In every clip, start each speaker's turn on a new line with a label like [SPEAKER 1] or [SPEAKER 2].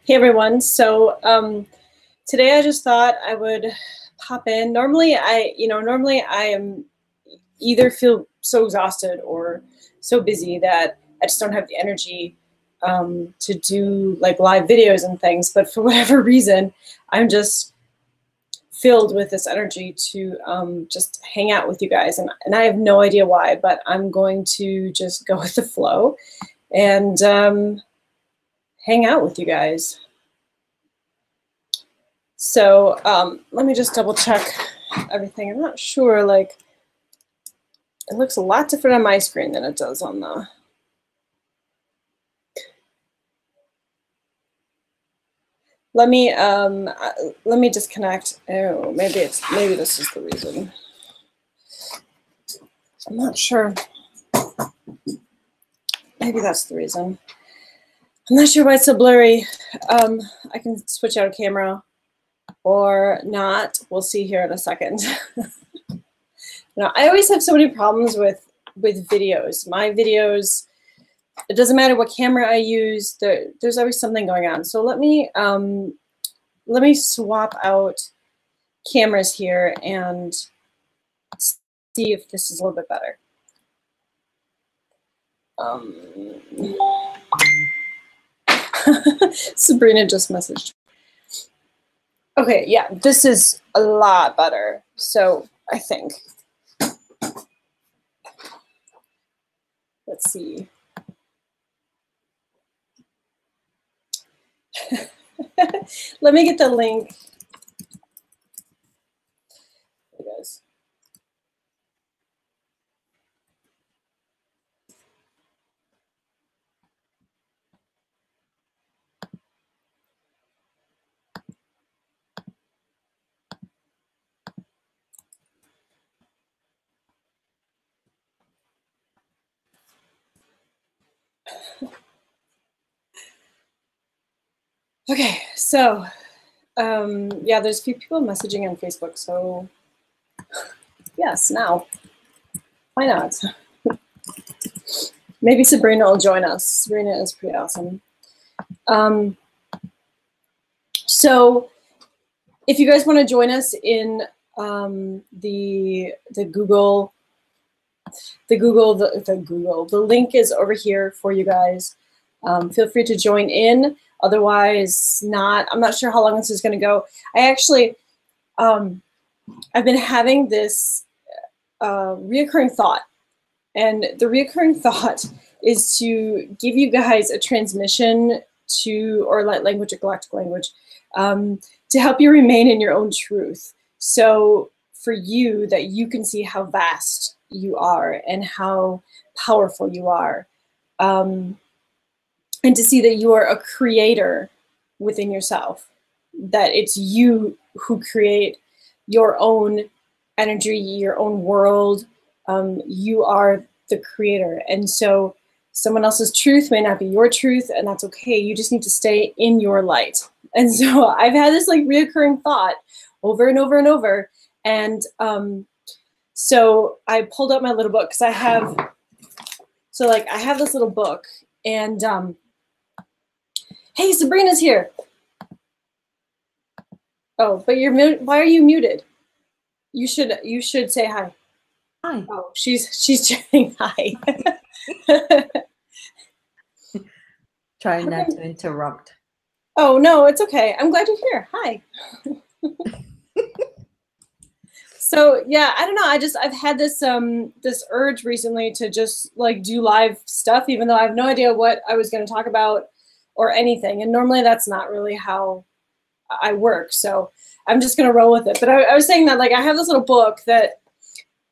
[SPEAKER 1] Hey everyone. So today I just thought I would pop in. Normally I am either feel so exhausted or so busy that I just don't have the energy to do like live videos and things. But for whatever reason, I'm just filled with this energy to just hang out with you guys. And I have no idea why, but I'm going to just go with the flow and hang out with you guys. So let me just double check everything. I'm not sure, like, it looks a lot different on my screen than it does on the. Let me disconnect. Oh, maybe this is the reason. I'm not sure. Maybe that's the reason. I'm not sure why it's so blurry. I can switch out a camera or not. We'll see here in a second. I always have so many problems with videos. My videos, it doesn't matter what camera I use, there's always something going on. So let me swap out cameras here and see if this is a little bit better. Sabrina just messaged. Okay, yeah, this is a lot better. So I think. Let's see. Let me get the link. There it is. Okay, so yeah, there's a few people messaging on Facebook, so yes, now. Why not? Maybe Sabrina will join us. Sabrina is pretty awesome. So if you guys want to join us in the link is over here for you guys. Feel free to join in. Otherwise, not. I'm not sure how long this is going to go. I actually, I've been having this reoccurring thought, and the reoccurring thought is to give you guys a transmission to, or light language or galactic language, to help you remain in your own truth. So for you, that you can see how vast you are and how powerful you are. And to see that you are a creator within yourself, that it's you who create your own energy, your own world. You are the creator. And so someone else's truth may not be your truth, and that's okay. You just need to stay in your light. And so I've had this like reoccurring thought over and over and over. And so I pulled up my little book because I have this little book, and hey, Sabrina's here. Oh, but you're why are you muted? You should say hi.
[SPEAKER 2] Hi.
[SPEAKER 1] Oh, she's saying hi.
[SPEAKER 2] Trying not to interrupt.
[SPEAKER 1] Oh no, it's okay. I'm glad you're here. Hi. So yeah, I don't know. I've had this this urge recently to just like do live stuff, even though I have no idea what I was going to talk about or anything. And normally that's not really how I work. So I'm just going to roll with it. But I was saying that like I have this little book that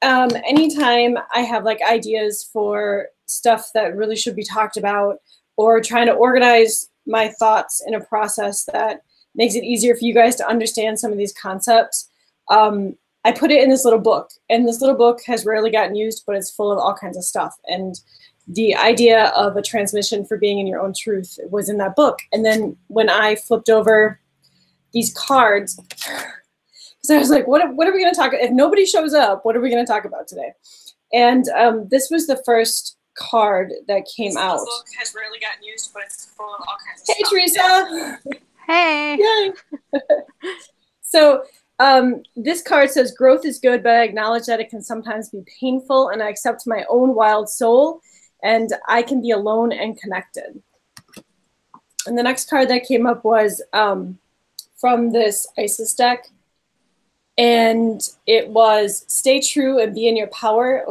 [SPEAKER 1] anytime I have like ideas for stuff that really should be talked about, or trying to organize my thoughts in a process that makes it easier for you guys to understand some of these concepts, I put it in this little book. And this little book has rarely gotten used, but it's full of all kinds of stuff. And the idea of a transmission for being in your own truth was in that book. And then when I flipped over these cards, because I was like, what are we going to talk about? If nobody shows up, what are we going to talk about today? And this was the first card that came out. This book has rarely gotten used, but it's full of all kinds of stuff. Teresa!
[SPEAKER 3] Hey!
[SPEAKER 1] Yay! So this card says, growth is good, but I acknowledge that it can sometimes be painful, and I accept my own wild soul, and I can be alone and connected. And the next card that came up was from this Isis deck, and it was stay true and be in your power,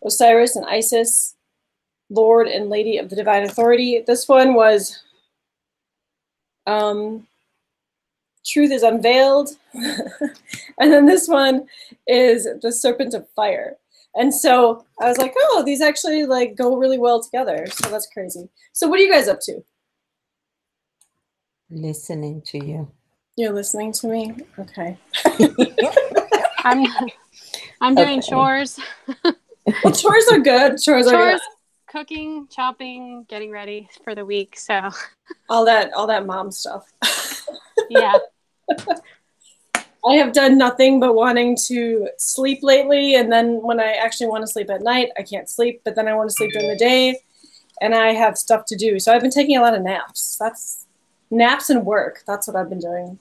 [SPEAKER 1] Osiris and Isis, Lord and Lady of the Divine Authority. This one was truth is unveiled. And then this one is the Serpent of Fire. And so I was like, oh, these actually like go really well together. So that's crazy. So what are you guys up to?
[SPEAKER 2] Listening to you.
[SPEAKER 1] You're listening to me? Okay.
[SPEAKER 3] I'm doing chores.
[SPEAKER 1] Well, chores are good. Chores are good.
[SPEAKER 3] Cooking, chopping, getting ready for the week. So
[SPEAKER 1] all that mom stuff.
[SPEAKER 3] Yeah.
[SPEAKER 1] I have done nothing but wanting to sleep lately, and then when I actually want to sleep at night, I can't sleep, but then I want to sleep during the day, and I have stuff to do. So I've been taking a lot of naps. That's naps and work. That's what I've been doing.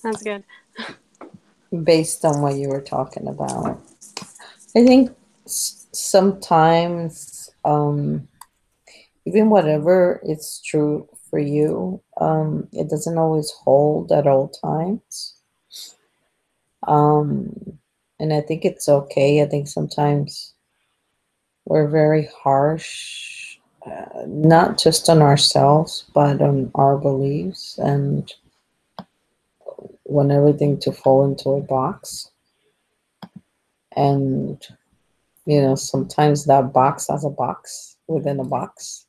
[SPEAKER 3] That's good.
[SPEAKER 2] Based on what you were talking about, I think sometimes even whatever is true for you, it doesn't always hold at all times. And I think it's okay. I think sometimes we're very harsh, not just on ourselves, but on our beliefs, and want everything to fall into a box. And, you know, sometimes that box has a box within a box.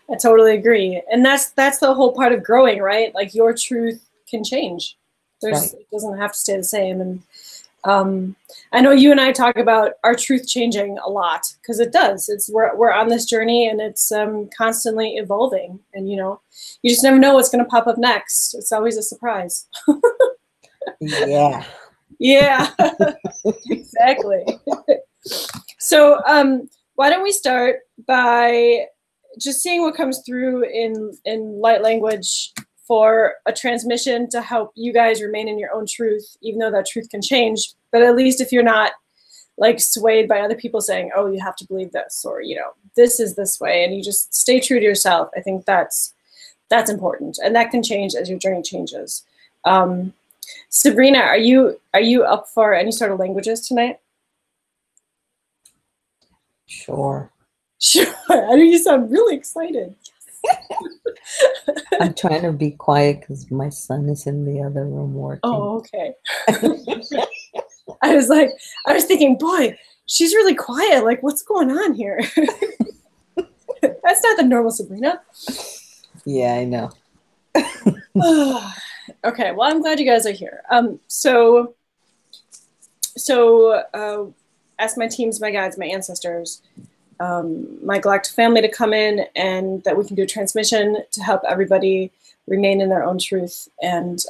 [SPEAKER 1] I totally agree. And that's the whole part of growing, right? Like your truth can change. Right. It doesn't have to stay the same. And I know you and I talk about our truth changing a lot, because it does. We're on this journey, and it's constantly evolving. And, you know, you just never know what's going to pop up next. It's always a surprise.
[SPEAKER 2] Yeah.
[SPEAKER 1] Yeah, exactly. So why don't we start by just seeing what comes through in light language for a transmission to help you guys remain in your own truth, even though that truth can change. But at least if you're not like swayed by other people saying, oh, you have to believe this, or, you know, this is this way, and you just stay true to yourself. I think that's important, and that can change as your journey changes. Sabrina, are you up for any sort of languages tonight?
[SPEAKER 2] Sure.
[SPEAKER 1] Sure. I know you sound really excited.
[SPEAKER 2] I'm trying to be quiet because my son is in the other room working.
[SPEAKER 1] Oh, okay. I was thinking, boy, she's really quiet. Like, what's going on here? That's not the normal Sabrina. Yeah,
[SPEAKER 2] I know.
[SPEAKER 1] Okay, well, I'm glad you guys are here. So ask my teams, my guides, my ancestors, my galactic family to come in, and that we can do a transmission to help everybody remain in their own truth and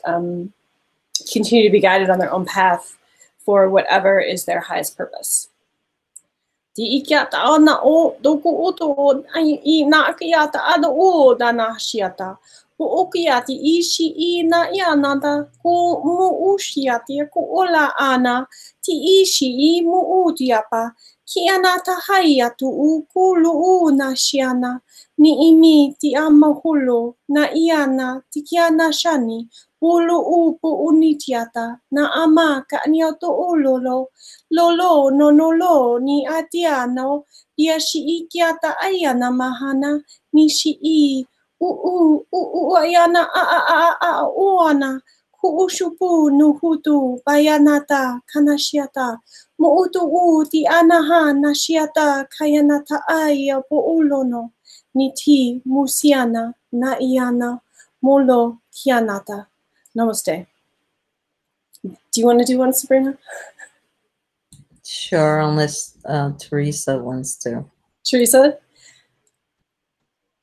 [SPEAKER 1] continue to be guided on their own path for whatever is their highest purpose. Pu'okiati ishi I na ianada ko mu'ushiati ko ola ana ti ishi I mu'utiapa ki anata hayatu u kulu'u na shiana ni imi ti amahulo na iana ti kiana shani ulu'u pu'unitiata na ama ka nioto ulolo lolo no lo ni atiano iashi I kiata ayana mahana ni shi I ayana uana kuushupu nuhutu bayanata kanashiata muutu ti anaha nashiata kayanata aya poulono niti musiana na iana molo kianata. Namaste. Do you want to do one, Sabrina?
[SPEAKER 2] Sure, unless Teresa wants to.
[SPEAKER 1] Teresa?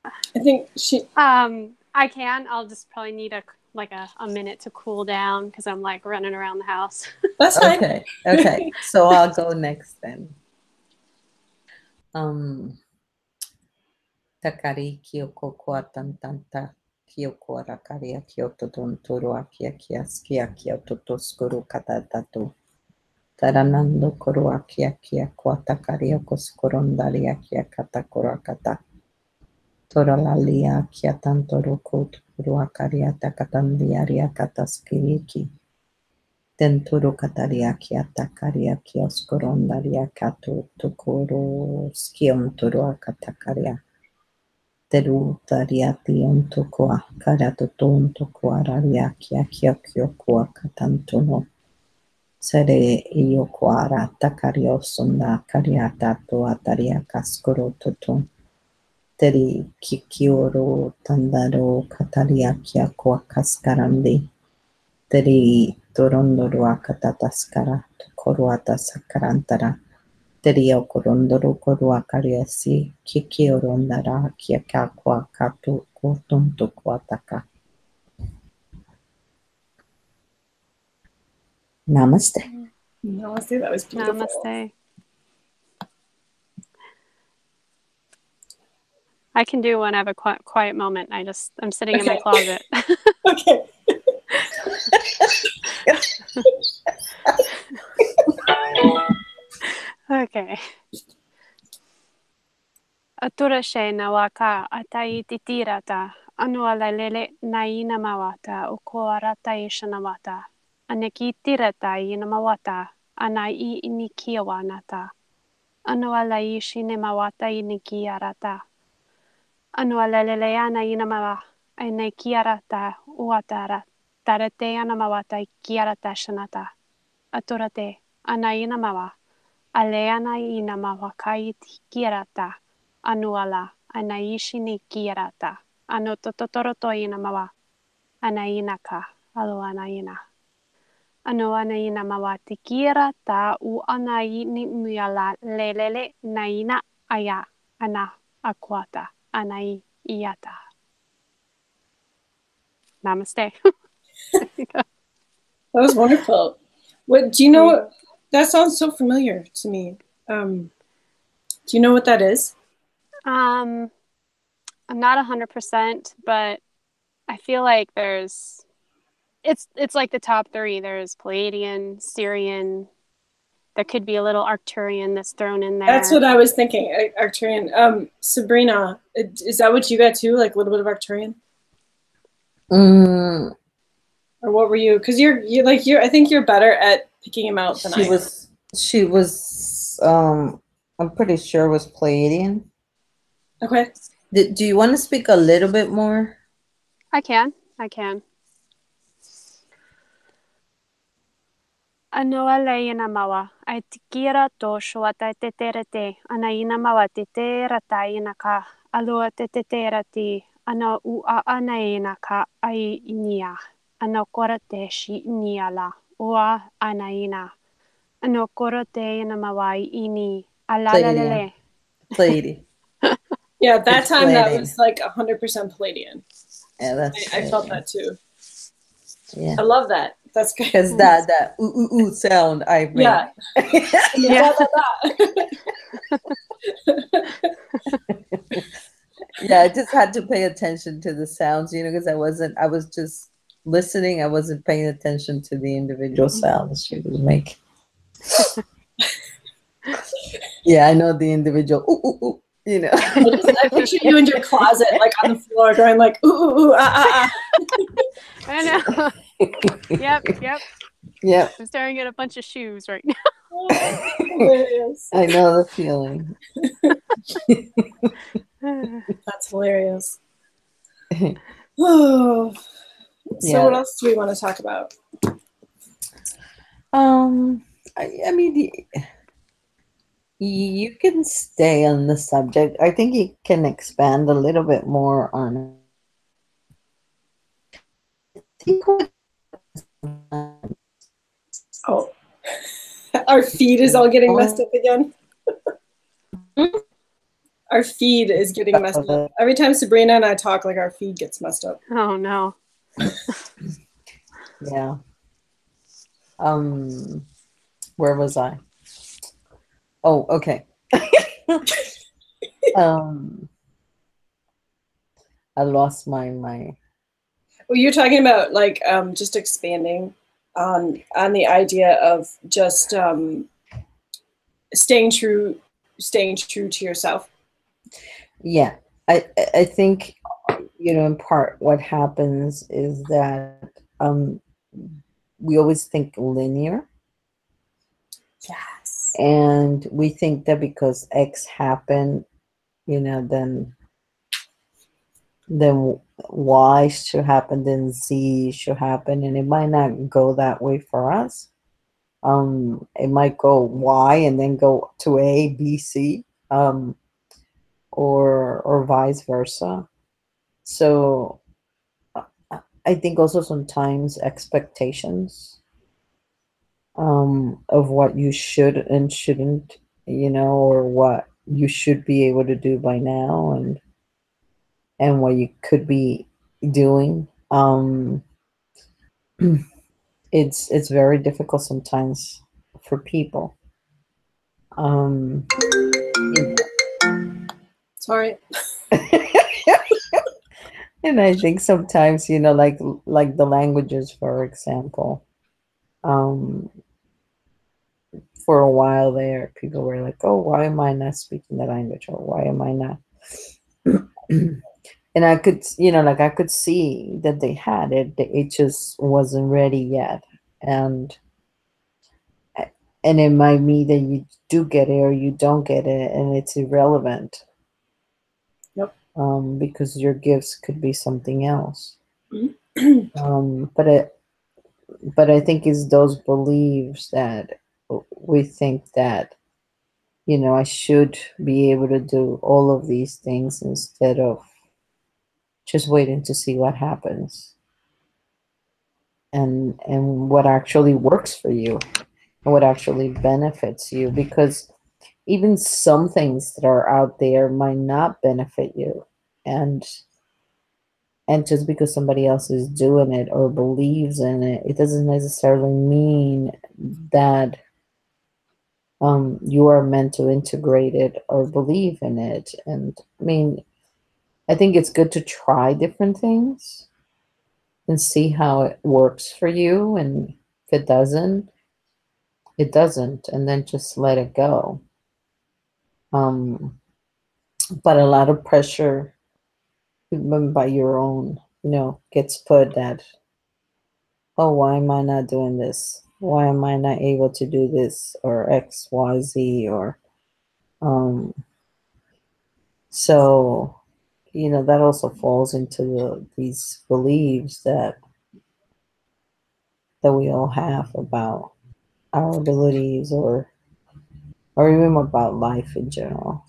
[SPEAKER 1] I think she.
[SPEAKER 3] I can. I'll just probably need a minute to cool down because I'm like running around the house.
[SPEAKER 1] That's fine.
[SPEAKER 2] Okay. So I'll go next then. Takari Kyoko Kuatantanta Kyoko Rakaria Kyoto Tontoro Akia Kiaskia Kyoto Toskuru Katatatu Taranando Koro Akia Kia Kuatakaria Koskorondaria Kia Katakorakata Toralalia Kia Tantoro Koturu Akaria Takatandiaria Kataskiriki Tenturu Kataria Kia Takaria Kioskorondaria Kato Tokoro Skion Toro Akatakaria Teru tariati ontokoa karatoto ontokoa rariakia kiokiokoa katantono sere iokoara takariosunda kariatato ataria kaskoro toto teri kikioro tandaro katariakia koa kaskarandi teri torondoro akatataskara tokoroata sakarantara Terio korondoro korua kariasi kiki orondara kiaka kwa katu kotonto kwataka. Namaste.
[SPEAKER 1] Namaste. That was beautiful.
[SPEAKER 3] Namaste. I can do when I have a quiet moment. I'm sitting in my closet.
[SPEAKER 1] Okay.
[SPEAKER 3] Okay. Aturashe na waka atai titirata anuala lele naina mawata ukoarata ishanawata aneki tirata inamawata anai inikiawanata anuala ishine mawata inikiarata anuala lele ana inamawa inikiarata uatara tarate anamawata kiarata shanata aturate anaina mawa aleana inamawa kai kirata anuala anaishi ni kirata ano tototoroto ina mawa anainaka alo anaina ano anaina mawa tikira ta u anai ni miala lelele naina aya ana akwata anai iata. Namaste.
[SPEAKER 1] That was wonderful. What do you know? What, that sounds so familiar to me. Do you know what that is?
[SPEAKER 3] I'm not 100%, but I feel like it's like the top three. There's Palladian, Syrian. There could be a little Arcturian that's thrown in there.
[SPEAKER 1] That's what I was thinking. Arcturian. Sabrina, is that what you got too? Like a little bit of Arcturian? Or what were you? Because you're I think you're better at picking him out than I am.
[SPEAKER 2] She was. I'm pretty sure it was Palladian.
[SPEAKER 1] Okay.
[SPEAKER 2] Do you want to speak a little bit more?
[SPEAKER 3] I can. Anoa leina mawa, ai tikira to shua tai te terete, ana ina mawa te tera tai ina ka, alua te terati, ana ua ana ina ka ai inia, ana kora te shi inia la, ua ana ina, ana kora te ina mawa ini, alalalele.
[SPEAKER 2] Palladian.
[SPEAKER 1] Yeah, that time that was like 100% Palladian.
[SPEAKER 2] Yeah, that's.
[SPEAKER 1] I felt that too.
[SPEAKER 2] Yeah,
[SPEAKER 1] I love that. That's good.
[SPEAKER 2] Because that ooh sound I made.
[SPEAKER 1] Yeah.
[SPEAKER 3] Yeah.
[SPEAKER 2] Yeah, I just had to pay attention to the sounds, because I was just listening. I wasn't paying attention to the individual sounds she was making. Yeah, I know the individual ooh.
[SPEAKER 1] I picture you in your closet, like on the floor, going like ooh ah.
[SPEAKER 3] I know. Yep. I'm staring at a bunch of shoes right now.
[SPEAKER 1] Oh, hilarious.
[SPEAKER 2] I know the feeling.
[SPEAKER 1] That's hilarious. Oh, so what else do we want to talk about?
[SPEAKER 2] I mean, you can stay on the subject. I think you can expand a little bit more on it.
[SPEAKER 1] Oh, our feed is all getting messed up again. Our feed is getting messed up. Every time Sabrina and I talk, like our feed gets messed up.
[SPEAKER 3] Oh no.
[SPEAKER 2] Yeah. Where was I? Oh, okay. um, I lost my
[SPEAKER 1] Well, you're talking about like just expanding on the idea of just staying true to yourself.
[SPEAKER 2] yeah. I think, in part what happens is that we always think linear,
[SPEAKER 1] Yes.
[SPEAKER 2] and we think that because X happened, then Y should happen, then Z should happen, and it might not go that way for us. It might go Y and then go to A, B, C, or vice versa. So I think also sometimes expectations of what you should and shouldn't, or what you should be able to do by now, and what you could be doing. It's very difficult sometimes for people. Um, you
[SPEAKER 1] Sorry.
[SPEAKER 2] And I think sometimes, like the languages, for example, um, for a while there, people were like, "Oh, why am I not speaking the language?" Or "Why am I not?" And I could, like I could see that they had it. It just wasn't ready yet, and it might be that you do get it or you don't get it, and it's irrelevant.
[SPEAKER 1] Yep.
[SPEAKER 2] Because your gifts could be something else.
[SPEAKER 1] Mm-hmm.
[SPEAKER 2] But I think it's those beliefs that we think that, I should be able to do all of these things instead of just waiting to see what happens, and what actually works for you and what actually benefits you, because even some things that are out there might not benefit you, and just because somebody else is doing it or believes in it, it doesn't necessarily mean that you are meant to integrate it or believe in it. And I mean, I think it's good to try different things and see how it works for you. And if it doesn't, it doesn't, and then just let it go. Um, but a lot of pressure, even by your own, gets put that, oh, why am I not doing this? Why am I not able to do this or X, Y, Z? Or um, so that also falls into these beliefs that we all have about our abilities, or even about life in general.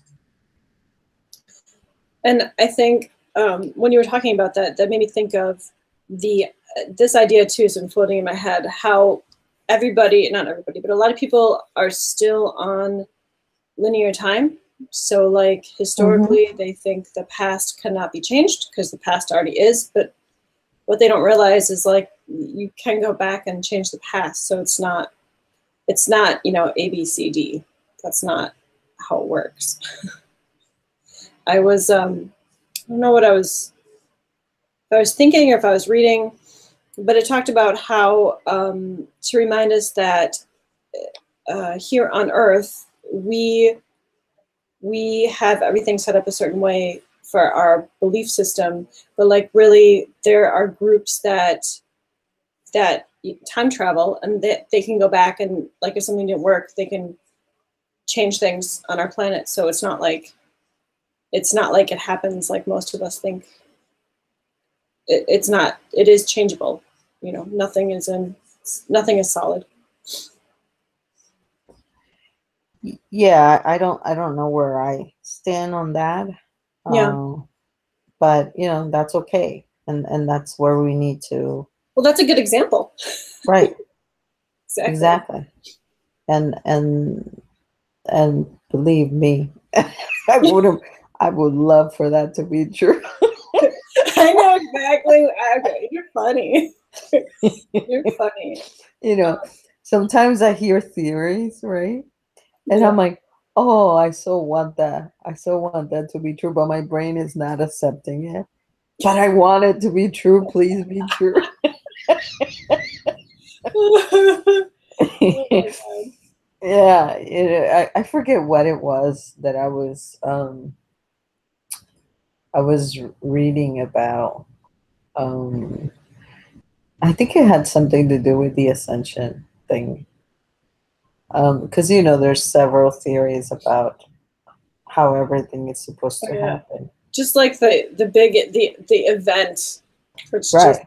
[SPEAKER 1] And I think when you were talking about that, that made me think of this idea too has been floating in my head, how everybody, not everybody, but a lot of people are still on linear time. So like historically, they think the past cannot be changed because the past already is. But what they don't realize is like you can go back and change the past. So it's not A, B, C, D. That's not how it works. I was I don't know what if I was thinking or if I was reading, but it talked about how to remind us that here on Earth we have everything set up a certain way for our belief system, but like really there are groups that time travel and they can go back and like if something didn't work, they can change things on our planet. So it's not like it happens like most of us think. It's not. It is changeable. Nothing is solid.
[SPEAKER 2] Yeah, I don't know where I stand on that.
[SPEAKER 1] Yeah.
[SPEAKER 2] But that's okay, and that's where we need to.
[SPEAKER 1] Well, that's a good example.
[SPEAKER 2] Right.
[SPEAKER 1] Exactly.
[SPEAKER 2] And believe me, I would love for that to be true.
[SPEAKER 1] I know exactly. Okay, you're funny. You're funny.
[SPEAKER 2] Sometimes I hear theories, right? And
[SPEAKER 1] Yeah.
[SPEAKER 2] I'm like, Oh, I so want that. I so want that to be true, but my brain is not accepting it. But I want it to be true. Please be true.
[SPEAKER 1] Oh my God.
[SPEAKER 2] Yeah, I forget what it was that I was reading about. Um, I think it had something to do with the ascension thing. Because there's several theories about how everything is supposed
[SPEAKER 1] Oh,
[SPEAKER 2] to
[SPEAKER 1] yeah.
[SPEAKER 2] happen.
[SPEAKER 1] Just like the event, which just
[SPEAKER 2] Right,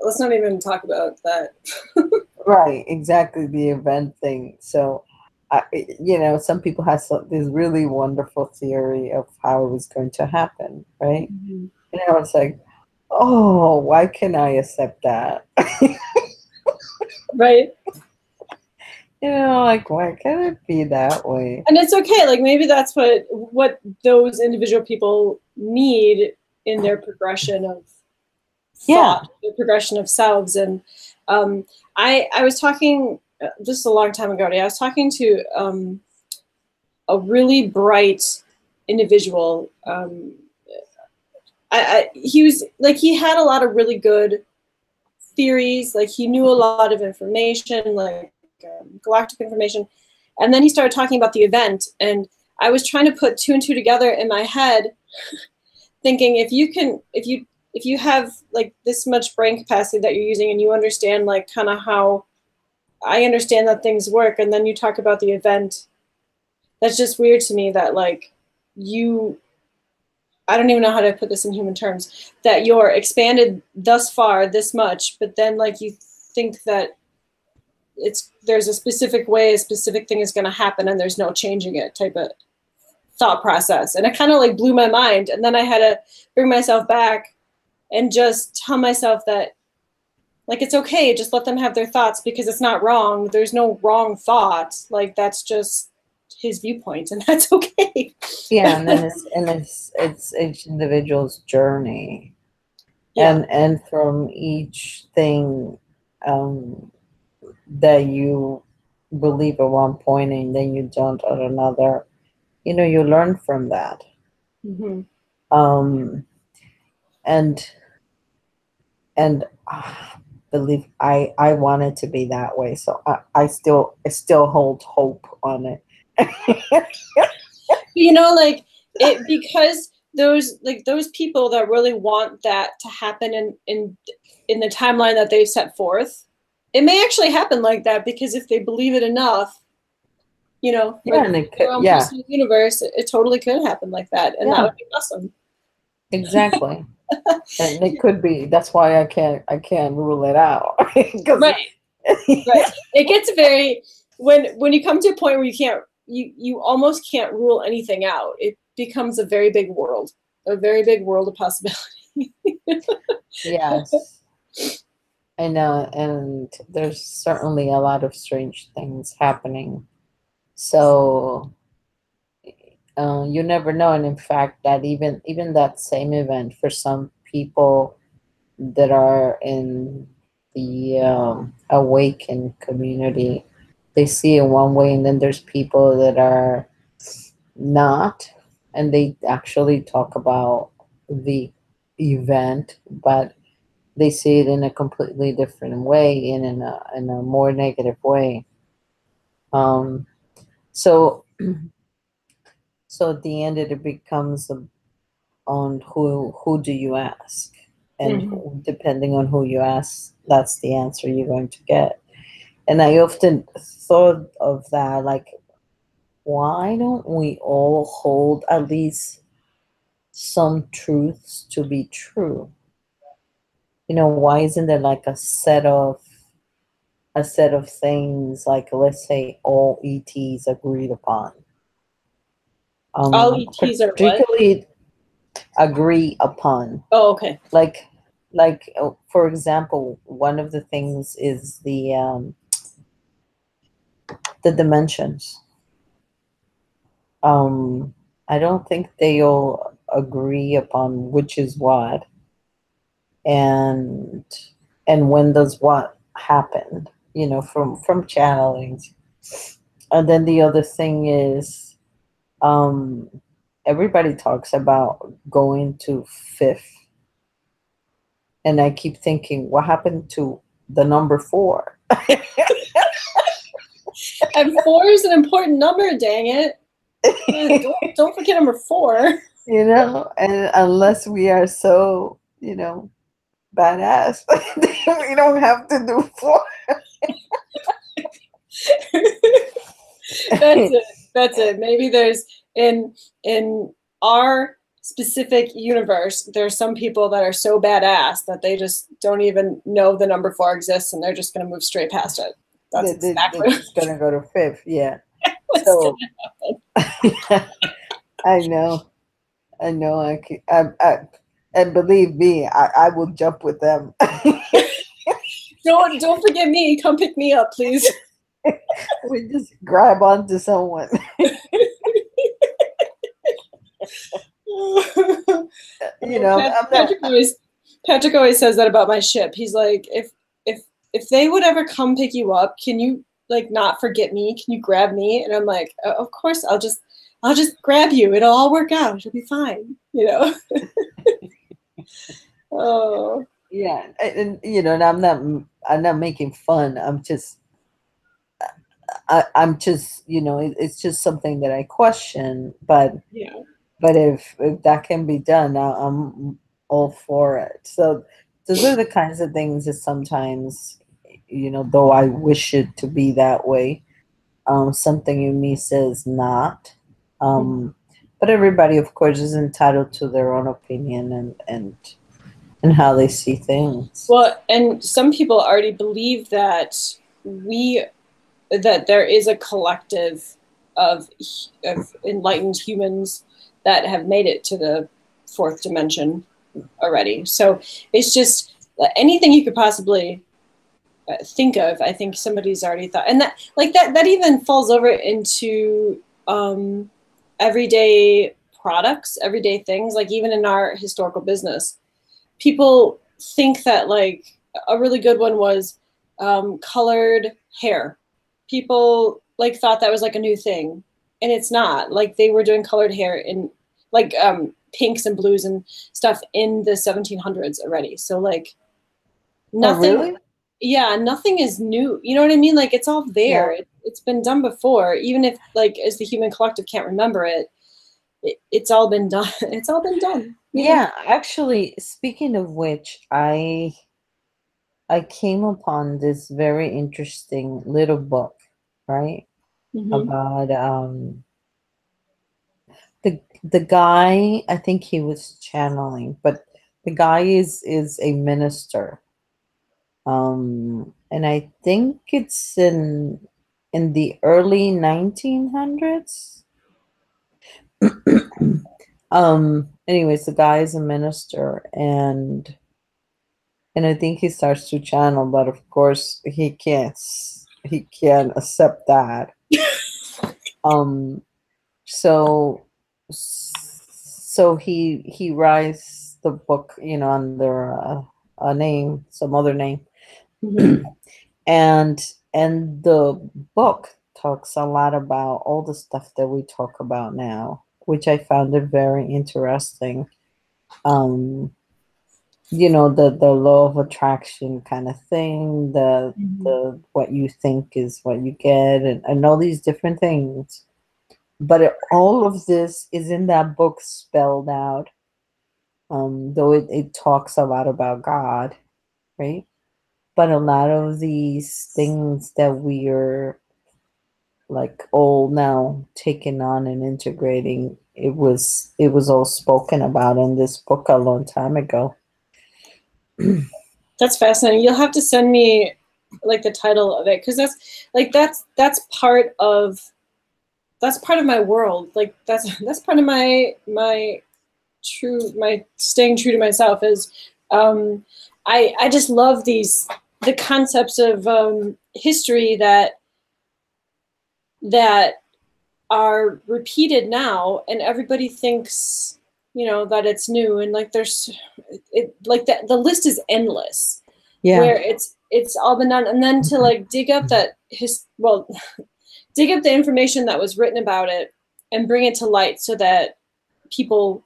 [SPEAKER 1] let's not even talk about that.
[SPEAKER 2] right, exactly the event thing. So, some people have this really wonderful theory of how it was going to happen, right?
[SPEAKER 1] Mhm.
[SPEAKER 2] And I was like, oh, why can I accept that?
[SPEAKER 1] Right.
[SPEAKER 2] Like, why can't it be that way?
[SPEAKER 1] And it's okay. Like maybe that's what those individual people need in their progression of
[SPEAKER 2] Yeah,
[SPEAKER 1] thought, the progression of selves. And I was talking just a long time ago. I was talking to a really bright individual. He was like he had a lot of really good theories. Like he knew a lot of information, like galactic information. And then he started talking about the event, and I was trying to put two and two together in my head, thinking if you have like this much brain capacity that you're using and you understand like kind of how I understand that things work, and then you talk about the event, that's just weird to me that like you I don't even know how to put this in human terms, that you're expanded thus far this much, but then like you think that there's a specific way a specific thing is going to happen and there's no changing it type of thought process. And it kind of like blew my mind, and then I had to bring myself back and just tell myself that like it's okay, just let them have their thoughts because it's not wrong, there's no wrong thought, like that's just his viewpoint and that's okay.
[SPEAKER 2] yeah, and then it's each individual's journey,
[SPEAKER 1] Yeah.
[SPEAKER 2] and from each thing um, that you believe at one point and then you don't at another, you learn from that.
[SPEAKER 1] Mm-hmm.
[SPEAKER 2] Um, and and believe I want it to be that way, so I still hold hope on it.
[SPEAKER 1] Like it, because those people that really want that to happen in the timeline that they've set forth, it may actually happen like that because if they believe it enough, for
[SPEAKER 2] Yeah, and it
[SPEAKER 1] their
[SPEAKER 2] could,
[SPEAKER 1] own
[SPEAKER 2] yeah,
[SPEAKER 1] personal universe, it totally could happen like that, and that
[SPEAKER 2] yeah,
[SPEAKER 1] would be awesome.
[SPEAKER 2] exactly. And it could be. That's why I can't rule it out because
[SPEAKER 1] Right, right. It gets very when you come to a point where you almost can't rule anything out. It becomes a very big world of possibility.
[SPEAKER 2] yes, and there's certainly a lot of strange things happening. So you never know, and in fact, that even that same event for some people that are in the awakened community, they see it one way, and then there's people that are not, and they actually talk about the event, but they see it in a completely different way and in a more negative way. Um, so so at the end, it becomes on who do you ask, and
[SPEAKER 1] Mhm.
[SPEAKER 2] depending on who you ask, that's the answer you're going to get. And I often thought of that, like, why don't we all hold at least some truths to be true? Why isn't there like a set of things, like, let's say, all ETs agreed upon,
[SPEAKER 1] All ETs are what?
[SPEAKER 2] particularly agree upon,
[SPEAKER 1] Oh, okay.
[SPEAKER 2] like for example, one of the things is the dimensions. I don't think they all agree upon which is what, and when does what happen, from channelings. And then the other thing is, everybody talks about going to fifth, and I keep thinking, what happened to the number 4?
[SPEAKER 1] And 4 is an important number, dang it. Don't forget number 4.
[SPEAKER 2] You know, and unless we are so, badass, we don't have to do 4.
[SPEAKER 1] That's it. Maybe there's in our specific universe, there's some people that are so badass that they just don't even know the number 4 exists, and they're just going to move straight past it. That's exactly
[SPEAKER 2] They're just gonna go to fifth. Yeah.
[SPEAKER 1] what's
[SPEAKER 2] So
[SPEAKER 1] gonna happen.
[SPEAKER 2] I know. And believe me, I will jump with them.
[SPEAKER 1] Don't forget me. Come pick me up, please.
[SPEAKER 2] We just grab onto someone.
[SPEAKER 1] Patrick always says that about my ship. He's like, if they would ever come pick you up, can you like not forget me? Can you grab me? And I'm like, of course, I'll just grab you. It'll all work out. It'll be fine. Oh.
[SPEAKER 2] Yeah, and and I'm not making fun. I'm just it's just something that I question. But
[SPEAKER 1] Yeah.
[SPEAKER 2] But if that can be done, I'm all for it. So those are the kinds of things that sometimes, though I wish it to be that way, something in me says not. But everybody, of course, is entitled to their own opinion and how they see things.
[SPEAKER 1] Well, and some people already believe that there is a collective of enlightened humans that have made it to the 4th dimension already. So it's just anything you could possibly think of. I think somebody's already thought, and that even falls over into everyday products, everyday things. Like even in our historical business, people think that like a really good one was colored hair. People like thought that was like a new thing, and it's not. Like they were doing colored hair in like pinks and blues and stuff in the 1700s already. So like nothing.
[SPEAKER 2] Oh, really?
[SPEAKER 1] Yeah, nothing is new. You know what I mean? Like it's all there.
[SPEAKER 2] Yeah.
[SPEAKER 1] It's been done before. Even if like as the human collective can't remember it, it's all been done. It's all been done.
[SPEAKER 2] Yeah, actually, speaking of which, I came upon this very interesting little book, right? About the guy. I think he was channeling, but the guy is a minister. And I think it's in the early 1900s. Anyways, the guy is a minister, and I think he starts to channel, but of course he can't accept that. So he writes the book, under a name, some other name. And the book talks a lot about all the stuff that we talk about now, which I found it very interesting. The law of attraction kind of thing, the what you think is what you get, and all these different things. But all of this is in that book spelled out. Though it talks a lot about God, right? But a lot of these things that we are like all now taking on and integrating, it was all spoken about in this book a long time ago.
[SPEAKER 1] That's fascinating. You'll have to send me like the title of it, because that's part of my world. Like that's part of my staying true to myself is I just love the concepts of history that are repeated now, and everybody thinks that it's new, and like the list is endless.
[SPEAKER 2] Yeah.
[SPEAKER 1] Where it's all been done, and then to like dig up dig up the information that was written about it and bring it to light so that people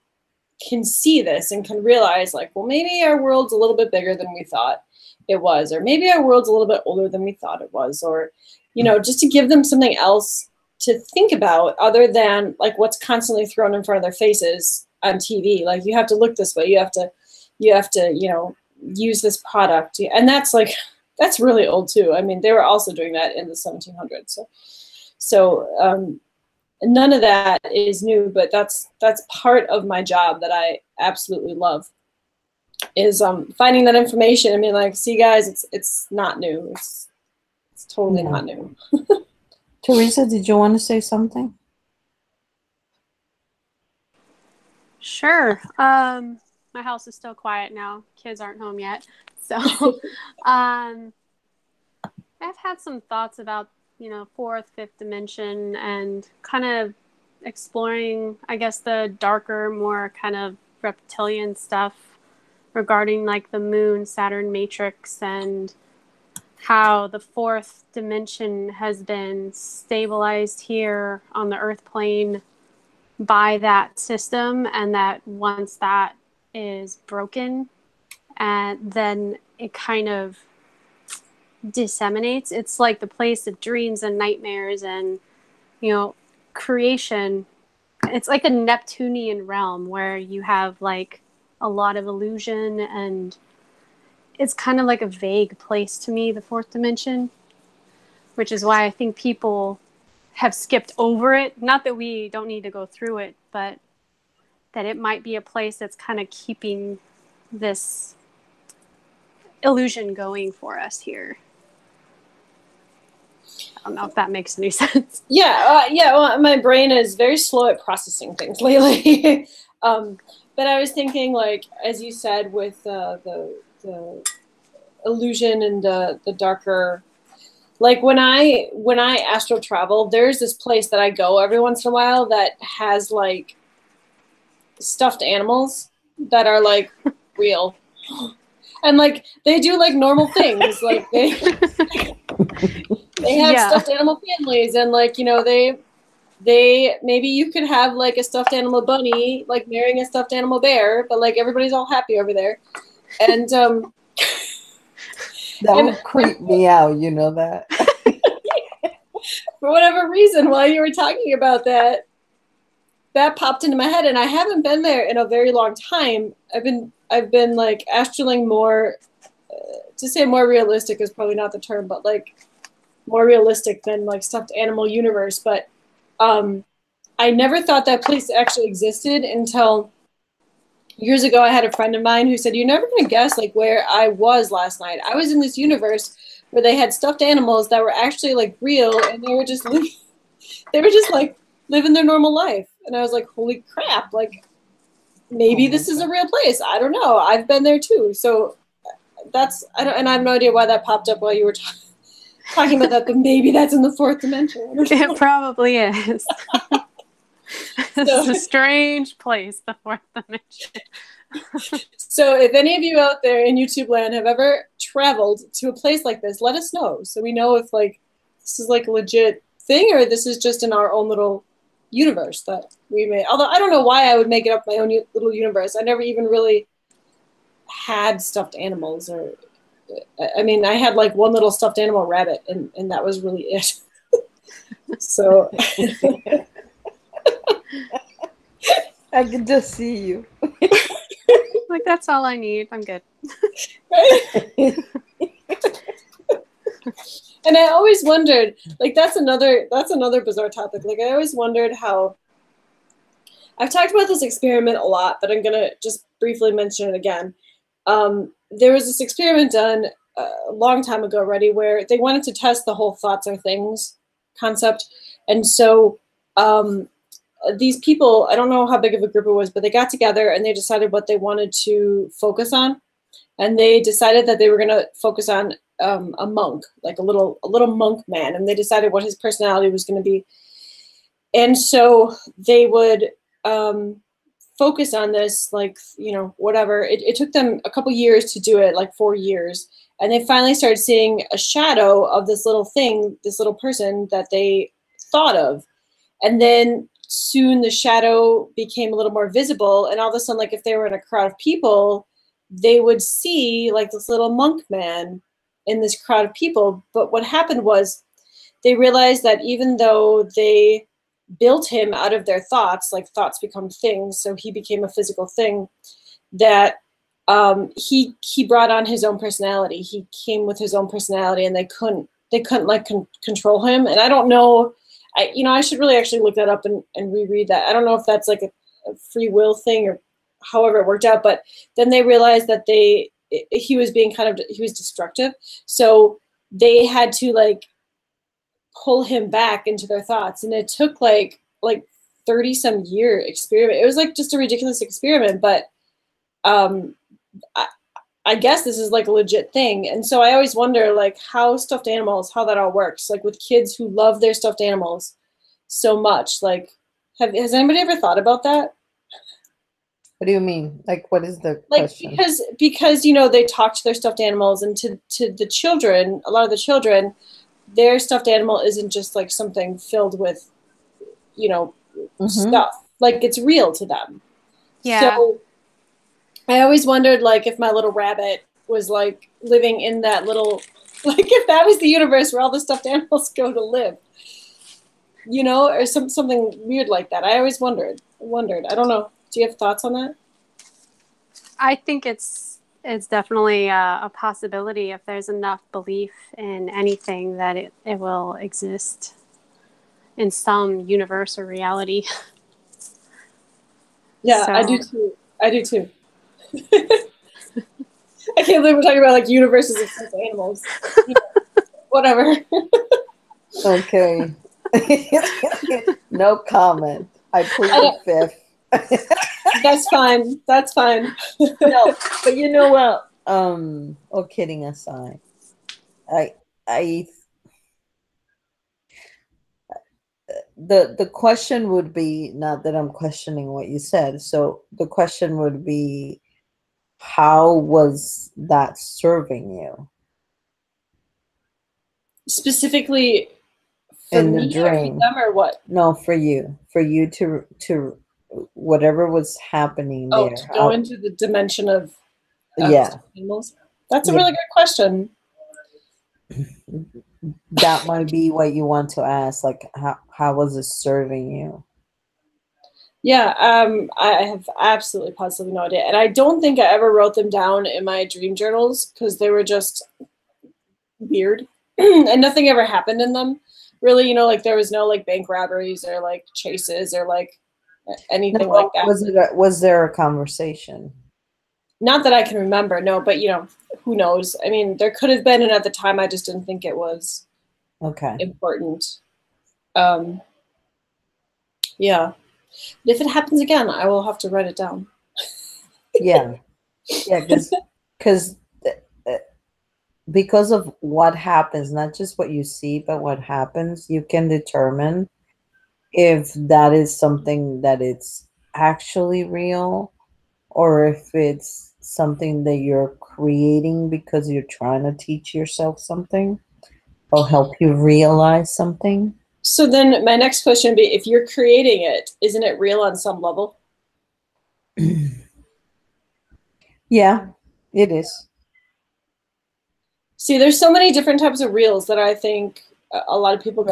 [SPEAKER 1] can see this and can realize, like, well, maybe our world's a little bit bigger than we thought it was, or maybe our world's a little bit older than we thought it was, or, you know, just to give them something else to think about other than like what's constantly thrown in front of their faces on TV. Like, you have to look this way, you have to, you know, use this product. And that's like, that's really old too. I mean, they were also doing that in the 1700s. So none of that is new, but that's part of my job that I absolutely love, is finding that information. I mean, like, see guys, it's not new. It's totally not new.
[SPEAKER 2] Teresa, did you want to say something?
[SPEAKER 3] Sure. My house is still quiet now. Kids aren't home yet. So I've had some thoughts about, you know, fourth, fifth dimension, and kind of exploring, I guess, the darker, more kind of reptilian stuff regarding like the moon Saturn matrix, and how the fourth dimension has been stabilized here on the earth plane by that system, and that once that is broken, and then it kind of disseminates. It's like the place of dreams and nightmares and, you know, creation. It's like a Neptunian realm where you have like a lot of illusion, and it's kind of like a vague place to me, the fourth dimension, which is why I think people have skipped over it. Not that we don't need to go through it, but that it might be a place that's kind of keeping this illusion going for us here. I don't know if that makes any sense.
[SPEAKER 1] Yeah, well, my brain is very slow at processing things lately. But I was thinking, like, as you said, with the illusion and the darker, like when I astral travel, there's this place that I go every once in a while that has like stuffed animals that are like real, and like they do like normal things, like they have stuffed animal families, and like, you know, they maybe you could have like a stuffed animal bunny like marrying a stuffed animal bear, but like everybody's all happy over there. And
[SPEAKER 2] that would creep me out, you know that.
[SPEAKER 1] For whatever reason, while you were talking about that popped into my head, and I haven't been there in a very long time. I've been like astraling more, to say more realistic is probably not the term, but like more realistic than like stuffed animal universe. But I never thought that place actually existed until years ago. I had a friend of mine who said, "You're never going to guess like where I was last night. I was in this universe where they had stuffed animals that were actually like real, and they were just like living their normal life." And I was like, "Holy crap! Like maybe this is a real place. I don't know. I've been there too." So and I have no idea why that popped up while you were talking about that, but maybe that's in the fourth dimension.
[SPEAKER 3] It probably is. It's a strange place, the fourth dimension.
[SPEAKER 1] So if any of you out there in YouTube land have ever traveled to a place like this, let us know, so we know if like this is like a legit thing or this is just in our own little universe that we made. Although I don't know why I would make it up my own little universe. I never even really had stuffed animals, or I mean, I had like one little stuffed animal rabbit, and that was really it. So
[SPEAKER 2] I can just see you.
[SPEAKER 3] Like, that's all I need. I'm good.
[SPEAKER 1] Right? And I always wondered, like, that's another bizarre topic. Like, I always wondered how, I've talked about this experiment a lot, but I'm going to just briefly mention it again. There was this experiment done a long time ago already where they wanted to test the whole thoughts are things concept. And so these people, I don't know how big of a group it was, but they got together and they decided what they wanted to focus on. And they decided that they were going to focus on a monk, like a little monk man. And they decided what his personality was going to be. And so they would focus on this, like, you know, whatever. It took them a couple years to do it, like 4 years. And they finally started seeing a shadow of this little thing, this little person that they thought of. And then soon the shadow became a little more visible, and all of a sudden, like if they were in a crowd of people, they would see like this little monk man in this crowd of people. But what happened was they realized that even though they built him out of their thoughts, like thoughts become things, so he became a physical thing, that he brought on his own personality. He came with his own personality, and they couldn't like control him. And I don't know, I should really actually look that up and reread that. I don't know if that's like a free will thing or however it worked out, but then they realized that he was destructive, so they had to like pull him back into their thoughts, and it took like 30 some year experiment. It was like just a ridiculous experiment, but I guess this is like a legit thing. And so I always wonder like how stuffed animals, how that all works, like with kids who love their stuffed animals so much. Like has anybody ever thought about that?
[SPEAKER 2] What do you mean? Like, what is the
[SPEAKER 1] Like
[SPEAKER 2] question?
[SPEAKER 1] because they talk to their stuffed animals, and to the children, a lot of the children, their stuffed animal isn't just like something filled with, stuff. Like it's real to them.
[SPEAKER 3] Yeah.
[SPEAKER 1] So I always wondered like if my little rabbit was like living in that little, like if that was the universe where all the stuffed animals go to live, or something weird like that. I always wondered. I don't know. Do you have thoughts on that?
[SPEAKER 3] I think it's definitely a possibility if there's enough belief in anything that it will exist in some universe or reality.
[SPEAKER 1] Yeah,
[SPEAKER 3] So,
[SPEAKER 1] I do too. I can't believe we're talking about like universes of stuffed animals. Whatever.
[SPEAKER 2] Okay. No comment. I plead the fifth.
[SPEAKER 1] That's fine.
[SPEAKER 2] No, but you know what? All kidding aside, the question would be, not that I'm questioning what you said. So the question would be, how was that serving you
[SPEAKER 1] Specifically for
[SPEAKER 2] in the
[SPEAKER 1] me or for
[SPEAKER 2] dream?
[SPEAKER 1] them or what?
[SPEAKER 2] No, for you to whatever was happening
[SPEAKER 1] Oh,
[SPEAKER 2] there.
[SPEAKER 1] to go into the dimension of
[SPEAKER 2] Yeah.
[SPEAKER 1] animals. That's a really good question.
[SPEAKER 2] That might be what you want to ask. Like, how was it serving you?
[SPEAKER 1] Yeah, I have absolutely positively no idea. And I don't think I ever wrote them down in my dream journals because they were just weird and nothing ever happened in them. Really, like there was no like bank robberies or like chases or like anything like that.
[SPEAKER 2] Was there a conversation?
[SPEAKER 1] Not that I can remember, no, but who knows? I mean, there could have been, and at the time I just didn't think it was important. Yeah. If it happens again, I will have to write it down.
[SPEAKER 2] Yeah, because of what happens, not just what you see, but what happens, you can determine if that is something that it's actually real, or if it's something that you're creating because you're trying to teach yourself something or help you realize something.
[SPEAKER 1] So then my next question would be, if you're creating it, isn't it real on some level?
[SPEAKER 2] Yeah, it is.
[SPEAKER 1] See, there's so many different types of reals that I think a lot of people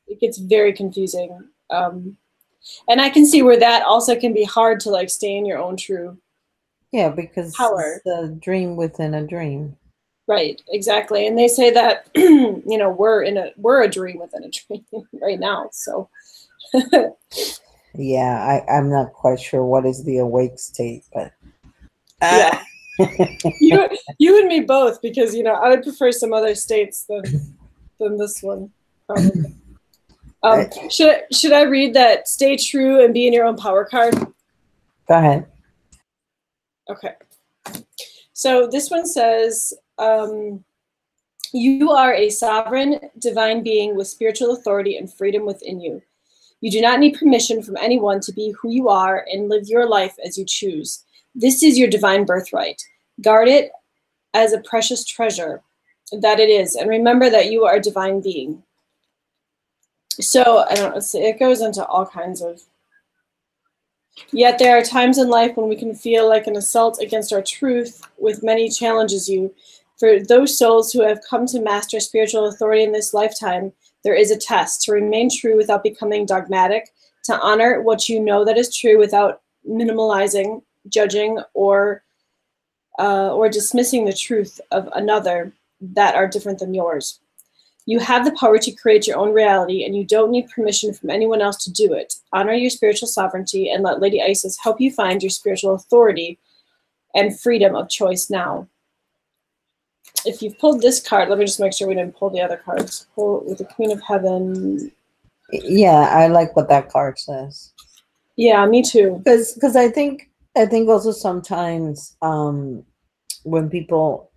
[SPEAKER 1] it gets very confusing. And I can see where that also can be hard to like stay in your own true
[SPEAKER 2] because
[SPEAKER 1] power.
[SPEAKER 2] It's a dream within a dream.
[SPEAKER 1] Right, exactly. And they say that we're a dream within a dream right now. So
[SPEAKER 2] yeah, I'm not quite sure what is the awake state, but
[SPEAKER 1] yeah. you and me both, because I would prefer some other states than this one, probably. Should I read that stay true and be in your own power card?
[SPEAKER 2] Go ahead.
[SPEAKER 1] Okay. So this one says, you are a sovereign divine being with spiritual authority and freedom within you. You do not need permission from anyone to be who you are and live your life as you choose. This is your divine birthright. Guard it as a precious treasure that it is, and remember that you are a divine being. So I don't know, it goes into all kinds of Yet there are times in life when we can feel like an assault against our truth, with many challenges you. For those souls who have come to master spiritual authority in this lifetime, there is a test to remain true without becoming dogmatic, to honor what you know that is true without minimalizing, judging, or dismissing the truth of another that are different than yours. You have the power to create your own reality, and you don't need permission from anyone else to do it. Honor your spiritual sovereignty and let Lady Isis help you find your spiritual authority and freedom of choice now. If you've pulled this card, let me just make sure we didn't pull the other cards. Pull with the Queen of Heaven.
[SPEAKER 2] Yeah, I like what that card says.
[SPEAKER 1] Yeah, me too.
[SPEAKER 2] Because I think also sometimes when people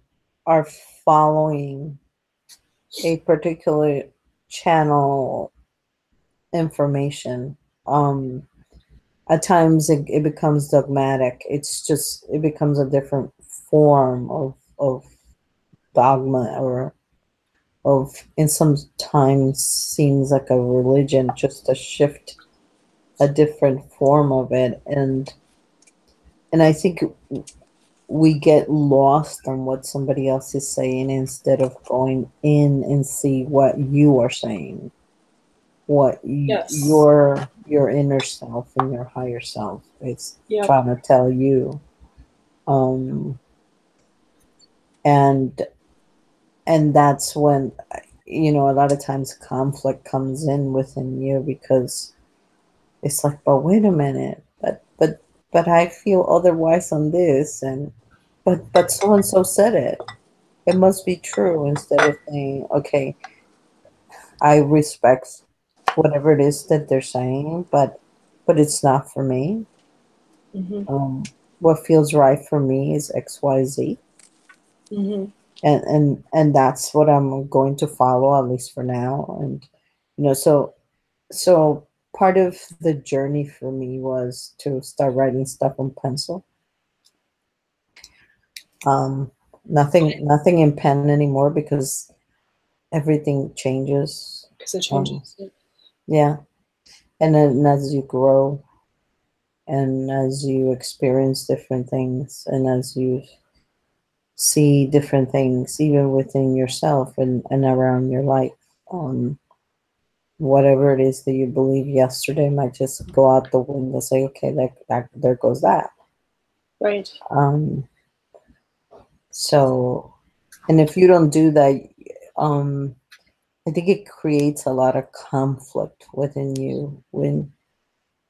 [SPEAKER 2] are following a particular channel information, at times it becomes dogmatic. It becomes a different form of dogma, or in sometimes seems like a religion, just a shift, a different form of it. And I think we get lost on what somebody else is saying instead of going in and see what you are saying, what
[SPEAKER 1] Yes.
[SPEAKER 2] your inner self and your higher self is
[SPEAKER 1] Yep.
[SPEAKER 2] trying to tell you. And that's when, a lot of times conflict comes in within you, because it's like, but wait a minute, but I feel otherwise on this, and but so and so said it. It must be true, instead of saying, okay, I respect whatever it is that they're saying, but it's not for me.
[SPEAKER 1] Mm-hmm.
[SPEAKER 2] What feels right for me is XYZ.
[SPEAKER 1] Mm-hmm.
[SPEAKER 2] And that's what I'm going to follow, at least for now. And so part of the journey for me was to start writing stuff on pencil. Nothing in pen anymore, because everything changes.
[SPEAKER 1] Because it changes.
[SPEAKER 2] Yeah. And then as you grow, and as you experience different things, and as you see different things, even within yourself and around your life, whatever it is that you believe yesterday might just go out the window. Say, okay, that there goes that.
[SPEAKER 1] Right.
[SPEAKER 2] So, and if you don't do that, I think it creates a lot of conflict within you when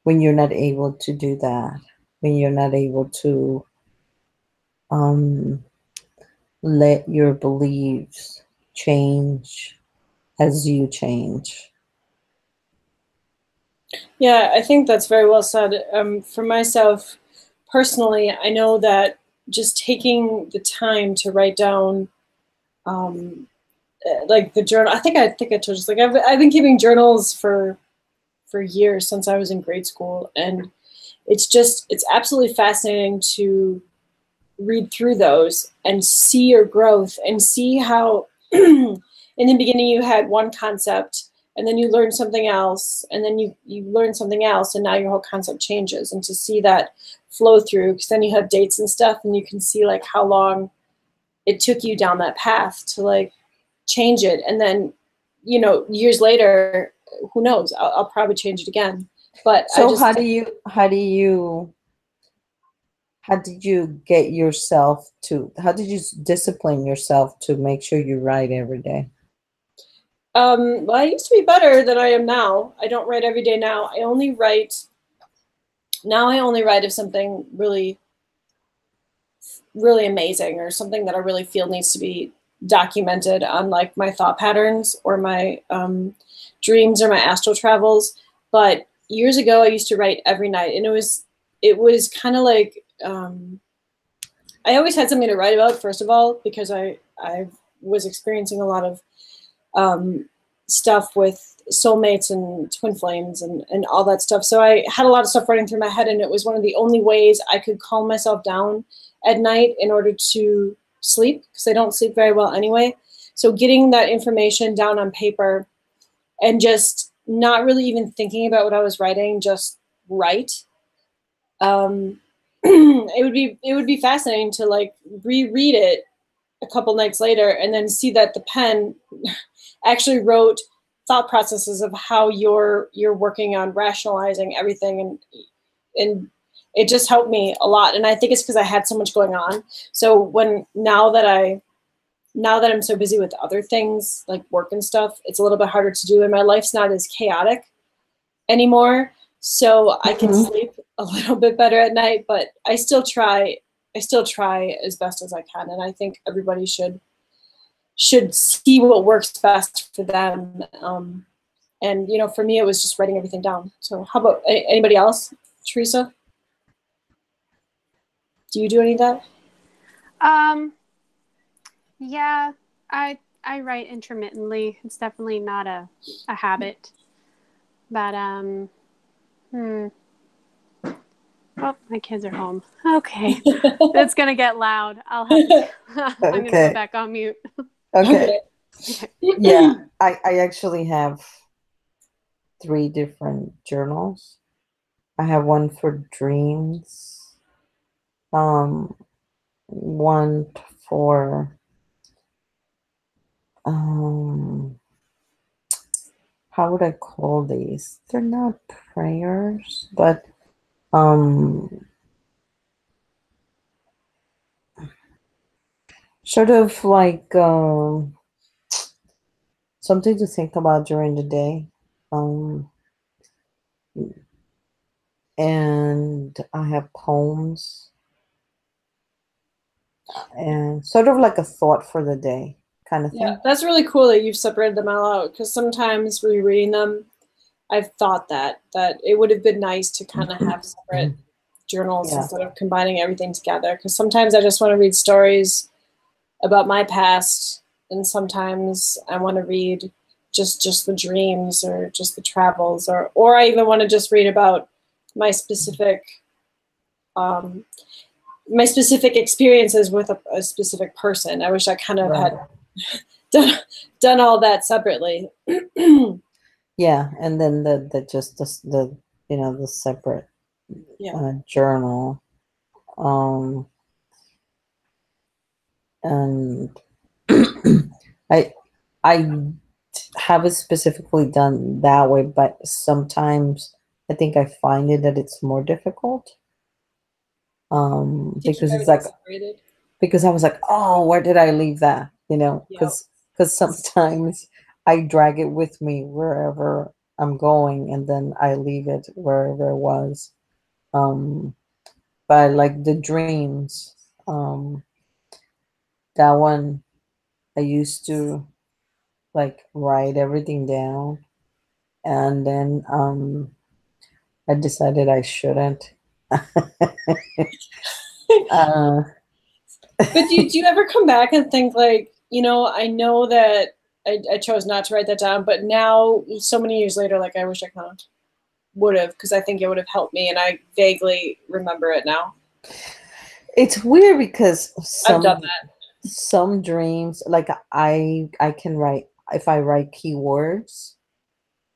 [SPEAKER 2] you're not able to do that, when you're not able to let your beliefs change as you change.
[SPEAKER 1] Yeah, I think that's very well said. For myself, personally, I know that just taking the time to write down, like the journal. I think I told you, like I've been keeping journals for years, since I was in grade school, and it's absolutely fascinating to read through those and see your growth, and see how in the beginning you had one concept, and then you learn something else, and then you learn something else, and now your whole concept changes. And to see that flow through, because then you have dates and stuff, and you can see like how long it took you down that path to like change it. And then, years later, who knows, I'll probably change it again. But
[SPEAKER 2] so how did you get yourself to, how did you discipline yourself to make sure you write every day?
[SPEAKER 1] Well, I used to be better than I am now. I don't write every day now. I only write if something really, really amazing, or something that I really feel needs to be documented on like my thought patterns, or my dreams, or my astral travels. But years ago, I used to write every night, and it was kind of like, I always had something to write about, first of all, because I was experiencing a lot of stuff with soulmates and twin flames and all that stuff. So I had a lot of stuff running through my head, and it was one of the only ways I could calm myself down at night in order to sleep, because I don't sleep very well anyway. So getting that information down on paper, and just not really even thinking about what I was writing, just write, it would be fascinating to like reread it a couple nights later and then see that the pen actually wrote thought processes of how you're working on rationalizing everything, and it just helped me a lot. And I think it's because I had so much going on. So now that I'm so busy with other things like work and stuff, it's a little bit harder to do, and my life's not as chaotic anymore. So I can sleep a little bit better at night, but I still try as best as I can. And I think everybody should see what works best for them. And for me, it was just writing everything down. So how about anybody else? Teresa, do you do any of that?
[SPEAKER 3] Yeah, I write intermittently. It's definitely not a habit. But oh, my kids are home. Okay. It's gonna get loud. I'll have to I'm gonna go back on mute.
[SPEAKER 2] Okay. Yeah, I actually have 3 different journals. I have one for dreams, one for how would I call these? They're not prayers, but sort of like something to think about during the day. And I have poems and sort of like a thought for the day kind of thing.
[SPEAKER 1] Yeah, that's really cool that you've separated them all out, because sometimes rereading them, I've thought that it would have been nice to kind of have separate journals instead of combining everything together. Because sometimes I just want to read stories about my past, and sometimes I want to read just the dreams or just the travels, or I even want to just read about my specific experiences with a specific person. I wish I kind of had done all that separately.
[SPEAKER 2] Yeah, and then the just the the separate journal, and I have it specifically done that way, but sometimes I think I find it that it's more difficult, because it's like
[SPEAKER 1] separated.
[SPEAKER 2] Because I was like, oh, where did I leave that? Because sometimes I drag it with me wherever I'm going, and then I leave it wherever it was. But like the dreams, that one I used to like write everything down, and then I decided I shouldn't.
[SPEAKER 1] But do you ever come back and think like, I know that I chose not to write that down, but now so many years later, like I wish I kind of would have, because I think it would have helped me, and I vaguely remember it now.
[SPEAKER 2] It's weird because
[SPEAKER 1] I've done that.
[SPEAKER 2] Some dreams, like I can write, if I write keywords,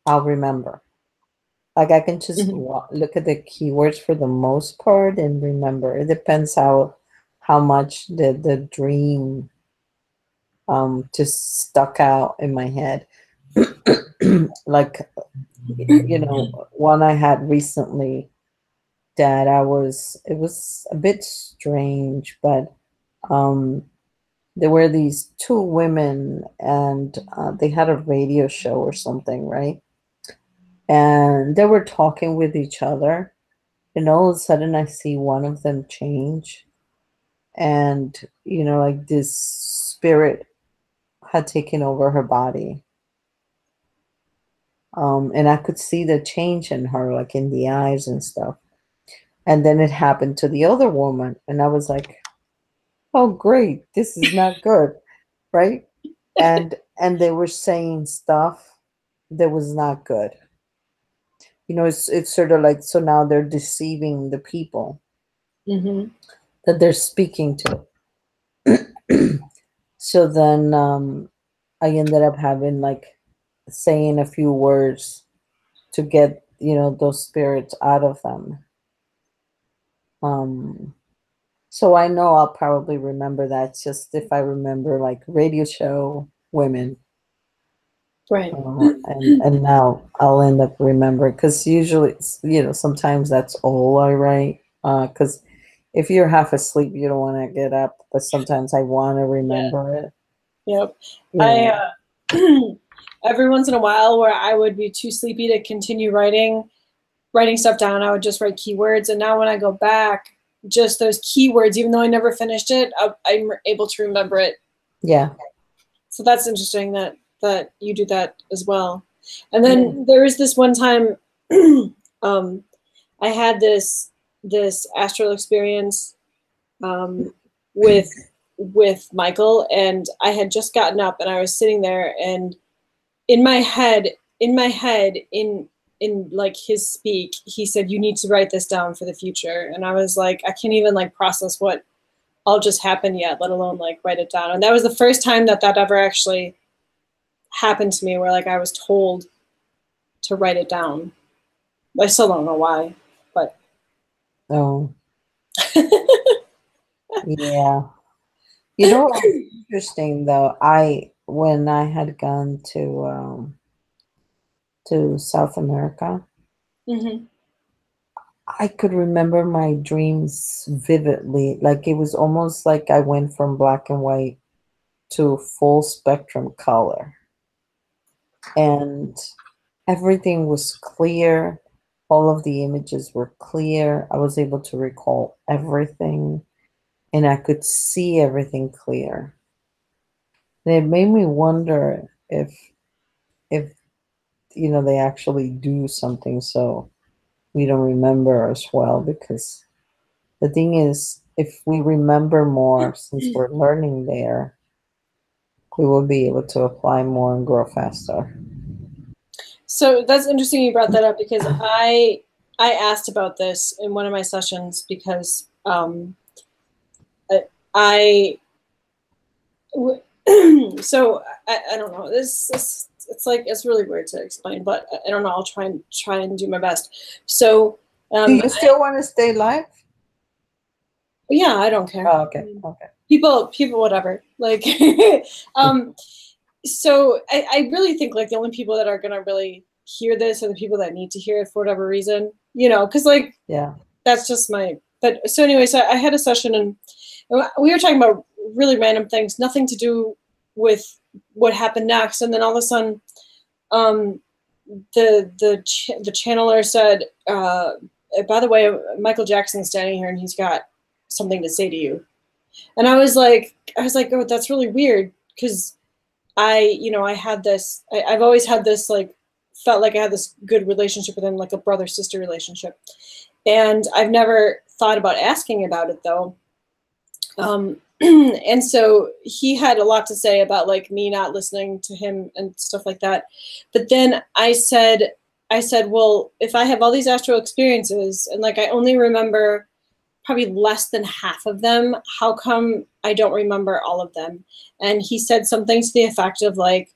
[SPEAKER 2] I'll remember. Like I can just look at the keywords for the most part and remember. It depends how much the dream just stuck out in my head. Like one I had recently that it was a bit strange, but there were these 2 women, and they had a radio show or something, right? And they were talking with each other, and all of a sudden I see one of them change, and like this spirit had taken over her body, and I could see the change in her, like in the eyes and stuff. And then it happened to the other woman, and I was like, oh great, this is not good, right? And they were saying stuff that was not good. It's sort of like, so now they're deceiving the people that they're speaking to. So then I ended up having like saying a few words to get those spirits out of them. So I know I'll probably remember that. It's just if I remember like radio show women,
[SPEAKER 1] Right.
[SPEAKER 2] and now I'll end up remembering because usually, sometimes that's all I write. Because if you're half asleep, you don't want to get up, but sometimes I want to
[SPEAKER 1] Yeah.
[SPEAKER 2] remember it.
[SPEAKER 1] Yep.
[SPEAKER 2] You know.
[SPEAKER 1] I every once in a while where I would be too sleepy to continue writing stuff down, I would just write keywords. And now when I go back, just those keywords, even though I never finished it, I'm able to remember it.
[SPEAKER 2] Yeah.
[SPEAKER 1] So that's interesting that you do that as well. And then there was this one time I had this astral experience with Michael, and I had just gotten up and I was sitting there, and in my head, in like his speak, he said, "You need to write this down for the future." And I was like, I can't even like process what all just happened yet, let alone like write it down. And that was the first time that ever actually happened to me, where like I was told to write it down. I still don't know why, but
[SPEAKER 2] Oh, yeah. You know what's interesting though? When I had gone to South America,
[SPEAKER 1] mm-hmm.
[SPEAKER 2] I could remember my dreams vividly. Like it was almost like I went from black and white to full spectrum color. And everything was clear. All of the images were clear. I was able to recall everything and I could see everything clear. And it made me wonder if they actually do something so we don't remember as well, because the thing is, if we remember more since we're learning there, we will be able to apply more and grow faster.
[SPEAKER 1] So that's interesting you brought that up, because I asked about this in one of my sessions, because I so I don't know, this it's like, it's really weird to explain, but I don't know, I'll try and do my best. So
[SPEAKER 2] Do you still want to stay live?
[SPEAKER 1] yeah, I don't care.
[SPEAKER 2] Oh, okay. Okay.
[SPEAKER 1] People whatever, like so I really think like the only people that are gonna really hear this are the people that need to hear it for whatever reason, because like,
[SPEAKER 2] Yeah.
[SPEAKER 1] that's just my. But so anyway, so I had a session, and we were talking about really random things, nothing to do with what happened next. And then all of a sudden, the channeler said, "By the way, Michael Jackson's standing here, and he's got something to say to you." And I was like, "Oh, that's really weird," because I had this. I've always had this, like, felt like I had this good relationship with him, like a brother-sister relationship. And I've never thought about asking about it, though. And so he had a lot to say about like me not listening to him and stuff like that. But then I said, well, if I have all these astral experiences and like I only remember probably less than half of them, how come I don't remember all of them? And he said something to the effect of like,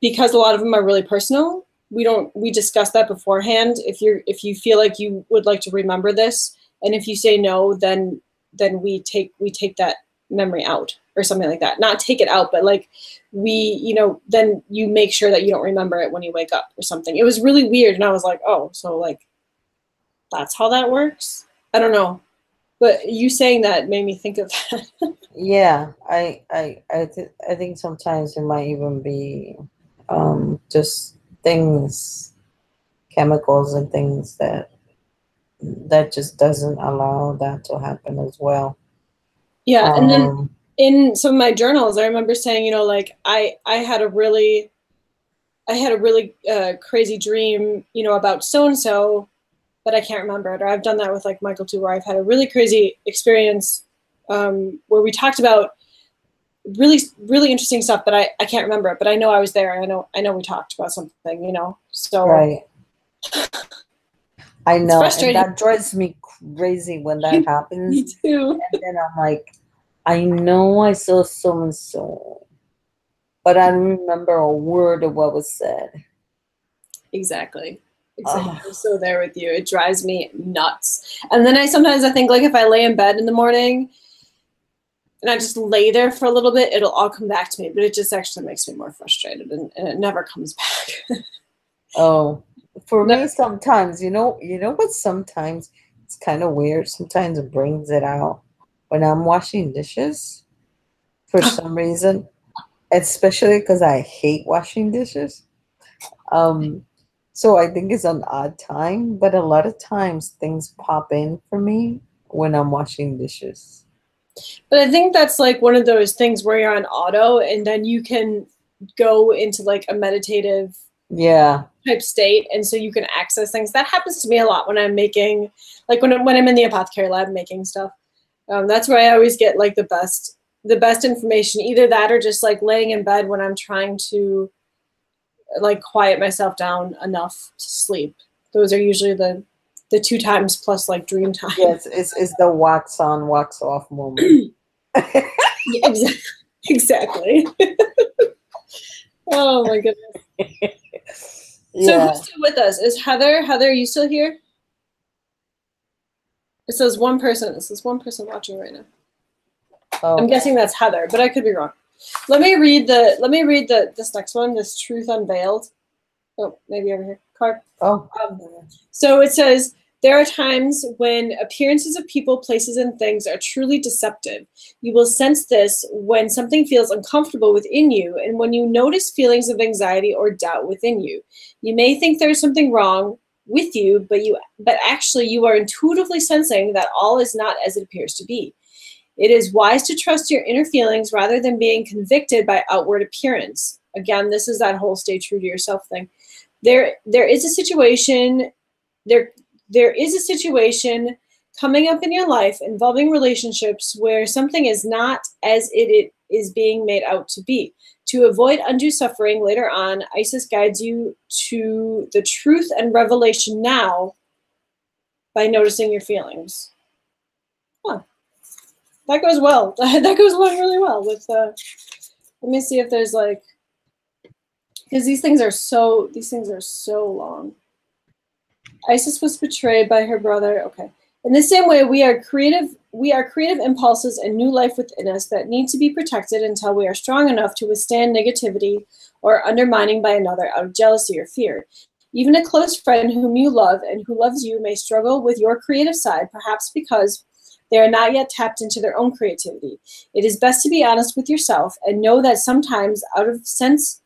[SPEAKER 1] because a lot of them are really personal, we discuss that beforehand. If you feel like you would like to remember this, and if you say no, then we take that memory out, or something like that. Not take it out, but like then you make sure that you don't remember it when you wake up or something. It was really weird, and I was like, oh, so like that's how that works? I don't know. But you saying that made me think of that.
[SPEAKER 2] Yeah, I think sometimes it might even be just things, chemicals and things that just doesn't allow that to happen as well.
[SPEAKER 1] Yeah, and then in some of my journals, I remember saying, like I had a really crazy dream, about so and so, but I can't remember it. Or I've done that with like Michael too, where I've had a really crazy experience where we talked about really, really interesting stuff, but I can't remember it. But I know I was there. I know we talked about something, So
[SPEAKER 2] right. I know, and
[SPEAKER 1] frustrating.
[SPEAKER 2] that drives me crazy when that happens.
[SPEAKER 1] Me too.
[SPEAKER 2] And then I'm like, I know I saw so and so, but I don't remember a word of what was said.
[SPEAKER 1] Exactly. Exactly. I'm so there with you. It drives me nuts. And then I think like if I lay in bed in the morning and I just lay there for a little bit, it'll all come back to me. But it just actually makes me more frustrated, and it never comes back.
[SPEAKER 2] Oh, for
[SPEAKER 1] No.
[SPEAKER 2] me, sometimes, what? Sometimes it's kind of weird. Sometimes it brings it out when I'm washing dishes for some reason, especially because I hate washing dishes. Um, so I think it's an odd time, but a lot of times things pop in for me when I'm washing dishes.
[SPEAKER 1] But I think that's like one of those things where you're on auto and then you can go into like a meditative
[SPEAKER 2] Yeah.
[SPEAKER 1] type state, and so you can access things. That happens to me a lot when I'm making, like when I'm in the apothecary lab making stuff. That's where I always get like the best information. Either that or just like laying in bed when I'm trying to like quiet myself down enough to sleep. Those are usually the 2 times plus like dream time.
[SPEAKER 2] Yes, it's the wax on, wax off moment.
[SPEAKER 1] Yeah, exactly. Oh my goodness.
[SPEAKER 2] Yeah.
[SPEAKER 1] So who's still with us? Is Heather? Heather, are you still here? It says one person. This is one person watching right now.
[SPEAKER 2] Oh.
[SPEAKER 1] I'm guessing that's Heather, but I could be wrong. Let me read this next one, this Truth Unveiled. Oh, maybe over here. Card.
[SPEAKER 2] Oh.
[SPEAKER 1] So it says, there are times when appearances of people, places, and things are truly deceptive. You will sense this when something feels uncomfortable within you and when you notice feelings of anxiety or doubt within you. You may think there's something wrong with you, but actually you are intuitively sensing that all is not as it appears to be. It is wise to trust your inner feelings rather than being convicted by outward appearance. Again, this is that whole stay true to yourself thing. There is a situation coming up in your life involving relationships where something is not as it is being made out to be. To avoid undue suffering later on, Isis guides you to the truth and revelation now by noticing your feelings. Huh. That goes well. That goes along really well with, let me see if there's like, because these things are so long. Isis was betrayed by her brother. Okay. In the same way, we are creative impulses and new life within us that need to be protected until we are strong enough to withstand negativity or undermining by another out of jealousy or fear. Even a close friend whom you love and who loves you may struggle with your creative side, perhaps because they are not yet tapped into their own creativity. It is best to be honest with yourself and know that sometimes, out of sense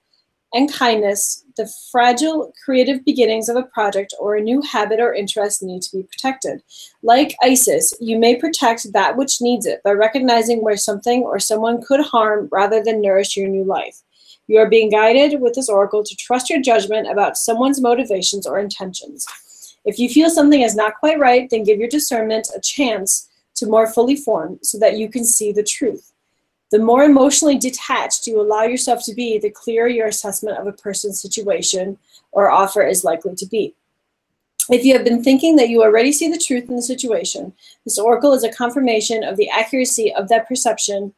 [SPEAKER 1] and kindness, the fragile creative beginnings of a project or a new habit or interest need to be protected. Like Isis, you may protect that which needs it by recognizing where something or someone could harm rather than nourish your new life. You are being guided with this oracle to trust your judgment about someone's motivations or intentions. If you feel something is not quite right, then give your discernment a chance to more fully form so that you can see the truth. The more emotionally detached you allow yourself to be, the clearer your assessment of a person's situation or offer is likely to be. If you have been thinking that you already see the truth in the situation, this oracle is a confirmation of the accuracy of that perception,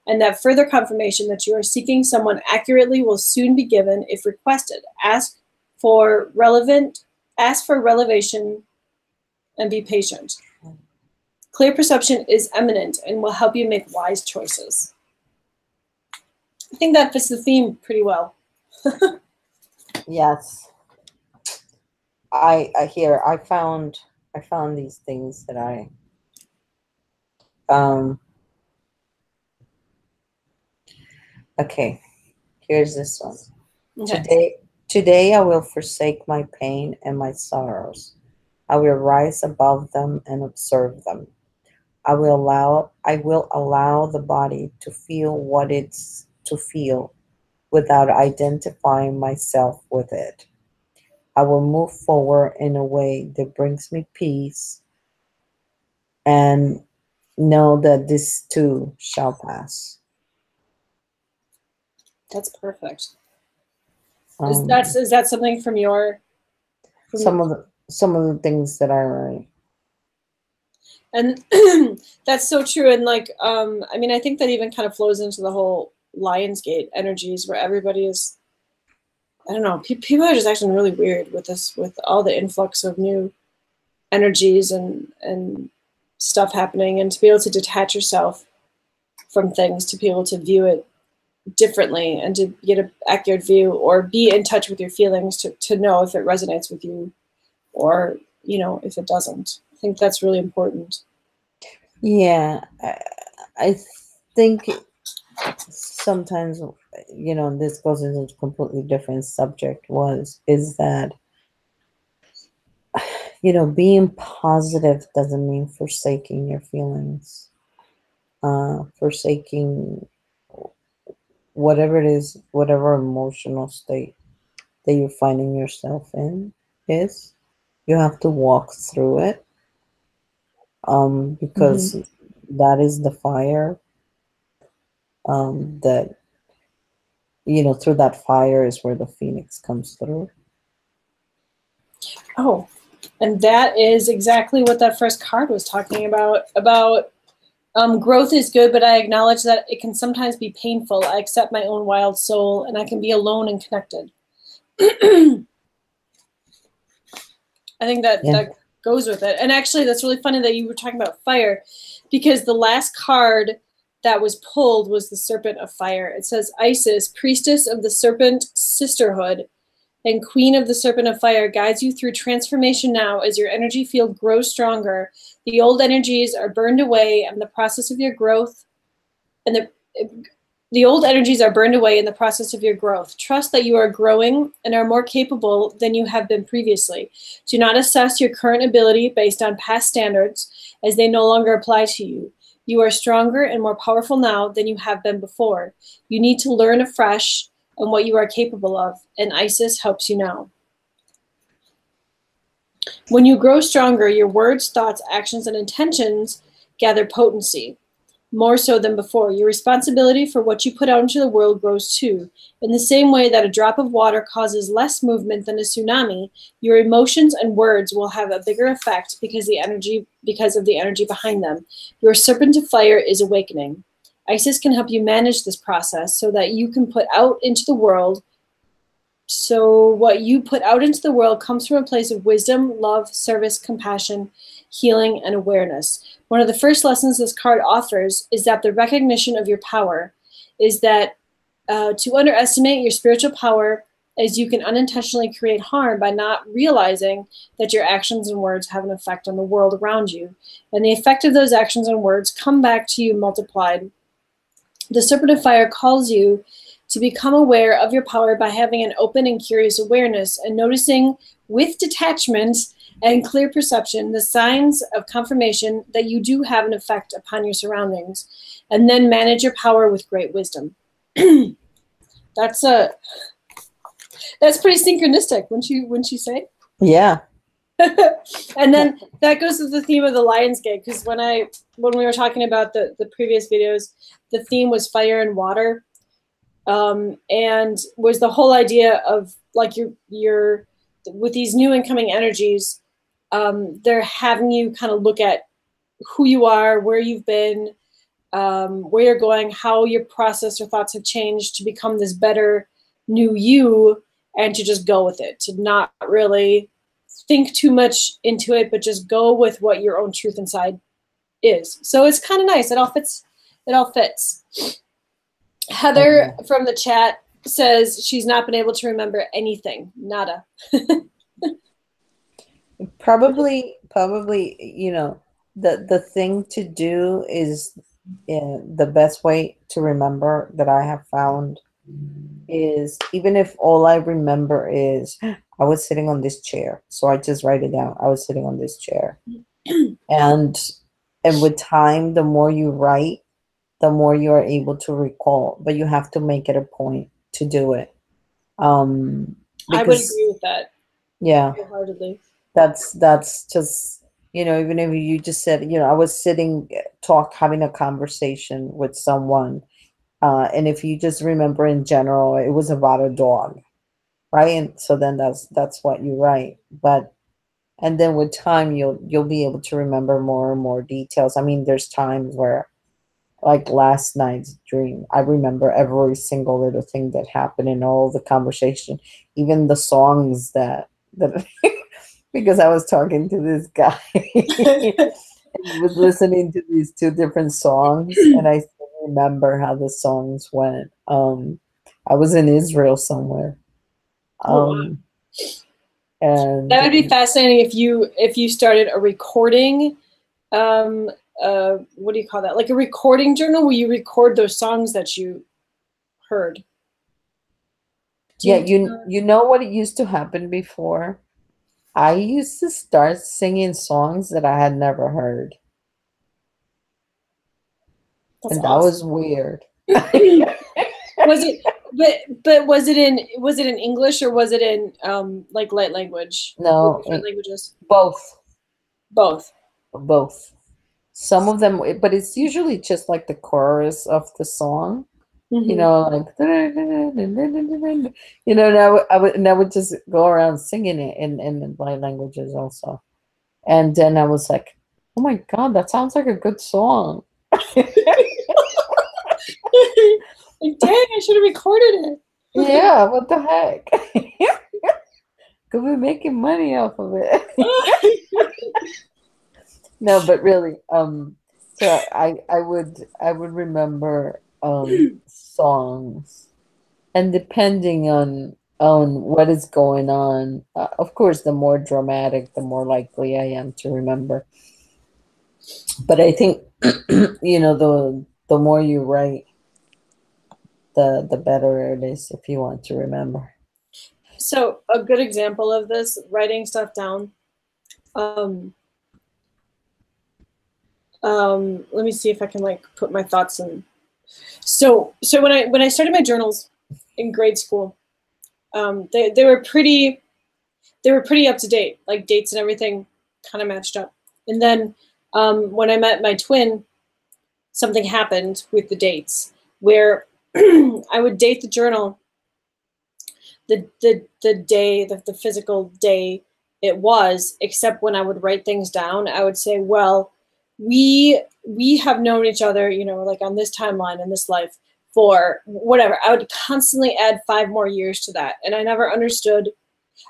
[SPEAKER 1] and that further confirmation that you are seeking someone accurately will soon be given if requested. Ask for relevation and be patient. Clear perception is eminent and will help you make wise choices. I think that fits the theme pretty well.
[SPEAKER 2] Yes. I found these things that I okay, here's this one. Okay. Today I will forsake my pain and my sorrows. I will rise above them and observe them. I will allow the body to feel what it's to feel without identifying myself with it. I will move forward in a way that brings me peace and know that this too shall pass.
[SPEAKER 1] That's perfect. Is that something from your?
[SPEAKER 2] Some of the things that I write.
[SPEAKER 1] And that's so true. And like, I mean, I think that even kind of flows into the whole Lionsgate energies where everybody is I don't know, people are just acting really weird with this, with all the influx of new energies and stuff happening, and to be able to detach yourself from things, to be able to view it differently and to get an accurate view, or be in touch with your feelings to know if it resonates with you or, you know, if it doesn't. I think that's really important.
[SPEAKER 2] Yeah, I think sometimes, you know, this goes into a completely different subject, is that, you know, being positive doesn't mean forsaking your feelings, forsaking whatever it is, whatever emotional state that you're finding yourself in is. You have to walk through it, because that is the fire, that, you know, through that fire is where the phoenix comes through.
[SPEAKER 1] Oh, and that is exactly what that first card was talking about. Growth is good, but I acknowledge that it can sometimes be painful. I accept my own wild soul, and I can be alone and connected. I think that goes with it. And actually, that's really funny that you were talking about fire, because the last card that was pulled was the Serpent of Fire. It says, Isis, priestess of the Serpent Sisterhood and queen of the Serpent of Fire, guides you through transformation now as your energy field grows stronger. The old energies are burned away and the process of your growth, and the old energies are burned away in the process of your growth. Trust that you are growing and are more capable than you have been previously. Do not assess your current ability based on past standards, as they no longer apply to you. You are stronger and more powerful now than you have been before. You need to learn afresh on what you are capable of, and Isis helps you now. When you grow stronger, your words, thoughts, actions, and intentions gather potency. More so than before, your responsibility for what you put out into the world grows too. In the same way that a drop of water causes less movement than a tsunami, your emotions and words will have a bigger effect because of the energy behind them. Your Serpent of Fire is awakening. Isis can help you manage this process so that you can put out into the world. So what you put out into the world comes from a place of wisdom, love, service, compassion, healing, and awareness. One of the first lessons this card offers is that the recognition of your power is that to underestimate your spiritual power, as you can unintentionally create harm by not realizing that your actions and words have an effect on the world around you. And the effect of those actions and words come back to you multiplied. The Serpent of Fire calls you to become aware of your power by having an open and curious awareness and noticing with detachment and clear perception the signs of confirmation that you do have an effect upon your surroundings, and then manage your power with great wisdom. That's pretty synchronistic, wouldn't you say?
[SPEAKER 2] Yeah.
[SPEAKER 1] And then that goes to the theme of the Lionsgate, because when we were talking about the previous videos, the theme was fire and water, and was the whole idea of like you're with these new incoming energies, they're having you kind of look at who you are, where you've been, where you're going, how your process or thoughts have changed to become this better new you, and to just go with it, to not really think too much into it, but just go with what your own truth inside is. So it's kind of nice. It all fits. Heather from the chat says she's not been able to remember anything. Nada.
[SPEAKER 2] Probably, you know, the thing to do is, the best way to remember that I have found is, even if all I remember is I was sitting on this chair, so I just write it down. I was sitting on this chair. and with time, the more you write, the more you are able to recall, but you have to make it a point to do it.
[SPEAKER 1] I would agree with that.
[SPEAKER 2] Yeah.
[SPEAKER 1] Wholeheartedly.
[SPEAKER 2] That's just, you know, even if you just said, you know, I was sitting, having a conversation with someone, and if you just remember in general, it was about a dog, right? And so then that's what you write. And then with time, you'll be able to remember more and more details. I mean, there's times where like last night's dream. I remember every single little thing that happened in all the conversation, even the songs that because I was talking to this guy. He was listening to these two different songs, and I still remember how the songs went. I was in Israel somewhere,
[SPEAKER 1] Oh, wow.
[SPEAKER 2] and
[SPEAKER 1] That would be fascinating if you started a recording. What do you call that? Like a recording journal where you record those songs that you heard.
[SPEAKER 2] yeah, you know what it used to happen before? I used to start singing songs that I had never heard,
[SPEAKER 1] That's
[SPEAKER 2] and that
[SPEAKER 1] awesome.
[SPEAKER 2] was weird.
[SPEAKER 1] Was it? But was it in English or was it in like light language? Or
[SPEAKER 2] No,
[SPEAKER 1] different languages?
[SPEAKER 2] both,
[SPEAKER 1] Both.
[SPEAKER 2] both. Some of them, but it's usually just like the chorus of the song, you
[SPEAKER 1] Mm-hmm.
[SPEAKER 2] know, like, you know, and I would just go around singing it in my languages also. And then I was like, oh my God, that sounds like a good song.
[SPEAKER 1] Like, dang, I should have recorded it.
[SPEAKER 2] Yeah, what the heck? Could be making money off of it. No, but really, so I would remember songs, and depending on what is going on, of course, the more dramatic, the more likely I am to remember. But I think you know, the more you write, the better it is if you want to remember.
[SPEAKER 1] So a good example of this, writing stuff down. Let me see if I can like put my thoughts in. So when I started my journals in grade school, they were pretty up to date, like dates and everything kind of matched up. And then when I met my twin, something happened with the dates where I would date the journal the day, the physical day it was, except when I would write things down, I would say, well, we have known each other, you know, like on this timeline in this life for whatever. I would constantly add 5 more years to that. And I never understood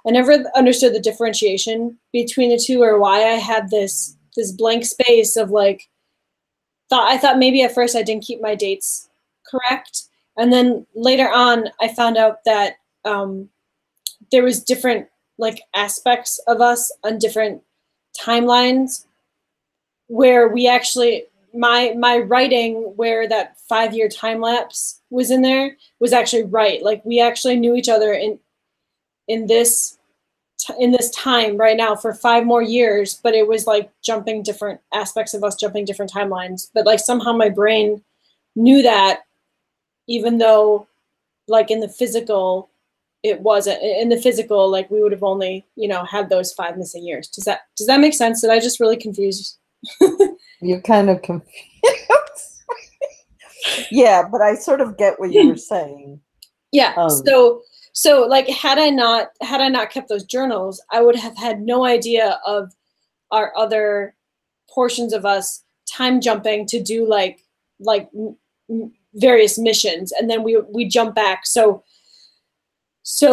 [SPEAKER 1] the differentiation between the two, or why I had this blank space of like I thought maybe at first I didn't keep my dates correct. And then later on I found out that there was different like aspects of us on different timelines where we actually my writing where that 5-year time lapse was in there was actually right. Like we actually knew each other in this time right now for 5 more years, but it was like jumping different aspects of us, jumping different timelines. But like somehow my brain knew that, even though like in the physical it wasn't. In the physical, like we would have only, you know, had those 5 missing years. Does that make sense? Did I just really confuse?
[SPEAKER 2] You're kind of confused. Yeah, but I sort of get what you were saying.
[SPEAKER 1] Yeah. So like had I not kept those journals, I would have had no idea of our other portions of us time jumping to do like various missions, and then we jump back. So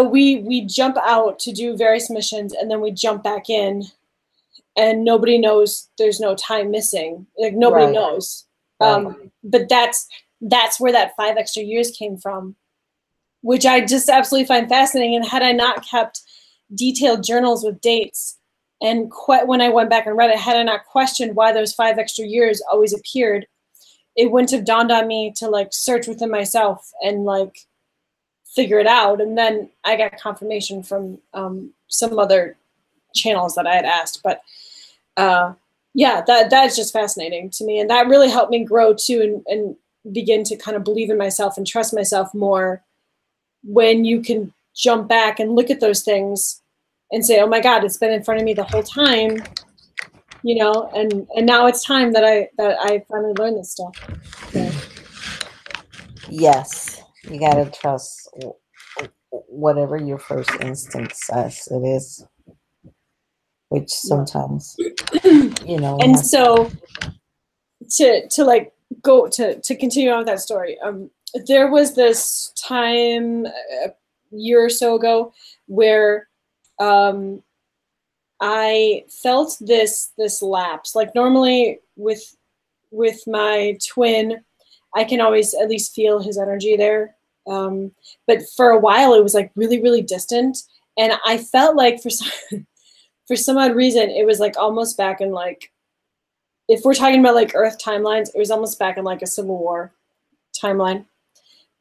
[SPEAKER 1] we jump out to do various missions, and then we jump back in, and nobody knows there's no time missing. Like nobody
[SPEAKER 2] Right.
[SPEAKER 1] knows.
[SPEAKER 2] Right.
[SPEAKER 1] But that's where that 5 extra years came from, which I just absolutely find fascinating. And had I not kept detailed journals with dates, and when I went back and read it, had I not questioned why those 5 extra years always appeared, it wouldn't have dawned on me to like search within myself and like figure it out. And then I got confirmation from some other channels that I had asked. But yeah, that's just fascinating to me. And that really helped me grow too, and begin to kind of believe in myself and trust myself more, when you can jump back and look at those things and say, oh my God, it's been in front of me the whole time, you know, and now it's time that I finally learned this stuff. So.
[SPEAKER 2] Yes, you gotta trust whatever your first instinct says it is, which sometimes, you know.
[SPEAKER 1] And so to like go to continue on with that story. There was this time a year or so ago where I felt this lapse. Like normally with my twin, I can always at least feel his energy there. But for a while, it was like really, really distant, and I felt like for some odd reason, it was like almost back in like, if we're talking about like Earth timelines, it was almost back in like a Civil War timeline.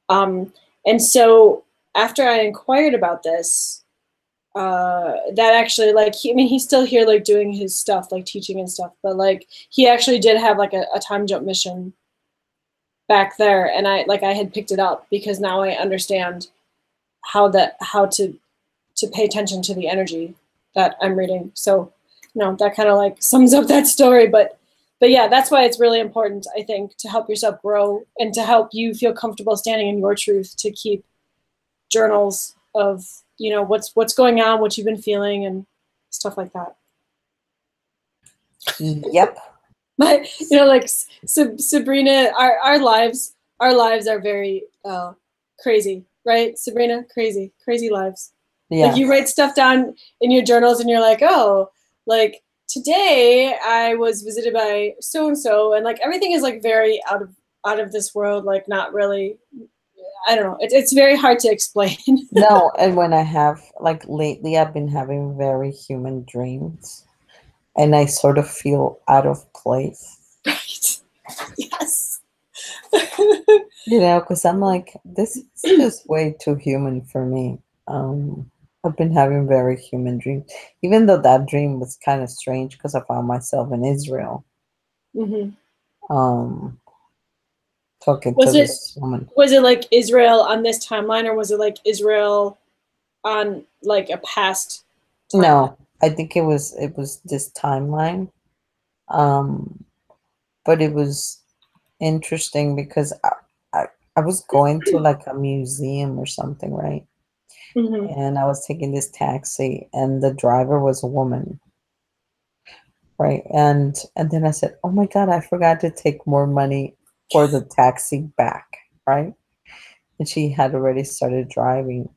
[SPEAKER 1] And so after I inquired about this, that actually like he's still here like doing his stuff, like teaching and stuff, but like he actually did have like a time jump mission back there, and I had picked it up because now I understand how to pay attention to the energy that I'm reading. So that kind of like sums up that story, but yeah, that's why it's really important, I think, to help yourself grow and to help you feel comfortable standing in your truth, to keep journals of what's going on, what you've been feeling, and stuff like that.
[SPEAKER 2] Yep.
[SPEAKER 1] But like Sabrina, our lives are very crazy, right, Sabrina? Crazy lives. Yeah. Like you write stuff down in your journals and you're like, oh, like today I was visited by so and so, and like everything is like very out of this world, like not really. I don't know. It's very hard to explain.
[SPEAKER 2] No, and when I have like lately, I've been having very human dreams, and I sort of feel out of place.
[SPEAKER 1] Right. Yes.
[SPEAKER 2] Because I'm like, this is just way too human for me. I've been having very human dreams, even though that dream was kind of strange because I found myself in Israel.
[SPEAKER 1] Mm-hmm.
[SPEAKER 2] Talking to this woman.
[SPEAKER 1] Was it like Israel on this timeline, or was it like Israel on like a past timeline?
[SPEAKER 2] No, I think it was this timeline. But it was interesting because I was going to like a museum or something, right?
[SPEAKER 1] Mm-hmm.
[SPEAKER 2] And I was taking this taxi, and the driver was a woman, right? And then I said, "Oh my God, I forgot to take more money for the taxi back," right? And she had already started driving,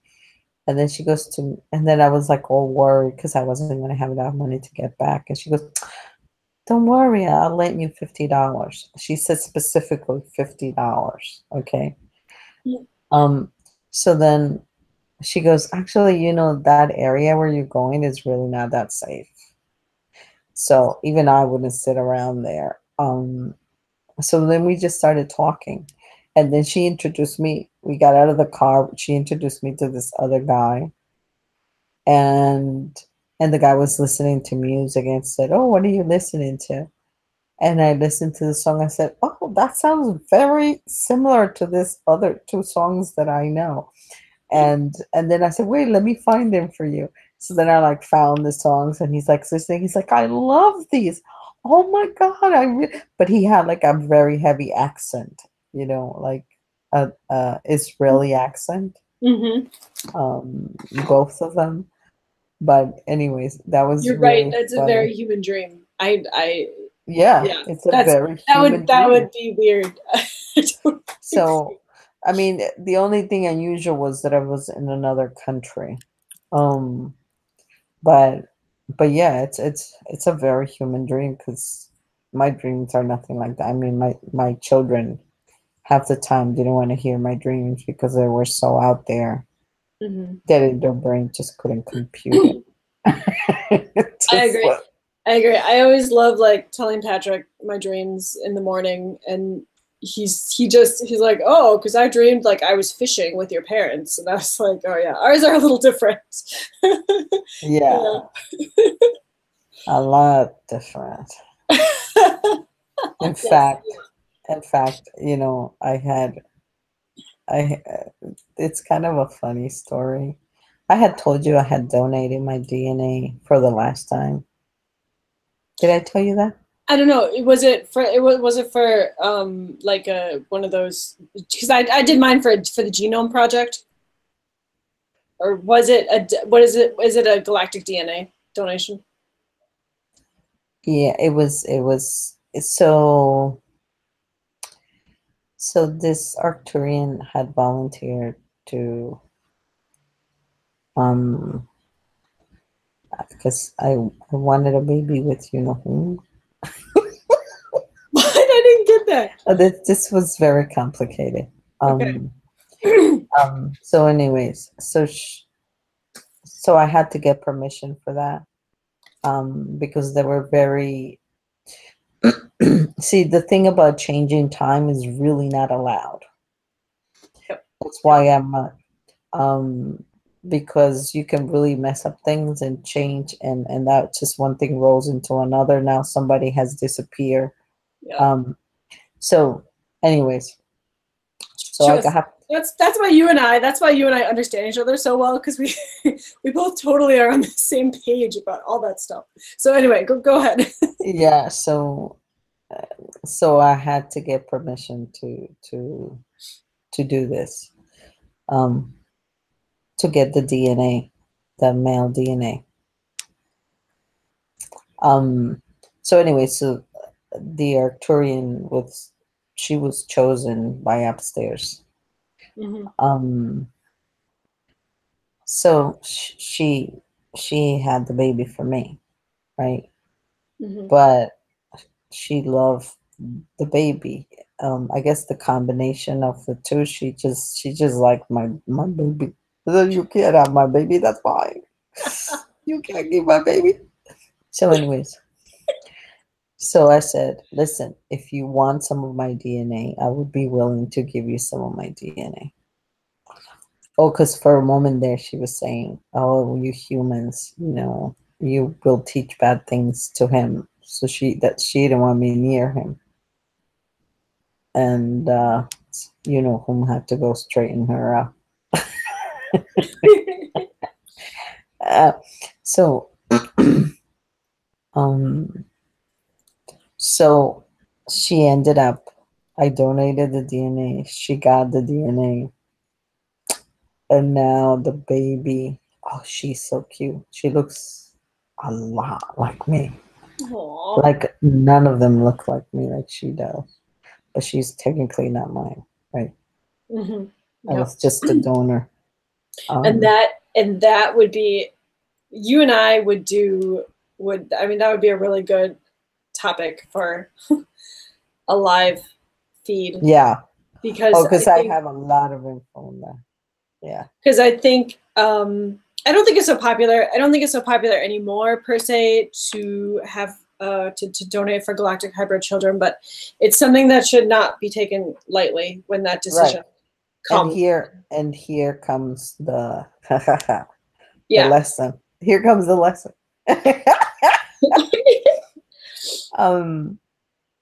[SPEAKER 2] and then she goes to, and then I was like all worried because I wasn't going to have enough money to get back, and she goes, "Don't worry, I'll lend you $50." She said specifically $50. Okay.
[SPEAKER 1] Yeah.
[SPEAKER 2] So then she goes, "Actually, that area where you're going is really not that safe. So even I wouldn't sit around there." So then we just started talking. And then she introduced me. We got out of the car. She introduced me to this other guy. And the guy was listening to music and said, "Oh, what are you listening to?" And I listened to the song. I said, "Oh, that sounds very similar to this other two songs that I know." And then I said, "Wait, let me find them for you." So then I like found the songs, and he's like listening. He's like, "I love these. Oh my God, but he had like a very heavy accent, like a Israeli accent.
[SPEAKER 1] Mm-hmm.
[SPEAKER 2] Both of them. But anyways, that was
[SPEAKER 1] You're
[SPEAKER 2] really
[SPEAKER 1] right. That's
[SPEAKER 2] funny.
[SPEAKER 1] A very human dream.
[SPEAKER 2] Yeah, it's a very human
[SPEAKER 1] that
[SPEAKER 2] dream.
[SPEAKER 1] would be weird.
[SPEAKER 2] So, I mean, the only thing unusual was that I was in another country. But yeah, it's a very human dream because my dreams are nothing like that. I mean, my children half the time didn't want to hear my dreams because they were so out there that their brain just couldn't compute it.
[SPEAKER 1] I agree. I always love like telling Patrick my dreams in the morning, and he's like, "Oh, because I dreamed like I was fishing with your parents," and I was like, "Oh yeah, ours are a little different."
[SPEAKER 2] Yeah. A lot different. In fact, it's kind of a funny story. I had told you I had donated my DNA for the last time. Did I tell you that?
[SPEAKER 1] I don't know. Was it for like one of those? Because I did mine for the Genome Project, or was it what is it? Is it a galactic DNA donation?
[SPEAKER 2] Yeah, it was so So this Arcturian had volunteered to, because I wanted a baby with you know whom.
[SPEAKER 1] What? I didn't get that.
[SPEAKER 2] This was very complicated.
[SPEAKER 1] Okay.
[SPEAKER 2] So anyways, so I had to get permission for that, because they were very, see, the thing about changing time is really not allowed.
[SPEAKER 1] Yep.
[SPEAKER 2] That's why I'm, because you can really mess up things and change, and that just one thing rolls into another. Now somebody has disappeared.
[SPEAKER 1] Yeah.
[SPEAKER 2] So anyways, so I got,
[SPEAKER 1] that's why you and I understand each other so well, because we we both totally are on the same page about all that stuff. So anyway, go ahead.
[SPEAKER 2] yeah, so I had to get permission to do this, to get the DNA, the male DNA. So anyway, so the Arcturian she was chosen by upstairs.
[SPEAKER 1] Mm-hmm.
[SPEAKER 2] So she had the baby for me, right?
[SPEAKER 1] Mm-hmm.
[SPEAKER 2] But she loved the baby. I guess the combination of the two, she just liked my baby. You can't have my baby. That's fine. You can't give my baby. So, anyways, so I said, listen, if you want some of my DNA, I would be willing to give you some of my DNA. Oh, because for a moment there, she was saying, oh, you humans, you will teach bad things to him. So she didn't want me near him. And you know whom had to go straighten her up. So so she ended up, I donated the DNA, she got the DNA, and now the baby, oh, she's so cute. She looks a lot like me.
[SPEAKER 1] Aww.
[SPEAKER 2] Like none of them look like me like she does. But she's technically not mine, right?
[SPEAKER 1] Mm-hmm.
[SPEAKER 2] I
[SPEAKER 1] Yep.
[SPEAKER 2] was just a donor.
[SPEAKER 1] And that would be, you and I would that would be a really good topic for a live feed.
[SPEAKER 2] Yeah.
[SPEAKER 1] Because
[SPEAKER 2] I have a lot of info on that. Yeah.
[SPEAKER 1] Because I think I don't think it's so popular. I don't think it's so popular anymore per se to have to donate for galactic hybrid children, but it's something that should not be taken lightly when that decision comes.
[SPEAKER 2] And here comes the
[SPEAKER 1] Yeah.
[SPEAKER 2] lesson. Here comes the lesson.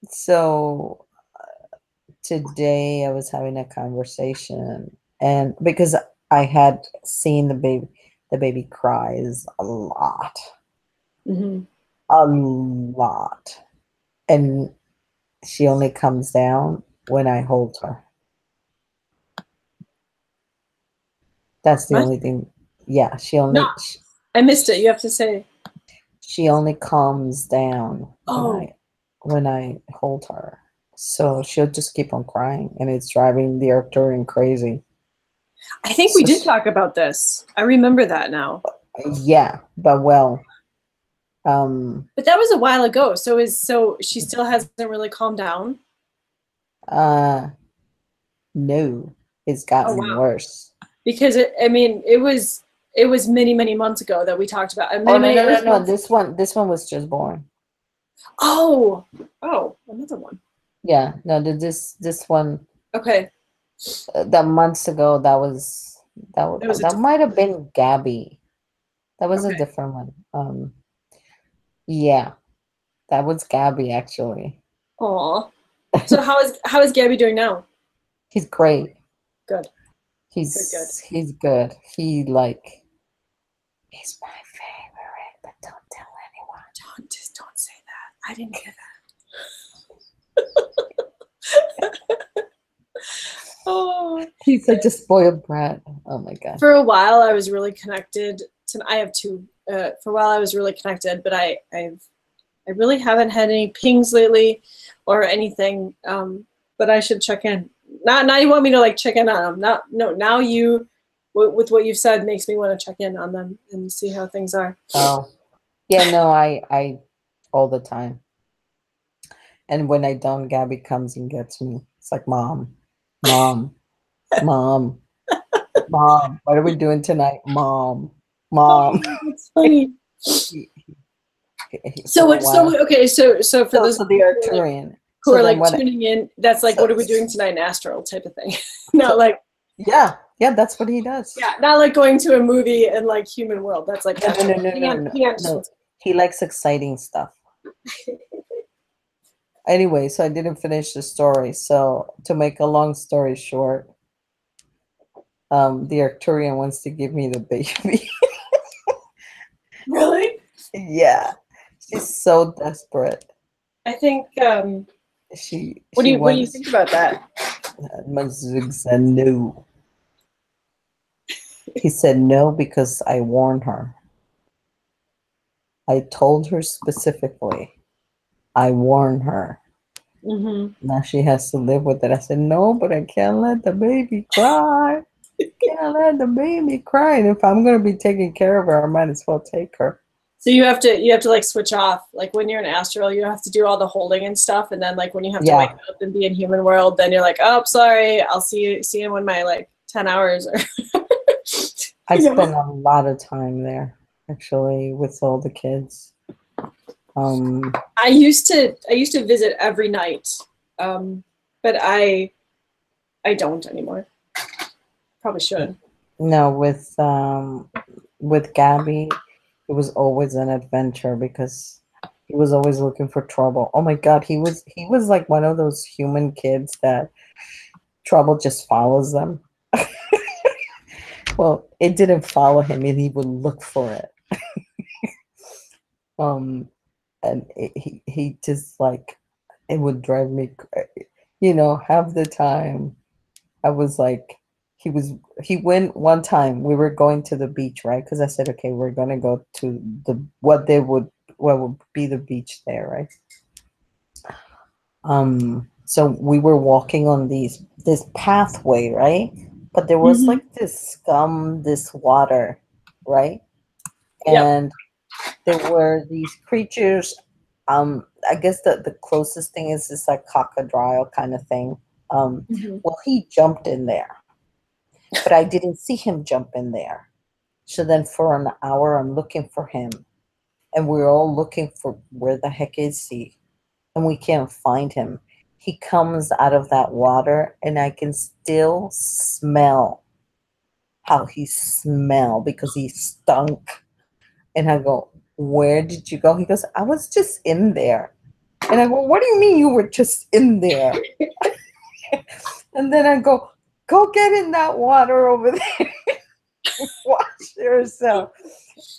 [SPEAKER 2] So today I was having a conversation, and because I had seen the baby cries a lot.
[SPEAKER 1] Mm-hmm.
[SPEAKER 2] A lot. And she only comes down when I hold her. That's the only thing. Yeah,
[SPEAKER 1] I missed it. You have to say.
[SPEAKER 2] She only calms down when I hold her. So she'll just keep on crying, and it's driving the Arcturian crazy.
[SPEAKER 1] I think we did talk about this. I remember that now.
[SPEAKER 2] Yeah, but
[SPEAKER 1] but that was a while ago. So she still hasn't really calmed down?
[SPEAKER 2] No, it's gotten worse.
[SPEAKER 1] Because it was many, many months ago that we talked about.
[SPEAKER 2] No. This one was just born.
[SPEAKER 1] Oh, another one.
[SPEAKER 2] Yeah, no, this one.
[SPEAKER 1] Okay.
[SPEAKER 2] That months ago, that might have been Gabby. That was a different one. Yeah, that was Gabby actually.
[SPEAKER 1] Aw. So how is Gabby doing now?
[SPEAKER 2] He's great.
[SPEAKER 1] Good.
[SPEAKER 2] He's good. He's my favorite, but don't tell anyone.
[SPEAKER 1] Don't say that. I didn't hear that. Oh,
[SPEAKER 2] he's such a spoiled brat. Oh my god.
[SPEAKER 1] For a while, I was really connected to. I have two. For a while, I was really connected, but I really haven't had any pings lately, or anything. But I should check in. Now you want me to like check in on them. Now you, with what you've said, makes me want to check in on them and see how things are.
[SPEAKER 2] Oh, yeah, no, I all the time. And when I don't, Gabby comes and gets me. It's like, Mom, Mom, Mom, Mom, what are we doing tonight? Mom, Mom.
[SPEAKER 1] It's funny. So what? So okay. So for those
[SPEAKER 2] so the Arcturian
[SPEAKER 1] who are like tuning in, that's like, what are we doing tonight in Astral type of thing. Not like,
[SPEAKER 2] yeah, that's what he does.
[SPEAKER 1] Yeah, not like going to a movie and like Human World. That's like
[SPEAKER 2] no. He likes exciting stuff. Anyway, so I didn't finish the story. So to make a long story short, the Arcturian wants to give me the baby.
[SPEAKER 1] Really?
[SPEAKER 2] Yeah, she's so desperate.
[SPEAKER 1] I think. What do you think about that?
[SPEAKER 2] Said no. He said no because I warned her. I told her specifically. I warned her.
[SPEAKER 1] Mm-hmm.
[SPEAKER 2] Now she has to live with it. I said, no, but I can't let the baby cry. Can't let the baby cry. And if I'm going to be taking care of her, I might as well take her.
[SPEAKER 1] So you have to like switch off. Like when you're in Astral, you have to do all the holding and stuff. And then like when you have to wake up and be in Human World, then you're like, oh, sorry, I'll see you in my like 10 hours.
[SPEAKER 2] I spend a lot of time there, actually, with all the kids.
[SPEAKER 1] I used to visit every night, but I don't anymore. Probably should.
[SPEAKER 2] No, with Gabby, it was always an adventure because he was always looking for trouble. Oh my God, he was like one of those human kids that trouble just follows them. Well, it didn't follow him, and he would look for it. And he just like, it would drive me, half the time I was like, he went one time, we were going to the beach, right? Because I said, okay, we're going to go to what would be the beach there, right? So we were walking on this pathway, right? But there was like this scum, this water, right? And there were these creatures. I guess the closest thing is this like crocodile kind of thing. Well, he jumped in there, but I didn't see him jump in there. So then for an hour, I'm looking for him, and we're all looking for where the heck is he, and we can't find him. He comes out of that water, and I can still smell how he smelled because he stunk. And I go, where did you go? He goes, I was just in there. And I go, what do you mean you were just in there? And then I go get in that water over there. Wash yourself.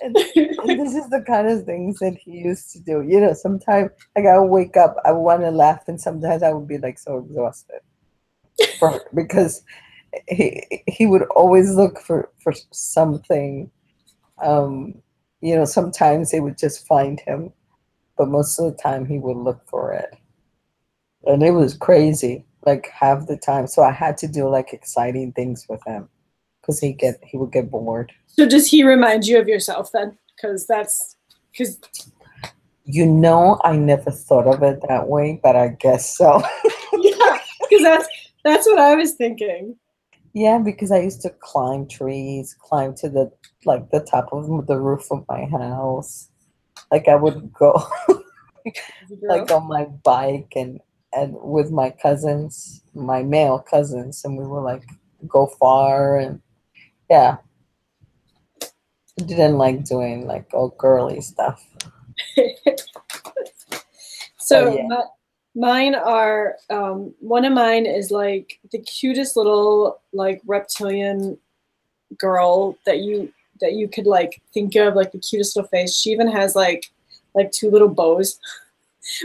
[SPEAKER 2] And this is the kind of things that he used to do. Sometimes like I would wake up, I would want to laugh, and sometimes I would be like so exhausted because he would always look for something. Sometimes they would just find him, but most of the time he would look for it. And it was crazy, like half the time. So I had to do like exciting things with him because he would get bored.
[SPEAKER 1] So does he remind you of yourself then? Because
[SPEAKER 2] I never thought of it that way, but I guess so.
[SPEAKER 1] Yeah, because that's what I was thinking.
[SPEAKER 2] Yeah, because I used to climb trees, climb to the top of the roof of my house. Like I would go like on my bike and with my cousins, my male cousins, and we would like go far, and yeah. I didn't like doing like all girly stuff.
[SPEAKER 1] So mine are one of mine is like the cutest little like reptilian girl that you could like think of, like the cutest little face. She even has like two little bows.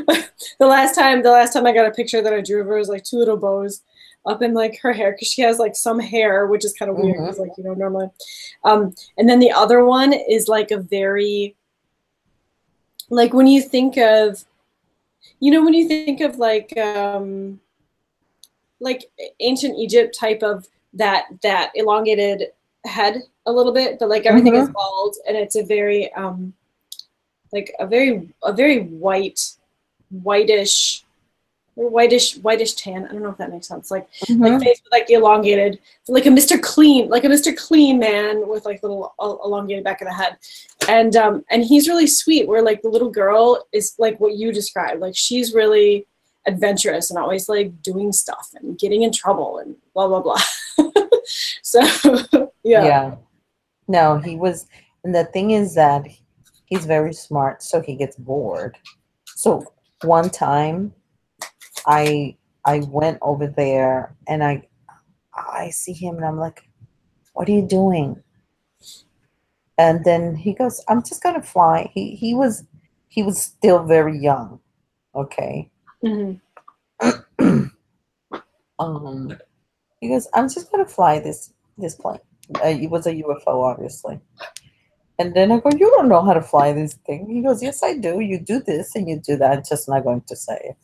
[SPEAKER 1] the last time I got a picture that I drew of her was like two little bows up in like her hair, because she has like some hair, which is kind of weird because like normally. And then the other one is like a very, like when you think of like like ancient Egypt type of that elongated head a little bit, but like everything is bald, and it's a very like a very whitish tan. I don't know if that makes sense. Like face with like the elongated, like a Mr. Clean man with like little elongated back of the head, and he's really sweet. Where like the little girl is like what you described. Like she's really adventurous and always like doing stuff and getting in trouble and blah blah blah. So
[SPEAKER 2] Yeah. No, he was, and the thing is that he's very smart, so he gets bored. So one time, I went over there and I see him and I'm like, "What are you doing?" And then he goes, "I'm just gonna fly." He was still very young. Okay. He goes, "I'm just gonna fly this plane." It was a UFO, obviously. And then I go, "You don't know how to fly this thing." He goes, "Yes, I do. You do this and you do that." I'm just not going to say it.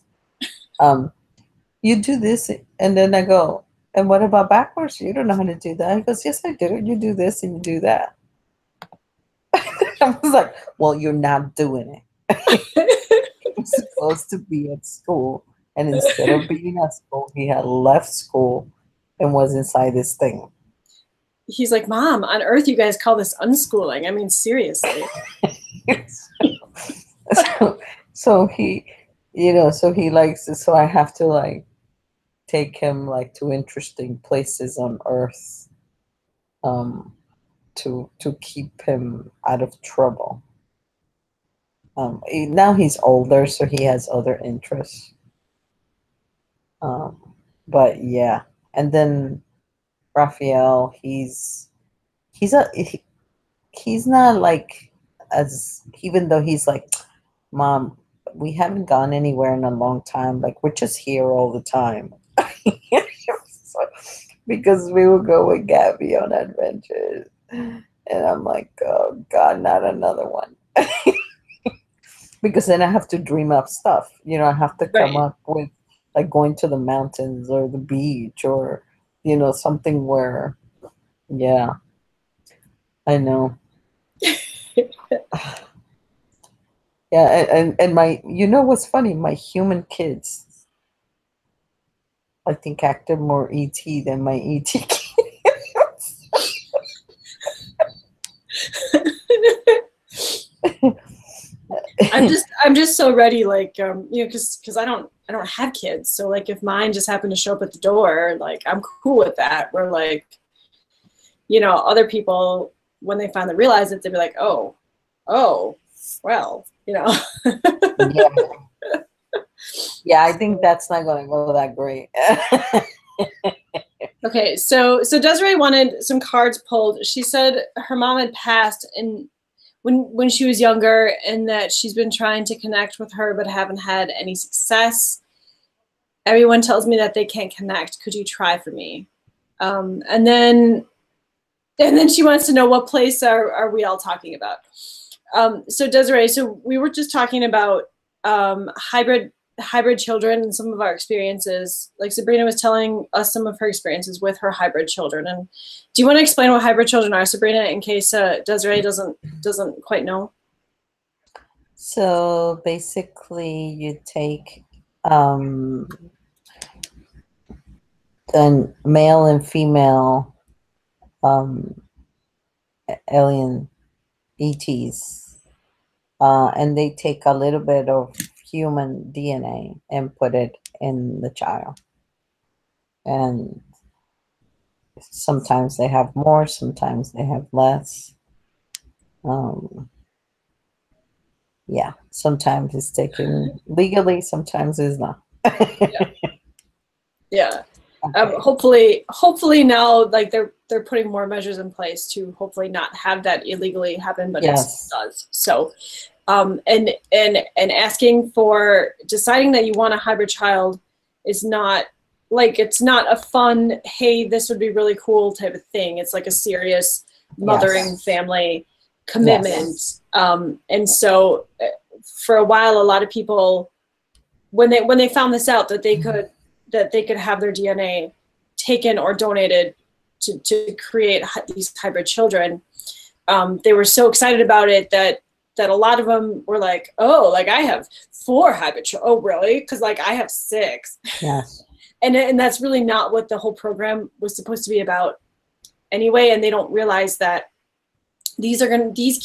[SPEAKER 2] You do this, and then I go, "And what about backwards? You don't know how to do that." He goes, "Yes, I do. You do this and you do that." I was like, "Well, you're not doing it." He's supposed to be at school, and instead of being at school, he had left school and was inside this thing.
[SPEAKER 1] He's like, "Mom, on Earth, you guys call this unschooling. I mean, seriously."
[SPEAKER 2] so he, so he likes it. So I have to like take him like to interesting places on Earth, to keep him out of trouble. Now he's older, so he has other interests. But yeah, and then Raphael, he's not like, as, even though he's like, "Mom, we haven't gone anywhere in a long time. Like we're just here all the time." So, because we would go with Gabby on adventures, and I'm like, "Oh God, not another one." Because then I have to dream up stuff. I have to come up with like going to the mountains or the beach or something where, yeah, I know. Yeah, and my, what's funny? My human kids, I think, acted more ET than my ET kids.
[SPEAKER 1] I'm just so ready, like, because I don't have kids, so like if mine just happened to show up at the door, like I'm cool with that. Where like, other people, when they finally realize it, they'd be like, oh, well,
[SPEAKER 2] Yeah. Yeah, I think that's not going to go that great.
[SPEAKER 1] Okay, so Desiree wanted some cards pulled. She said her mom had passed and when she was younger, and that she's been trying to connect with her but haven't had any success. Everyone tells me that they can't connect. Could you try for me? And then she wants to know, what place are we all talking about? So Desiree, so we were just talking about hybrid children and some of our experiences. Like Sabrina was telling us some of her experiences with her hybrid children. And do you want to explain what hybrid children are, Sabrina, in case Desiree doesn't quite know?
[SPEAKER 2] So basically, you take the male and female alien ETs, and they take a little bit of human DNA and put it in the child. And sometimes they have more, sometimes they have less. Yeah, sometimes it's taken legally, sometimes it's not.
[SPEAKER 1] Yeah.
[SPEAKER 2] Okay.
[SPEAKER 1] Hopefully now, like they're putting more measures in place to hopefully not have that illegally happen, but
[SPEAKER 2] Yes.
[SPEAKER 1] it does. So, and asking for, deciding that you want a hybrid child is not like, it's not a fun, hey, this would be really cool type of thing. It's like a serious mothering family commitment.
[SPEAKER 2] Yes.
[SPEAKER 1] And so for a while, a lot of people, when they found this out, that they that they could have their DNA taken or donated to create these hybrid children. They were so excited about it that a lot of them were like, oh, like I have 4 hybrid children. Oh, really? Because like I have 6.
[SPEAKER 2] Yes.
[SPEAKER 1] And that's really not what the whole program was supposed to be about anyway. And they don't realize that these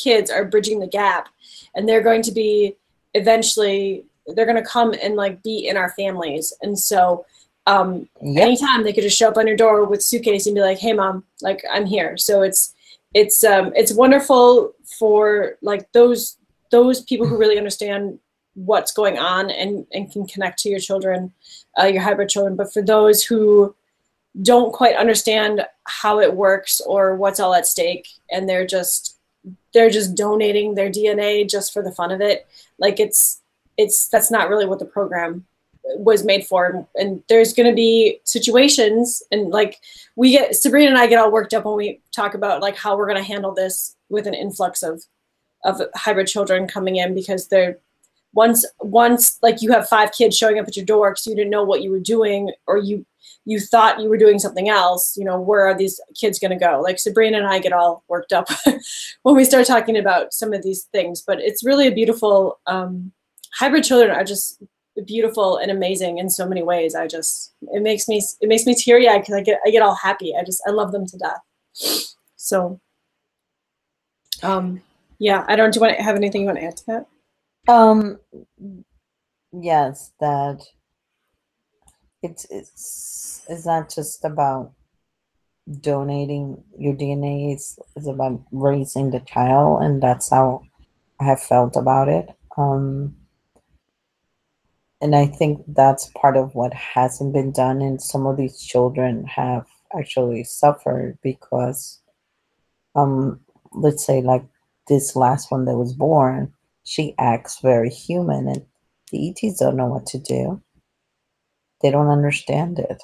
[SPEAKER 1] kids are bridging the gap, and they're going to be eventually, they're going to come and like be in our families. And so anytime they could just show up on your door with suitcase and be like, hey mom, like I'm here. So it's wonderful for like those people who really understand what's going on and can connect to your children, your hybrid children. But for those who don't quite understand how it works or what's all at stake, and they're just donating their DNA just for the fun of it, like that's not really what the program was made for. And there's going to be situations, and like Sabrina and I get all worked up when we talk about like how we're going to handle this with an influx of hybrid children coming in, because they're once like you have 5 kids showing up at your door because you didn't know what you were doing, or you thought you were doing something else, you know, where are these kids going to go? Like Sabrina and I get all worked up when we start talking about some of these things. But it's really a beautiful, hybrid children are just beautiful and amazing in so many ways. It makes me teary-eyed because I get all happy. I love them to death. So, yeah, I don't, do you want to have anything you want to add to that?
[SPEAKER 2] Yes, that it's not just about donating your DNA. It's about raising the child, and that's how I have felt about it. And I think that's part of what hasn't been done, and some of these children have actually suffered because, let's say like this last one that was born, she acts very human, and the ETs don't know what to do. They don't understand it.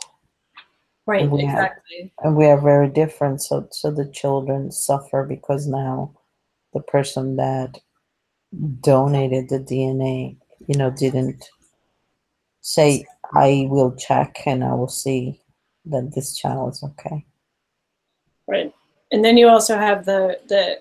[SPEAKER 1] Right,
[SPEAKER 2] and
[SPEAKER 1] exactly.
[SPEAKER 2] And we are very different. So the children suffer because now the person that donated the DNA, didn't say, I will check and I will see that this child is okay.
[SPEAKER 1] Right. And then you also have the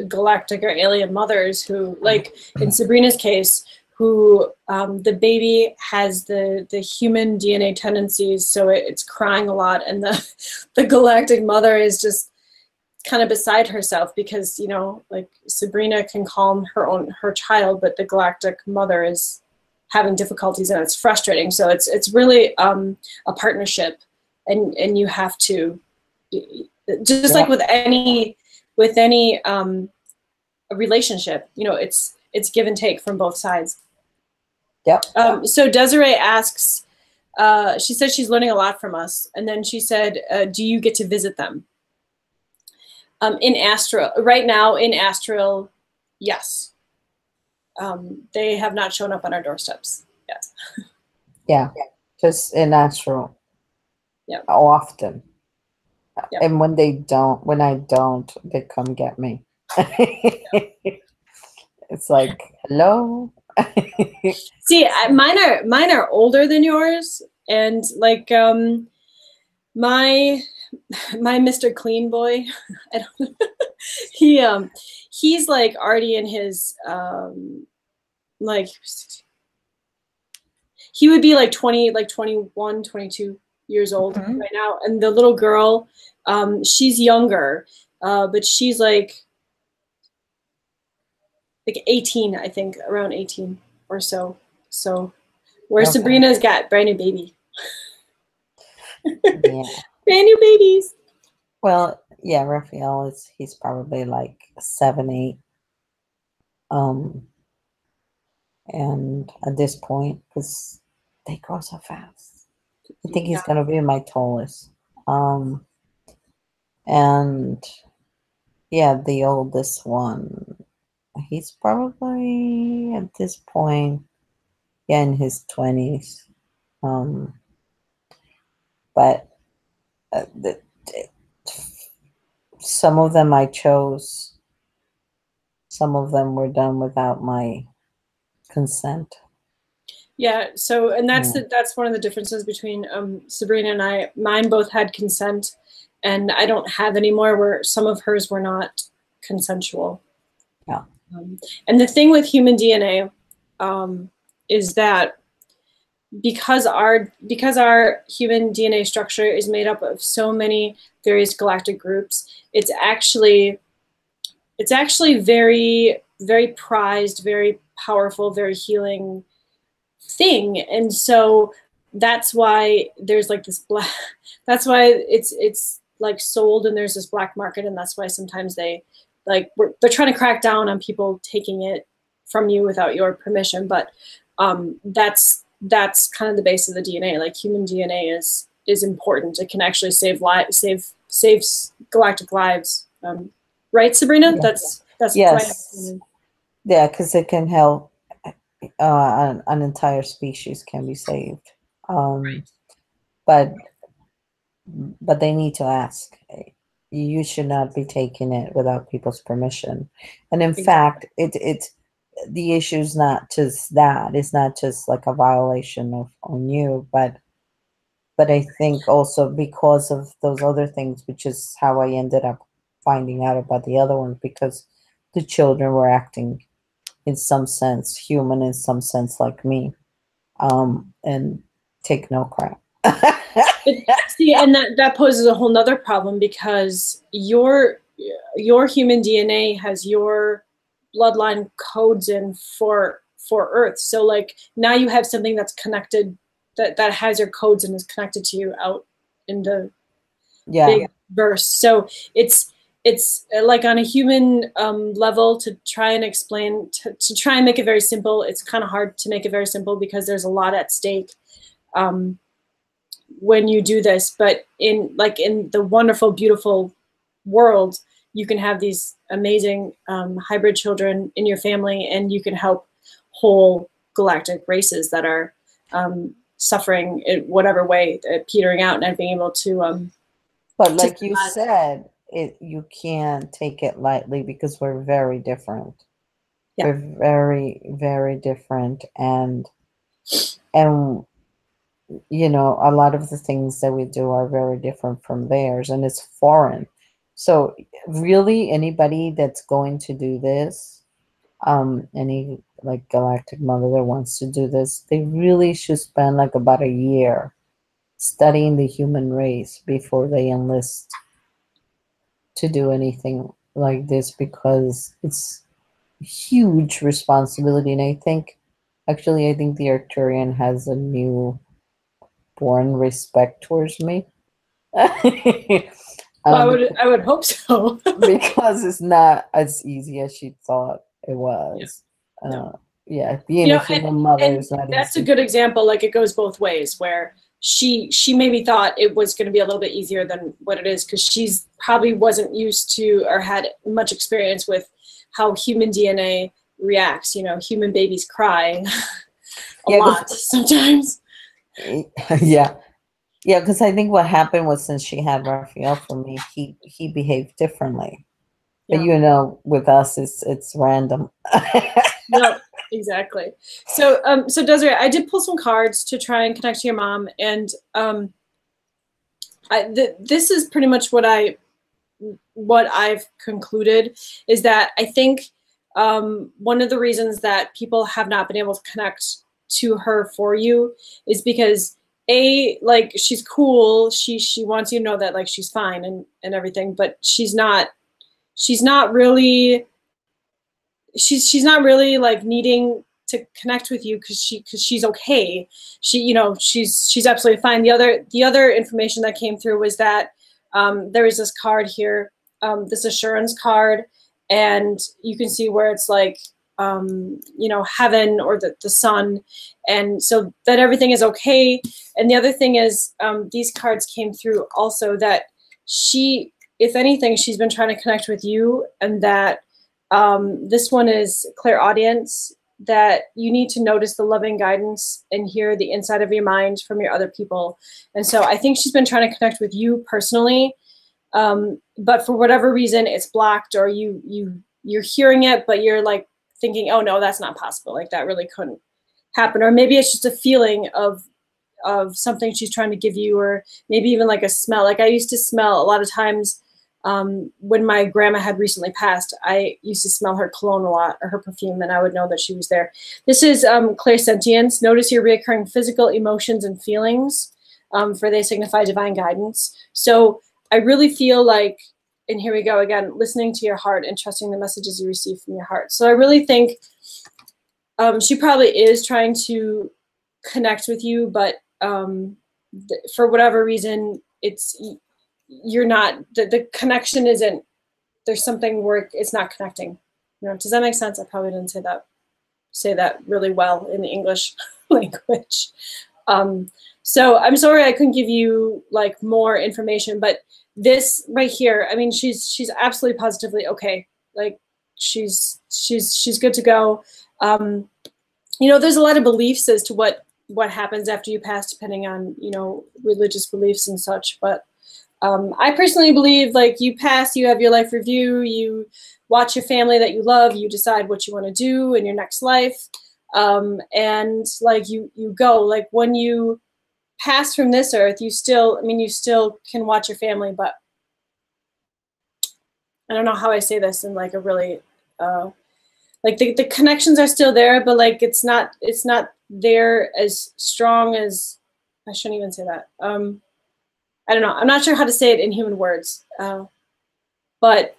[SPEAKER 1] galactic or alien mothers who, like in Sabrina's case, who the baby has the human DNA tendencies, so it's crying a lot, and the galactic mother is just kind of beside herself because, you know, like Sabrina can calm her child, but the galactic mother is having difficulties, and it's frustrating. So it's really a partnership, and you have to, just like with any relationship, you know, it's give and take from both sides.
[SPEAKER 2] Yep.
[SPEAKER 1] So Desiree asks, she said she's learning a lot from us, and then she said, do you get to visit them? In Astral, right now in Astral, yes. They have not shown up on our doorsteps yet.
[SPEAKER 2] Yeah, just in Astral.
[SPEAKER 1] Yeah.
[SPEAKER 2] Often.
[SPEAKER 1] Yep.
[SPEAKER 2] And when I don't, they come get me. It's like, hello.
[SPEAKER 1] See, mine are older than yours, and like my Mr. Clean Boy, I don't know. He's like already in his like, he would be like 20, like 21, 22 years old right now, and the little girl, she's younger, but she's like 18, I think, around 18 or so. So where Sabrina's got brand new baby.
[SPEAKER 2] Yeah.
[SPEAKER 1] Brand new babies.
[SPEAKER 2] Well, yeah, Raphael he's probably like 7, 8. And at this point, because they grow so fast, I think he's gonna be my tallest. And yeah, the oldest one, he's probably at this point, yeah, in his 20s. But some of them I chose. Some of them were done without my consent.
[SPEAKER 1] Yeah. So, and that's
[SPEAKER 2] Yeah.
[SPEAKER 1] that's one of the differences between Sabrina and I. Mine both had consent, and I don't have any more where some of hers were not consensual.
[SPEAKER 2] Yeah.
[SPEAKER 1] And the thing with human DNA is that because our human DNA structure is made up of so many various galactic groups, it's actually very, very prized, very powerful, very healing thing. And so that's why there's like this black, that's why it's like sold and there's this black market, and that's why sometimes they're trying to crack down on people taking it from you without your permission. But that's kind of the base of the DNA. Like human DNA is important. It can actually save galactic lives. Right, Sabrina?
[SPEAKER 2] Yeah.
[SPEAKER 1] That's
[SPEAKER 2] Yes. Yeah, because it can help. An entire species can be saved. But they need to ask. You should not be taking it without people's permission. And in fact, the issue is not just that. It's not just like a violation on you, but I think also because of those other things, which is how I ended up finding out about the other ones, because the children were acting in some sense human, in some sense like me, and take no crap.
[SPEAKER 1] See, and that poses a whole nother problem, because your human DNA has your bloodline codes in for Earth. So like now you have something that's connected, that has your codes and is connected to you out in the big verse. So it's like on a human level, to try and explain, to try and make it very simple. It's kind of hard to make it very simple because there's a lot at stake when you do this. But in the wonderful, beautiful world, you can have these amazing hybrid children in your family, and you can help whole galactic races that are suffering in whatever way, petering out, and not being able to.
[SPEAKER 2] But like you said, you can't take it lightly because we're very different. Yeah. We're very, very different, and you know, a lot of the things that we do are very different from theirs, and it's foreign. So really, anybody that's going to do this, any like galactic mother that wants to do this, they really should spend like about a year studying the human race before they enlist to do anything like this, because it's a huge responsibility. And I think the Arcturian has a new born respect towards me.
[SPEAKER 1] Well, I would hope so.
[SPEAKER 2] Because it's not as easy as she thought it was. Yeah, no. Being a human mother is not easy.
[SPEAKER 1] That's a good example. Like, it goes both ways, where she maybe thought it was going to be a little bit easier than what it is, because she's probably wasn't used to or had much experience with how human DNA reacts. You know, human babies cry a lot sometimes.
[SPEAKER 2] Yeah, because I think what happened was, since she had Raphael for me, he behaved differently. Yeah. But you know, with us, it's random.
[SPEAKER 1] No, exactly. So so Desiree, I did pull some cards to try and connect to your mom, and this is pretty much what I've concluded, is that I think one of the reasons that people have not been able to connect to her for you is because, like, she's cool, she wants you to know that, like, she's fine and everything, but she's not really like needing to connect with you because she's okay. She's absolutely fine. The other information that came through was that there is this card here, this assurance card, and you can see where it's like heaven or the sun, and so that everything is okay. And the other thing is, these cards came through also that she, if anything, she's been trying to connect with you, and that this one is clairaudience, that you need to notice the loving guidance and hear the inside of your mind from your other people. And so I think she's been trying to connect with you personally, but for whatever reason it's blocked, or you're hearing it, but you're like thinking, oh no, that's not possible, like that really couldn't happen, or maybe it's just a feeling of something she's trying to give you, or maybe even like a smell. Like I used to smell a lot of times when my grandma had recently passed, I used to smell her cologne a lot, or her perfume, and I would know that she was there. This is clairsentience. Notice your reoccurring physical emotions and feelings, for they signify divine guidance. So I really feel like, and here we go again, listening to your heart and trusting the messages you receive from your heart. So I really think she probably is trying to connect with you, but for whatever reason, you're not, the connection isn't, there's something where it's not connecting. Does that make sense? I probably didn't say that really well in the English language. So I'm sorry I couldn't give you like more information, but this right here, I mean, she's absolutely positively okay. Like she's good to go. There's a lot of beliefs as to what happens after you pass, depending on, religious beliefs and such. But I personally believe, like, you pass, you have your life review, you watch your family that you love, you decide what you want to do in your next life. And like you go, like when you pass from this earth, you still can watch your family, but I don't know how I say this in like a really, like the connections are still there, but like it's not there as strong as, I shouldn't even say that. I don't know. I'm not sure how to say it in human words. But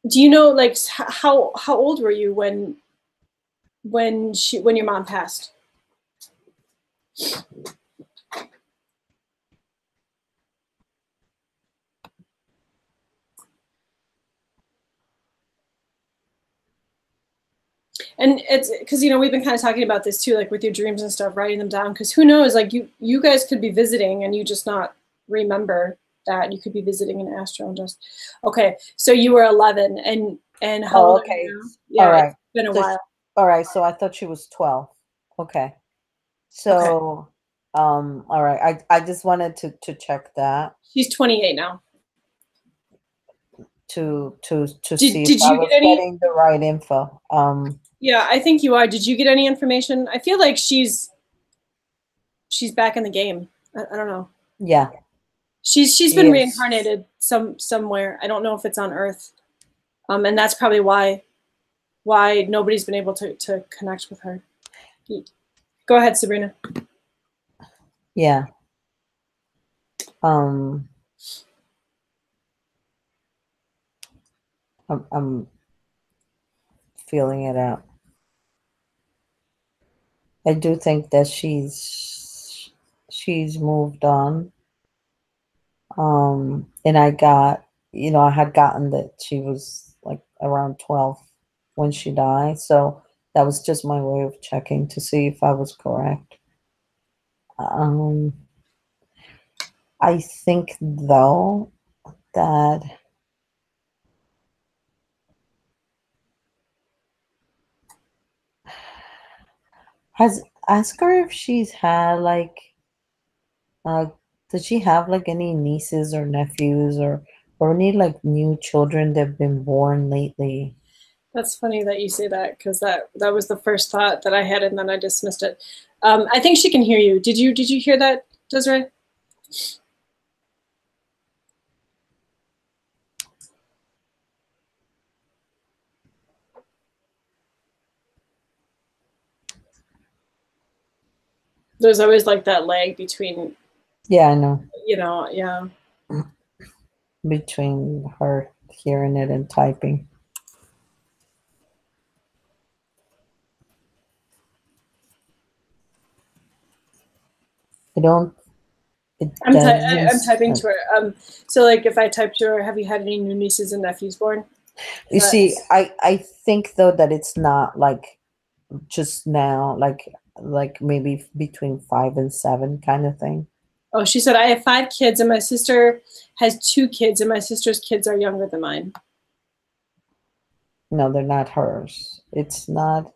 [SPEAKER 1] do you know, like, how old were you when your mom passed? And it's because, we've been kind of talking about this too, like with your dreams and stuff, writing them down, because who knows, like you guys could be visiting and you just not remember that. You could be visiting an astro and just, okay, so you were 11, and how old are you now? Yeah,
[SPEAKER 2] all right.
[SPEAKER 1] It's been a while.
[SPEAKER 2] All right, so I thought she was 12. Okay. So all right, I just wanted to check that.
[SPEAKER 1] She's 28 now.
[SPEAKER 2] To see
[SPEAKER 1] did
[SPEAKER 2] if I
[SPEAKER 1] you
[SPEAKER 2] was
[SPEAKER 1] get any
[SPEAKER 2] getting the right info.
[SPEAKER 1] Yeah, I think you are. Did you get any information? I feel like she's back in the game. I don't know.
[SPEAKER 2] Yeah.
[SPEAKER 1] She's been reincarnated somewhere. I don't know if it's on Earth. And that's probably why nobody's been able to connect with her. Go ahead, Sabrina.
[SPEAKER 2] Yeah. I'm feeling it out. I do think that she's moved on. And I had gotten that she was like around 12 when she died. So that was just my way of checking to see if I was correct. I think though that ask her if she's had like does she have like any nieces or nephews or any like new children that have been born lately?
[SPEAKER 1] That's funny that you say that, because that was the first thought that I had, and then I dismissed it. I think she can hear you. Did you hear that, Desiree? There's always like that lag between.
[SPEAKER 2] Yeah, I know.
[SPEAKER 1] Yeah.
[SPEAKER 2] Between her hearing it and typing. I'm
[SPEAKER 1] typing to her. So like if I type to her, have you had any new nieces and nephews born?
[SPEAKER 2] You see, I think though that it's not like just now, like maybe between 5 and 7 kind of thing.
[SPEAKER 1] Oh, she said, I have 5 kids and my sister has 2 kids and my sister's kids are younger than mine.
[SPEAKER 2] No, they're not hers. It's not.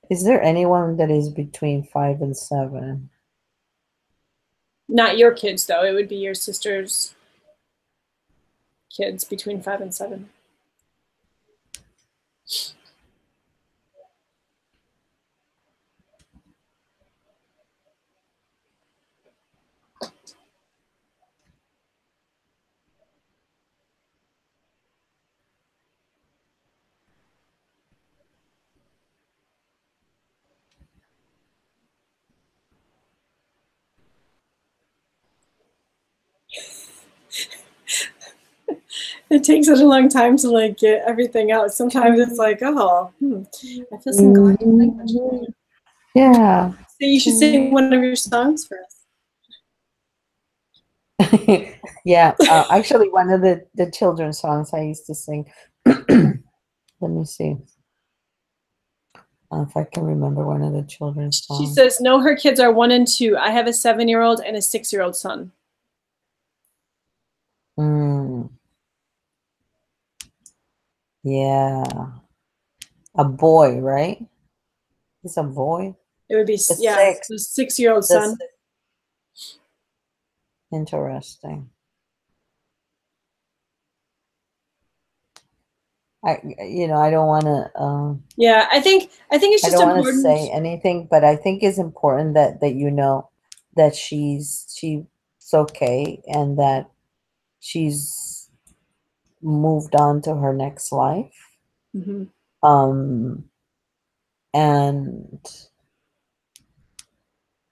[SPEAKER 2] Is there anyone that is between 5 and 7?
[SPEAKER 1] Not your kids, though. It would be your sister's kids between 5 and 7. It takes such a long time to like get everything out. Sometimes it's like, oh, I feel some galactic language.
[SPEAKER 2] Yeah.
[SPEAKER 1] So you should sing one of your songs for us.
[SPEAKER 2] Yeah. Actually, one of the children's songs I used to sing. Let me see if I can remember one of the children's songs.
[SPEAKER 1] She says, no, her kids are 1 and 2. I have a 7-year-old and a 6-year-old son.
[SPEAKER 2] Yeah. A boy, right? He's a boy.
[SPEAKER 1] It would be,
[SPEAKER 2] The
[SPEAKER 1] yeah,
[SPEAKER 2] six.
[SPEAKER 1] the 6-year-old
[SPEAKER 2] The
[SPEAKER 1] son.
[SPEAKER 2] Interesting. I don't want to.
[SPEAKER 1] Yeah, I think it's
[SPEAKER 2] I
[SPEAKER 1] just
[SPEAKER 2] don't want to
[SPEAKER 1] important.
[SPEAKER 2] say anything, but I think it's important that you know that she's okay and that she's moved on to her next life.
[SPEAKER 1] Mm-hmm.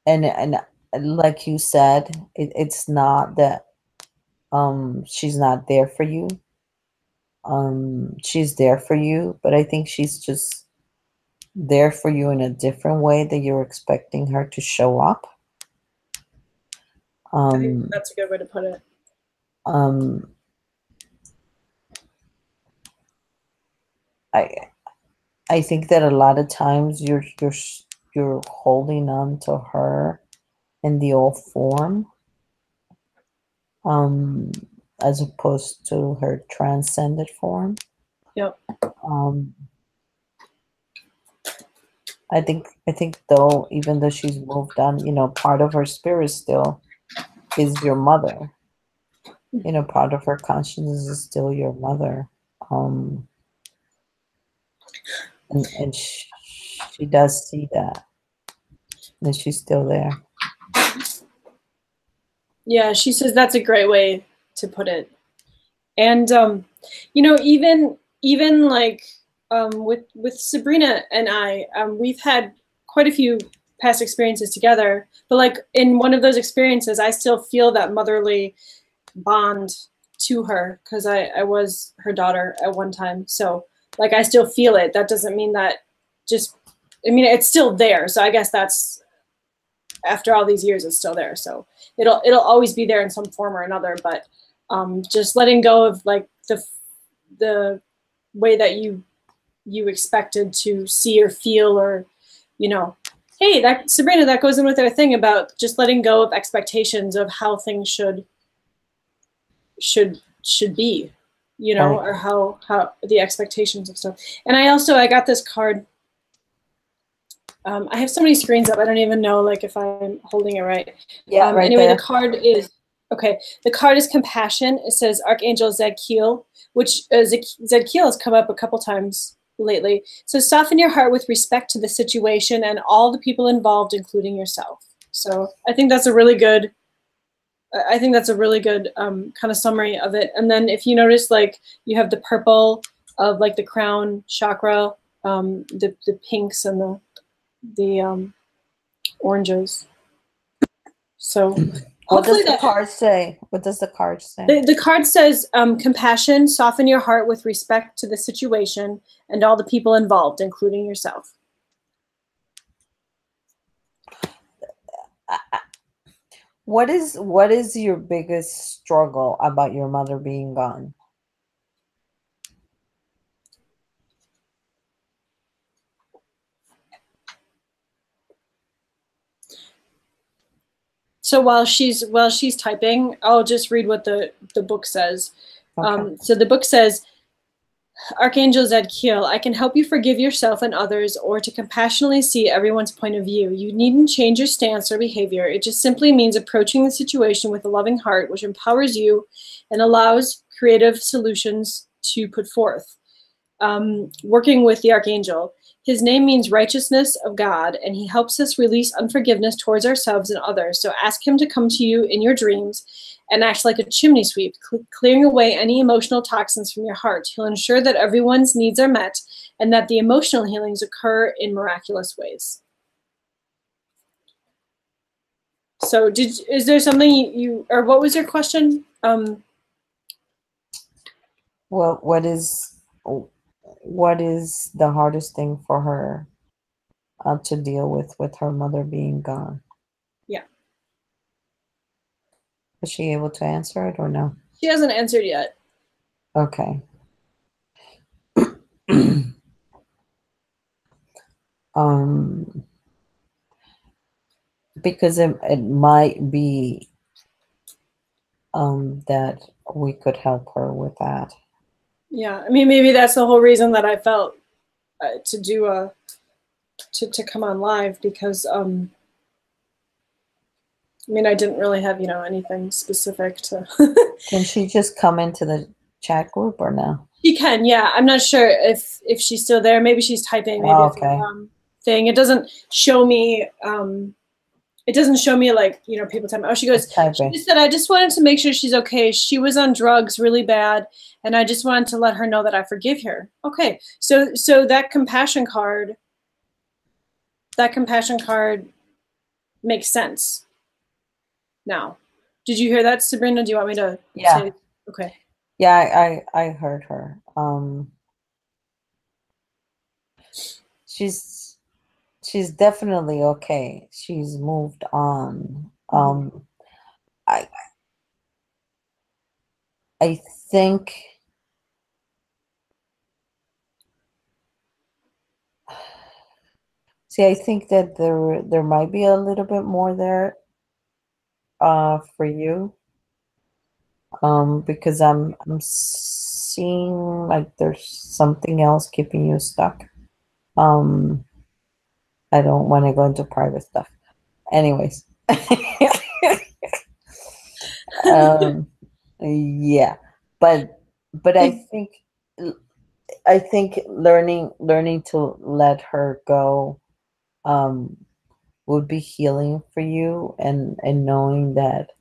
[SPEAKER 2] And like you said, it's not that she's not there for you. She's there for you, but I think she's just there for you in a different way that you're expecting her to show up.
[SPEAKER 1] I think that's a good way to put it.
[SPEAKER 2] I think that a lot of times you're holding on to her in the old form, as opposed to her transcended form.
[SPEAKER 1] Yep.
[SPEAKER 2] I think though, even though she's moved on, part of her spirit still is your mother. Part of her consciousness is still your mother. And she does see that. And she's still there.
[SPEAKER 1] Yeah, she says that's a great way to put it. And even like with Sabrina and I, we've had quite a few past experiences together, but like in one of those experiences, I still feel that motherly bond to her because I was her daughter at one time. So like I still feel it. That doesn't mean that it's still there. So I guess that's, after all these years, it's still there. So it'll always be there in some form or another. But just letting go of like the way that you expected to see or feel, or hey, that Sabrina, that goes in with our thing about just letting go of expectations of how things should be,
[SPEAKER 2] Right.
[SPEAKER 1] or how the expectations of stuff. And I got this card. I have so many screens up, I don't even know like if I'm holding it right.
[SPEAKER 2] Yeah, right
[SPEAKER 1] anyway,
[SPEAKER 2] there.
[SPEAKER 1] the card is the card is compassion. It says Archangel Zadkiel, which Zadkiel has come up a couple times lately. So soften your heart with respect to the situation and all the people involved, including yourself. So I think that's a really good kind of summary of it. And then if you notice, like you have the purple of like the crown chakra, the pinks and the oranges. So
[SPEAKER 2] what does the card say? What does the card say?
[SPEAKER 1] The card says compassion, soften your heart with respect to the situation and all the people involved, including yourself.
[SPEAKER 2] What is your biggest struggle about your mother being gone?
[SPEAKER 1] So while she's typing, I'll just read what the book says.
[SPEAKER 2] Okay.
[SPEAKER 1] So the book says, Archangel Zadkiel, I can help you forgive yourself and others, or to compassionately see everyone's point of view. You needn't change your stance or behavior. It just simply means approaching the situation with a loving heart, which empowers you and allows creative solutions to put forth. working with the archangel. His name means righteousness of God, and he helps us release unforgiveness towards ourselves and others. So ask him to come to you in your dreams and act like a chimney sweep, clearing away any emotional toxins from your heart. He'll ensure that everyone's needs are met and that the emotional healings occur in miraculous ways. So is there something you or what was your question?
[SPEAKER 2] Well, what is the hardest thing for her to deal with her mother being gone?
[SPEAKER 1] Yeah.
[SPEAKER 2] Was she able to answer it or no?
[SPEAKER 1] She hasn't answered yet.
[SPEAKER 2] Okay. Because it might be that we could help her with that.
[SPEAKER 1] Yeah, I mean, maybe that's the whole reason that I felt to do to come on live, because I mean, I didn't really have anything specific to.
[SPEAKER 2] Can she just come into the chat group or no?
[SPEAKER 1] She can, yeah. I'm not sure if she's still there. Maybe she's typing. Maybe
[SPEAKER 2] Oh,
[SPEAKER 1] it's
[SPEAKER 2] okay.
[SPEAKER 1] a thing. It doesn't show me. It doesn't show me like people typing. Oh, she goes. She just said, I just wanted to make sure she's okay. She was on drugs really bad, and I just wanted to let her know that I forgive her. Okay, so that compassion card. That compassion card makes sense. Now, did you hear that, Sabrina? Do you want me to say? Okay.
[SPEAKER 2] Yeah, I heard her. She's definitely okay. She's moved on.
[SPEAKER 1] Mm-hmm.
[SPEAKER 2] I think I think that there might be a little bit more there for you. Because I'm seeing like there's something else keeping you stuck. I don't want to go into private stuff. Anyways. Yeah, but I think learning to let her go would be healing for you, and knowing that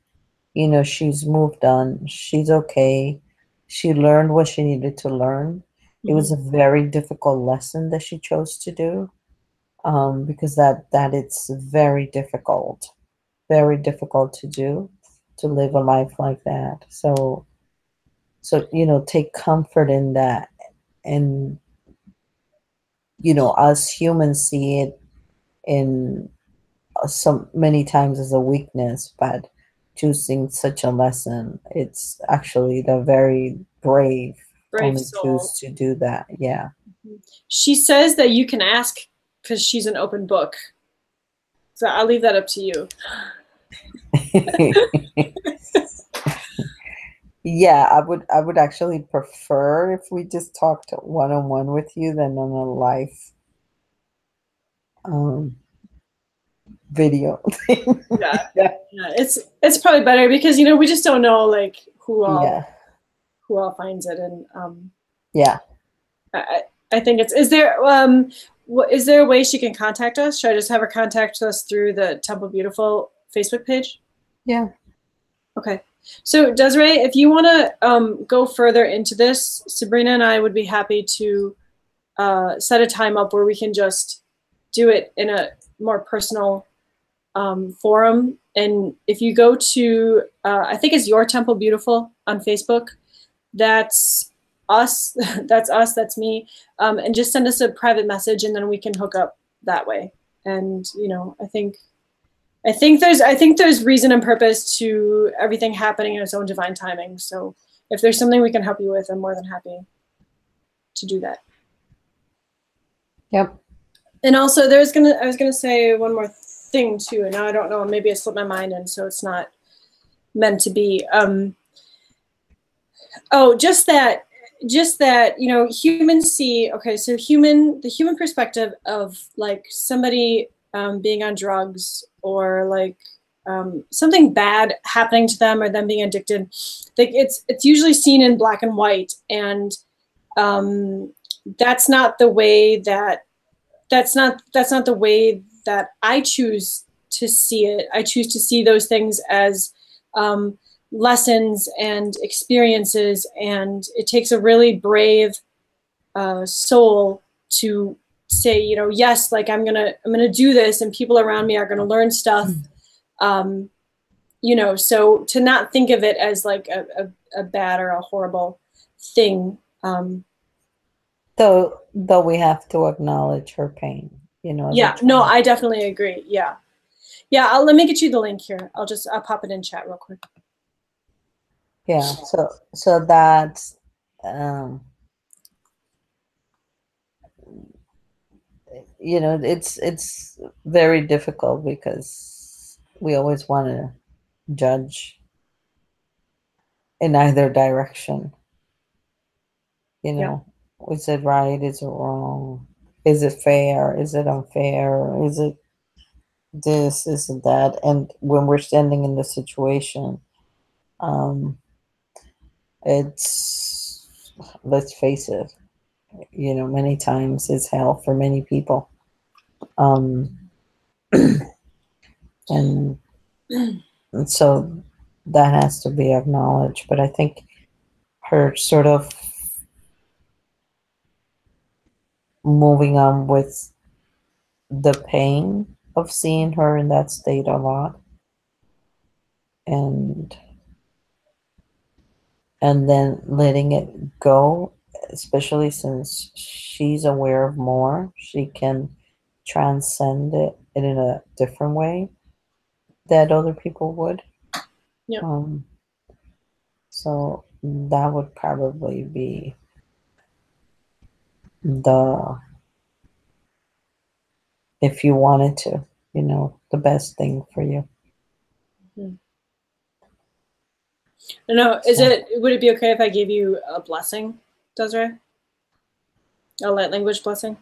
[SPEAKER 2] she's moved on, she's okay, she learned what she needed to learn. It was a very difficult lesson that she chose to do, because that it's very difficult to do, to live a life like that. So take comfort in that. And us humans see it in so many times as a weakness, but choosing such a lesson, it's actually the very brave only
[SPEAKER 1] soul.
[SPEAKER 2] choose to do that. Yeah.
[SPEAKER 1] She says that you can ask because she's an open book. So I'll leave that up to you.
[SPEAKER 2] Yeah, I would actually prefer if we just talked one-on-one with you than on a live video.
[SPEAKER 1] Yeah. It's probably better because we just don't know like who all finds it, and
[SPEAKER 2] yeah.
[SPEAKER 1] I think is there a way she can contact us? Should I just have her contact us through the Temple Beautiful Facebook page?
[SPEAKER 2] Yeah.
[SPEAKER 1] Okay. So Desiree, if you want to go further into this, Sabrina and I would be happy to set a time up where we can just do it in a more personal forum. And if you go to, I think it's Your Temple Beautiful on Facebook, that's us, that's me, and just send us a private message, and then we can hook up that way. And I think there's reason and purpose to everything happening in its own divine timing. So if there's something we can help you with, I'm more than happy to do that.
[SPEAKER 2] Yep.
[SPEAKER 1] And also I was gonna say one more thing too, and now I don't know, maybe I slipped my mind in, so it's not meant to be. Just that humans see, okay, so the human perspective of like somebody being on drugs, or like something bad happening to them, or them being addicted, like it's usually seen in black and white, and that's not the way that that's not the way that I choose to see it. I choose to see those things as lessons and experiences, and it takes a really brave soul to say, you know, yes, like I'm gonna do this, and people around me are gonna learn stuff. You know, so to not think of it as like a bad or a horrible thing.
[SPEAKER 2] Though we have to acknowledge her pain, you know.
[SPEAKER 1] Yeah, no, I definitely agree. Yeah. Yeah, let me get you the link here. I'll pop it in chat real quick.
[SPEAKER 2] Yeah, so that's you know, it's very difficult because we always want to judge in either direction. You know, is it right? Is it wrong? Is it fair? Is it unfair? Is it this? Is it that? And when we're standing in the situation, it's, let's face it, you know, many times it's hell for many people. And so that has to be acknowledged. But I think her sort of moving on with the pain of seeing her in that state a lot, and then letting it go, especially since she's aware of more, she can transcend it in a different way that other people would.
[SPEAKER 1] Yeah.
[SPEAKER 2] So that would probably be the, if you wanted to, you know, the best thing for you.
[SPEAKER 1] I know. Would it be okay if I gave you a blessing, Desiree? A light language blessing?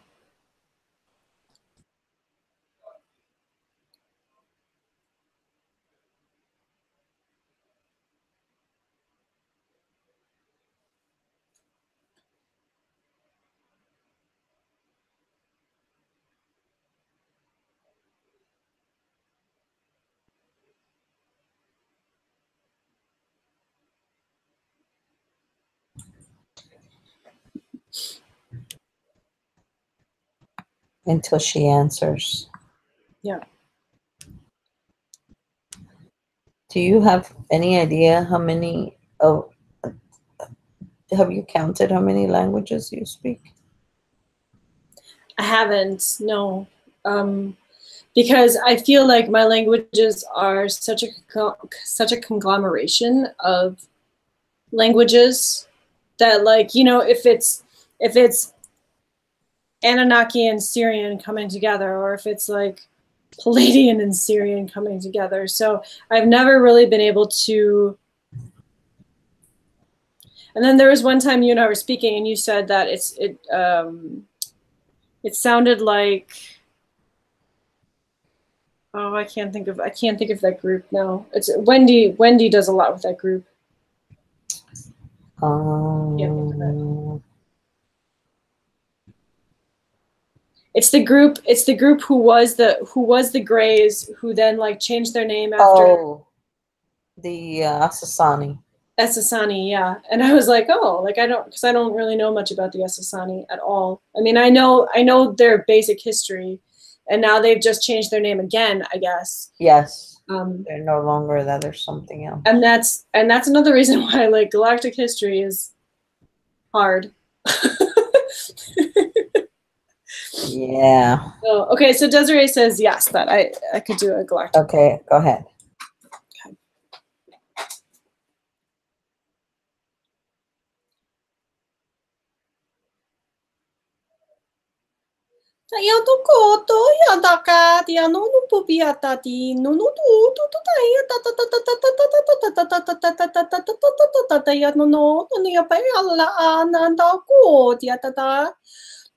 [SPEAKER 2] Until she answers.
[SPEAKER 1] Yeah.
[SPEAKER 2] Do you have any idea how many of, have you counted how many languages you speak?
[SPEAKER 1] I haven't, no. Because I feel like my languages are such a conglomeration of languages that, like, you know, if it's Anunnaki and Syrian coming together, or if it's like Palladian and Syrian coming together. So I've never really been able to. And then there was one time you and I were speaking, and you said that it sounded like, oh, I can't think of that group now. It's Wendy. Wendy does a lot with that group. Can't think of it. It's the group. It's the group who was the Greys, who then like changed their name after.
[SPEAKER 2] Oh, the Asasani.
[SPEAKER 1] Asasani, yeah. And I was like, oh, like I don't really know much about the Asasani at all. I mean, I know their basic history, and now they've just changed their name again, I guess.
[SPEAKER 2] Yes. They're no longer that. There's something else.
[SPEAKER 1] And that's another reason why like galactic history is hard.
[SPEAKER 2] Yeah.
[SPEAKER 1] Oh, okay, so Desiree says yes, that I could do a galactic.
[SPEAKER 2] Okay, go ahead.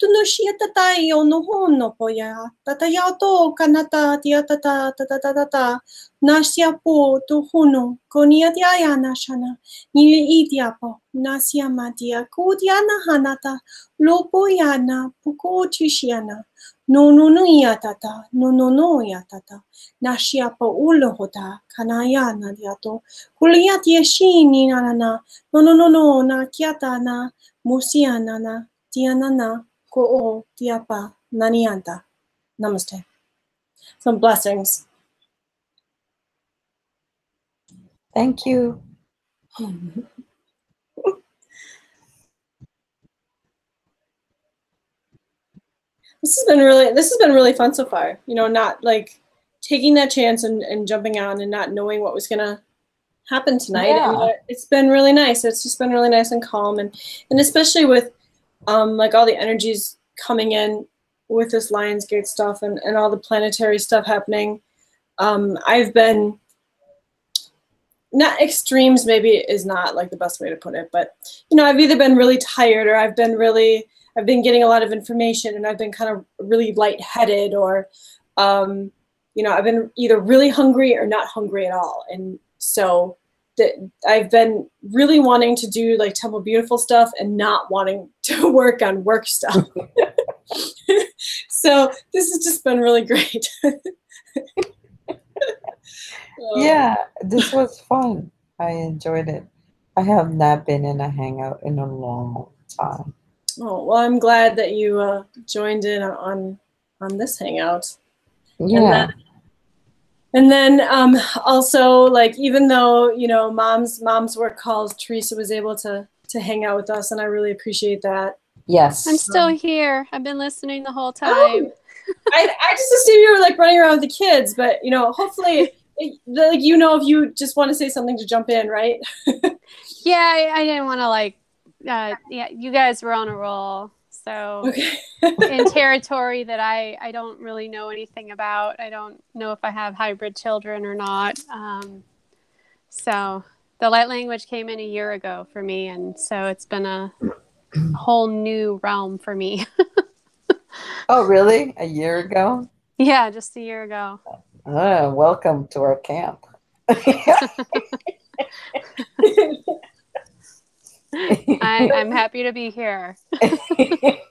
[SPEAKER 1] Tunushia tatai o no hono poya. Tatayato kanata tiatata tatatata. Nasya po to hono. Konia tiaya nashana. Nili itiapo. Nasya matia. Kudiana hanata. Lopo yana. Puko tishiana. No no no yatata. No no no yatata. Nasya po ulo hota. Kanaya na diato. Kuliat yeshini nana. No no no no na kiata na. Musiana na. Tianana. Ko'o tiapa nanianta. Namaste. Some blessings.
[SPEAKER 2] Thank you.
[SPEAKER 1] This has been really fun so far. You know, not like taking that chance and jumping on and not knowing what was gonna happen tonight.
[SPEAKER 2] Yeah.
[SPEAKER 1] And it's been really nice. It's just been really nice and calm, and especially with like all the energies coming in with this Lionsgate stuff and all the planetary stuff happening. I've been not extremes, maybe is not like the best way to put it, but you know, I've either been really tired or I've been getting a lot of information and I've been kind of really lightheaded, or you know, I've been either really hungry or not hungry at all. And so I've been really wanting to do like Temple Beautiful stuff and not wanting to work on work stuff. So this has just been really great.
[SPEAKER 2] Yeah, this was fun. I enjoyed it. I have not been in a hangout in a long time.
[SPEAKER 1] Oh, well, I'm glad that you joined in on this hangout.
[SPEAKER 2] Yeah.
[SPEAKER 1] And then also, like, even though, you know, mom's work calls, Teresa was able to hang out with us, and I really appreciate that.
[SPEAKER 2] Yes.
[SPEAKER 3] I'm still here. I've been listening the whole time.
[SPEAKER 1] Oh, I just assumed you were like running around with the kids, but you know, hopefully, like, you know, if you just want to say something to jump in, right?
[SPEAKER 3] Yeah, I didn't want to like. Yeah, you guys were on a roll, so
[SPEAKER 1] Okay.
[SPEAKER 3] in territory that I don't really know anything about. I don't know if I have hybrid children or not. So the light language came in a year ago for me, and so it's been a whole new realm for me.
[SPEAKER 2] Oh, really? A year ago?
[SPEAKER 3] Yeah, just a year ago.
[SPEAKER 2] Welcome to our camp.
[SPEAKER 3] I'm happy to be here.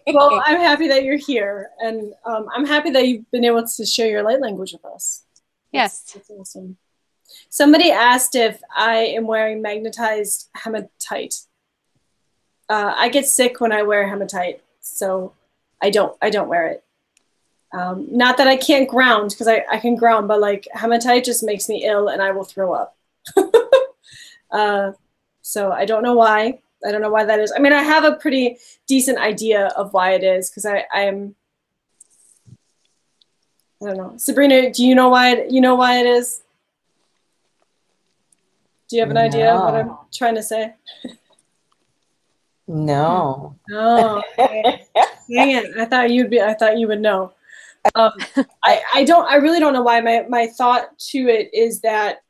[SPEAKER 1] Well, I'm happy that you're here, and I'm happy that you've been able to share your light language with us.
[SPEAKER 3] Yes.
[SPEAKER 1] That's awesome. Somebody asked if I am wearing magnetized hematite. I get sick when I wear hematite, so I don't wear it. Not that I can't ground, because I can ground, but like hematite just makes me ill and I will throw up. So I don't know why. I don't know why that is. I mean, I have a pretty decent idea of why it is, because I don't know. Sabrina, do you know why it is? Do you have an idea of what I'm trying to say?
[SPEAKER 2] No.
[SPEAKER 1] Oh, dang it. I thought you would know. I really don't know why. My thought to it is that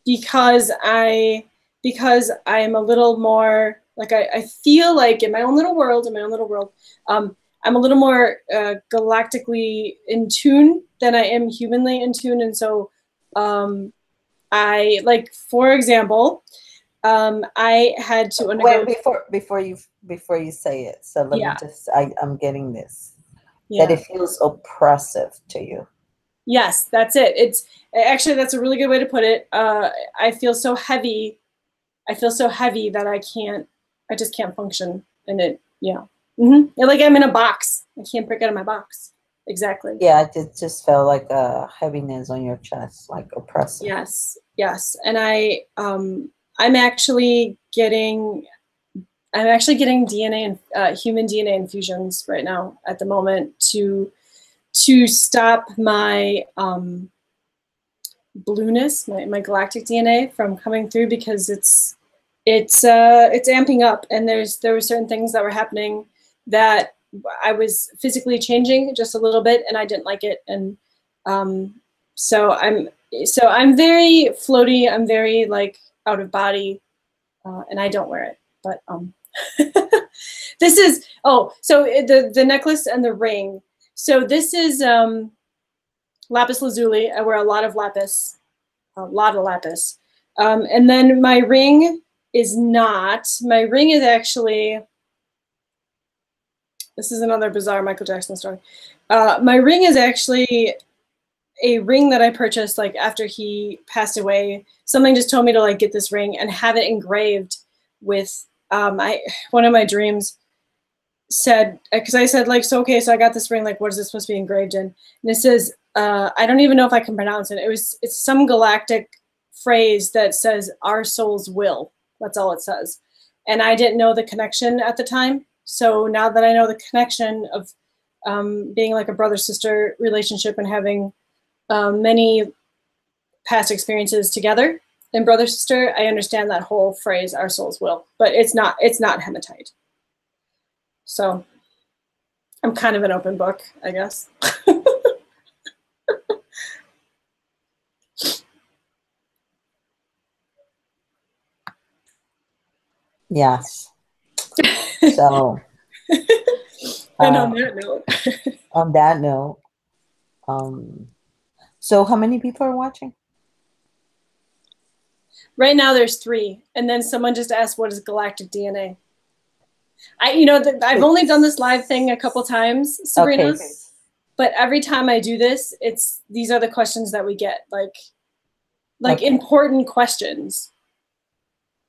[SPEAKER 1] because I'm a little more, like, I feel like in my own little world, I'm a little more galactically in tune than I am humanly in tune. And so I, like, for example, I had to undergo.
[SPEAKER 2] Wait, before you say it, so let me just, I'm getting this.
[SPEAKER 1] Yeah.
[SPEAKER 2] That it feels oppressive to you.
[SPEAKER 1] Yes, that's it. It's actually, that's a really good way to put it. I feel so heavy that I just can't function in it. Yeah. Mm-hmm. Like I'm in a box. I can't break out of my box. Exactly.
[SPEAKER 2] Yeah, it just felt like a heaviness on your chest, like oppressive.
[SPEAKER 1] Yes. And I'm actually getting DNA and human DNA infusions right now at the moment to stop my blueness, my galactic DNA from coming through, because it's amping up, and there were certain things that were happening that I was physically changing just a little bit, and I didn't like it, and so I'm very floaty. I'm very like out of body, and I don't wear it, but This is, oh, so the necklace and the ring. So this is lapis lazuli. I wear a lot of lapis, and then my ring is not. My ring is actually, this is another bizarre Michael Jackson story. My ring is actually a ring that I purchased like after he passed away. Something just told me to like get this ring and have it engraved with one of my dreams said, because I said like, so okay, so I got this ring, like what is this supposed to be engraved in? And it says, I don't even know if I can pronounce it. It's some galactic phrase that says our soul's will. That's all it says. And I didn't know the connection at the time. So now that I know the connection of being like a brother-sister relationship and having many past experiences together and brother-sister, I understand that whole phrase, our soul's will, but it's not hematite. So I'm kind of an open book, I guess.
[SPEAKER 2] Yes. So,
[SPEAKER 1] and on that note,
[SPEAKER 2] on that note, so how many people are watching?
[SPEAKER 1] Right now there's 3, and then someone just asked, "What is galactic DNA?" I've only done this live thing a couple times, Sabrina. Okay. But every time I do this, these are the questions that we get, like okay. Important questions.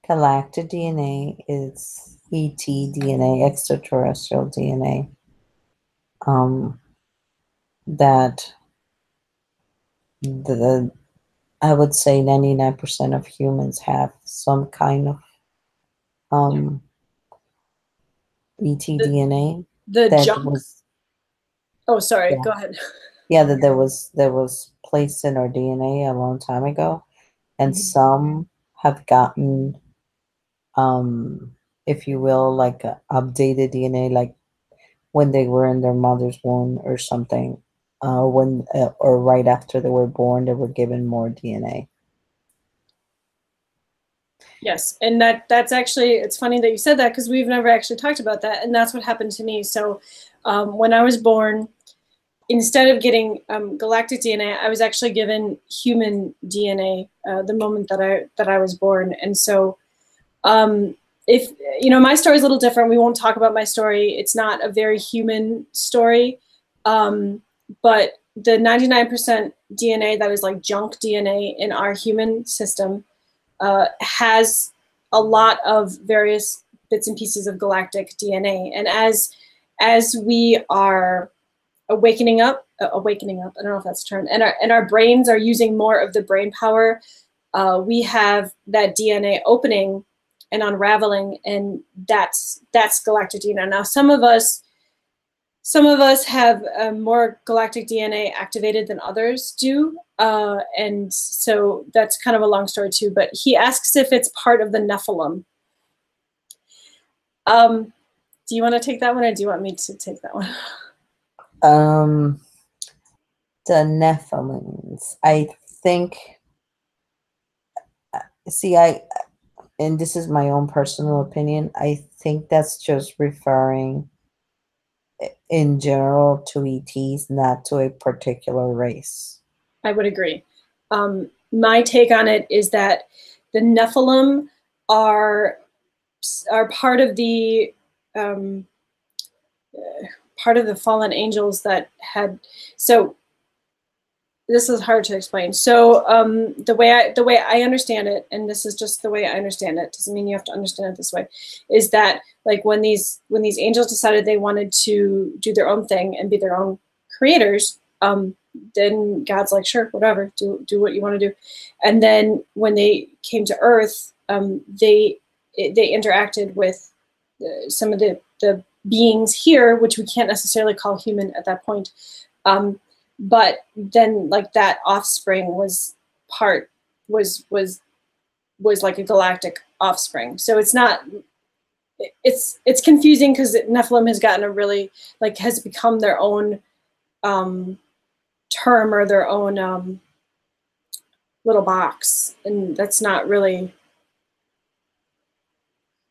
[SPEAKER 2] Galactic DNA is ET DNA, extraterrestrial DNA. That I would say 99% of humans have some kind of ET DNA.
[SPEAKER 1] The junk. Oh, sorry. Yeah. Go ahead.
[SPEAKER 2] Yeah, that there was placed in our DNA a long time ago, and some have gotten, if you will, like updated DNA, like when they were in their mother's womb or something, or right after they were born, they were given more DNA.
[SPEAKER 1] Yes, and that's actually, it's funny that you said that because we've never actually talked about that, and that's what happened to me. So when I was born, instead of getting galactic DNA, I was actually given human DNA the moment that I was born. And so if, my story is a little different. We won't talk about my story. It's not a very human story, but the 99% DNA that is like junk DNA in our human system has a lot of various bits and pieces of galactic DNA. And as we are awakening up, I don't know if that's a term, and our brains are using more of the brain power, we have that DNA opening and unraveling, and that's galactic DNA. Now, some of us have more galactic DNA activated than others do, and so that's kind of a long story too. But he asks if it's part of the Nephilim. Do you want to take that one, or do you want me to take that one?
[SPEAKER 2] The Nephilims, I think. See, and this is my own personal opinion, I think that's just referring in general to ETs, not to a particular race.
[SPEAKER 1] I would agree. My take on it is that the Nephilim are part of the fallen angels that had. So this is hard to explain. So the way I understand it, and this is just the way I understand it, doesn't mean you have to understand it this way, is that like when these angels decided they wanted to do their own thing and be their own creators, then God's like, sure, whatever, do what you want to do. And then when they came to Earth, they interacted with some of the beings here, which we can't necessarily call human at that point. But then like that offspring was like a galactic offspring. So it's not, it's confusing because Nephilim has gotten a really, like, has become their own term or their own little box, and that's not really,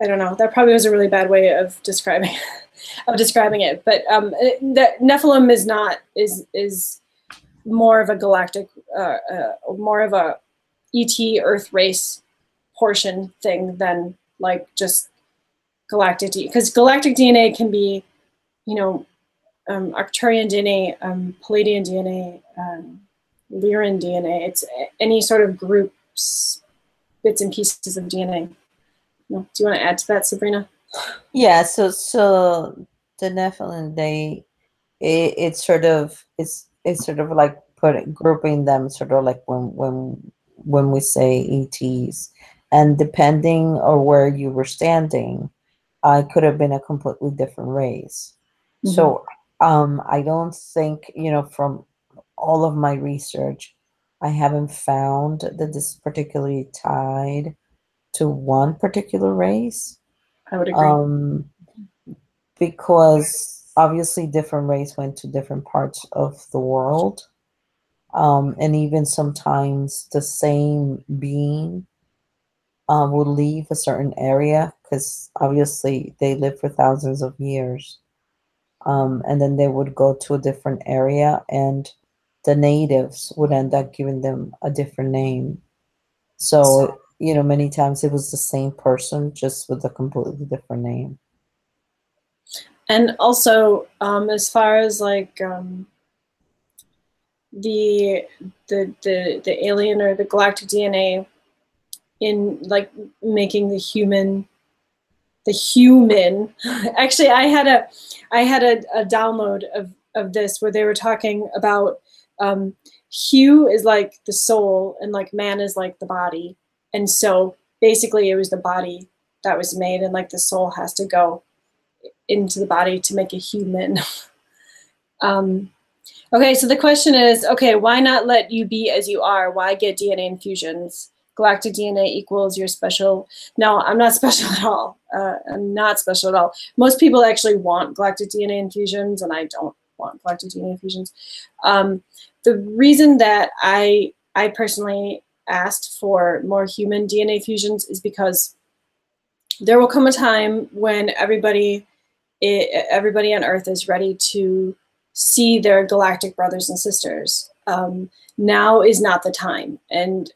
[SPEAKER 1] I don't know. That probably was a really bad way of describing it. But the Nephilim is more of a galactic, more of a ET Earth race portion thing than like just galactic DNA. Because galactic DNA can be, Arcturian DNA, Palladian DNA, Lyran DNA. It's any sort of groups, bits and pieces of DNA. Do you want to add to that, Sabrina?
[SPEAKER 2] Yeah. So the Nephilim, it's sort of like grouping them sort of like when we say ETs, and depending on where you were standing, I could have been a completely different race. Mm-hmm. So I don't think, from all of my research, I haven't found that this is particularly tied to one particular race.
[SPEAKER 1] I would agree.
[SPEAKER 2] Because obviously different race went to different parts of the world. And even sometimes the same being will leave a certain area, because obviously they live for thousands of years. And then they would go to a different area, and the natives would end up giving them a different name. So, many times it was the same person, just with a completely different name.
[SPEAKER 1] And also, as far as like the alien or the galactic DNA in like making the human. Actually, I had a download of this where they were talking about Hugh is like the soul and like man is like the body, and so basically it was the body that was made, and like the soul has to go into the body to make a human. Okay, so the question is, okay, why not let you be as you are? Why get DNA infusions? Galactic DNA equals you're special. No, I'm not special at all. I'm not special at all. Most people actually want galactic DNA infusions, and I don't want galactic DNA infusions. The reason that I personally asked for more human DNA fusions is because there will come a time when everybody on Earth is ready to see their galactic brothers and sisters. Now is not the time. And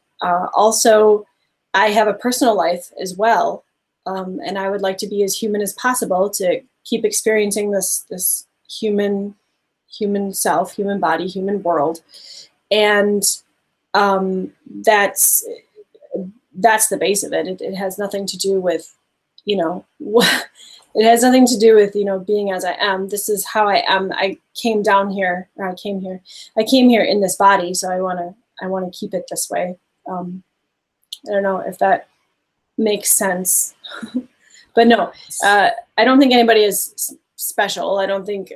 [SPEAKER 1] also, I have a personal life as well, and I would like to be as human as possible to keep experiencing this human self, human body, human world, and that's the base of it. It has nothing to do with, it has nothing to do with being as I am. This is how I am. I came here in this body, so I want to keep it this way. I don't know if that makes sense, but no, I don't think anybody is special. I don't think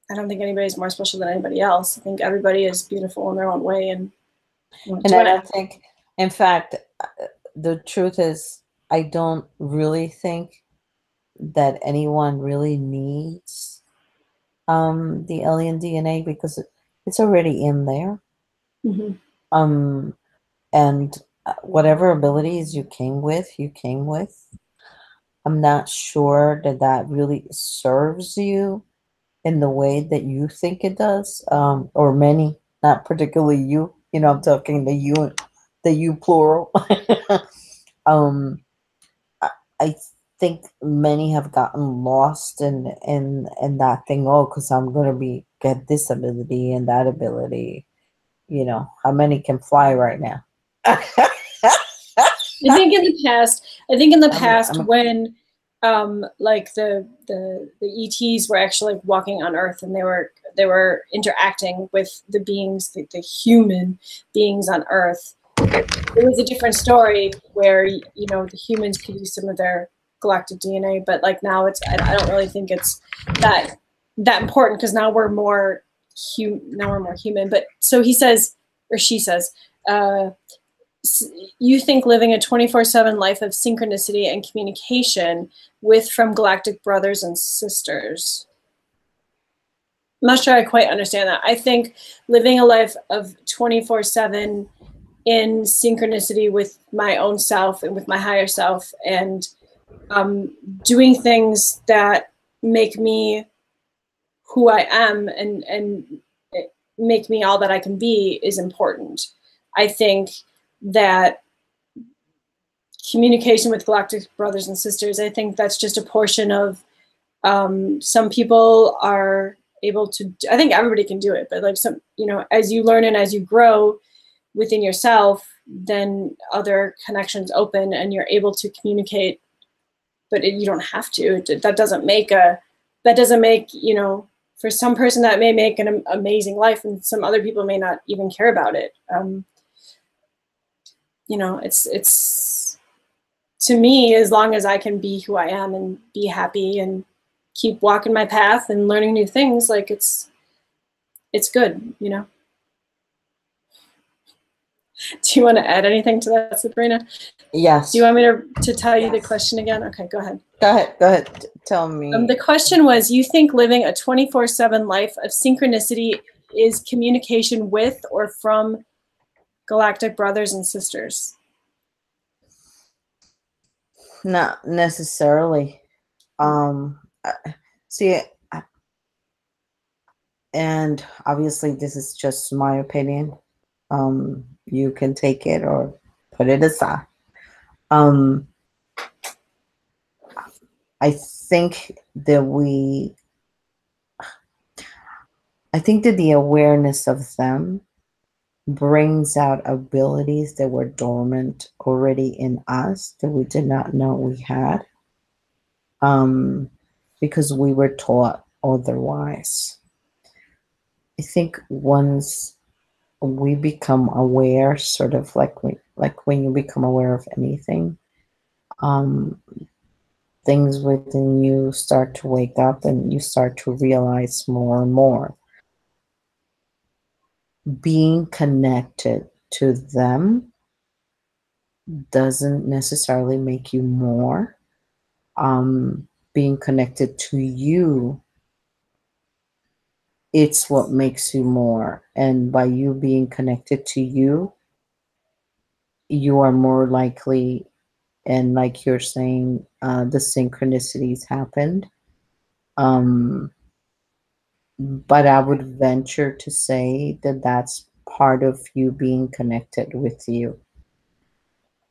[SPEAKER 1] anybody is more special than anybody else. I think everybody is beautiful in their own way. And
[SPEAKER 2] I don't think, in fact, the truth is, I don't really think that anyone really needs the alien DNA, because it's already in there. Mm-hmm. And whatever abilities you came with. I'm not sure that really serves you in the way that you think it does, or many, not particularly you. I'm talking the you plural. I think many have gotten lost in that thing. Oh, because I'm gonna get this ability and that ability. How many can fly right now?
[SPEAKER 1] I think in the past, when like the ETs were actually like walking on Earth, and they were interacting with the beings, the human beings on Earth, it was a different story where the humans could use some of their galactic DNA, but like now I don't really think it's that important, because now we're more human. But so he says, or she says, you think living a 24/7 life of synchronicity and communication from galactic brothers and sisters. I'm not sure I quite understand that. I think living a life of 24/7 in synchronicity with my own self and with my higher self, and doing things that make me who I am and make me all that I can be is important. I think that communication with galactic brothers and sisters, I think that's just a portion of, some people are able to, I think everybody can do it, but like some, you know, as you learn and as you grow within yourself, then other connections open and you're able to communicate, but you don't have to. That doesn't make, you know, for some person that may make an amazing life and some other people may not even care about it. You know, it's to me, as long as I can be who I am and be happy and keep walking my path and learning new things, like it's good, you know. Do you want to add anything to that, Sabrina?
[SPEAKER 2] Yes.
[SPEAKER 1] Do you want me to tell you the question again? Okay, go ahead.
[SPEAKER 2] Go ahead. Tell me.
[SPEAKER 1] The question was, you think living a 24/7 life of synchronicity is communication with or from galactic brothers and sisters?
[SPEAKER 2] Not necessarily. See, and obviously this is just my opinion. You can take it or put it aside. I think that the awareness of them brings out abilities that were dormant already in us that we did not know we had, because we were taught otherwise. I think once we become aware, sort of like when you become aware of anything, things within you start to wake up and you start to realize more and more. Being connected to them doesn't necessarily make you more. Being connected to you, it's what makes you more. And by you being connected to you, you are more likely, and like you're saying, the synchronicities happened. But I would venture to say that that's part of you being connected with you.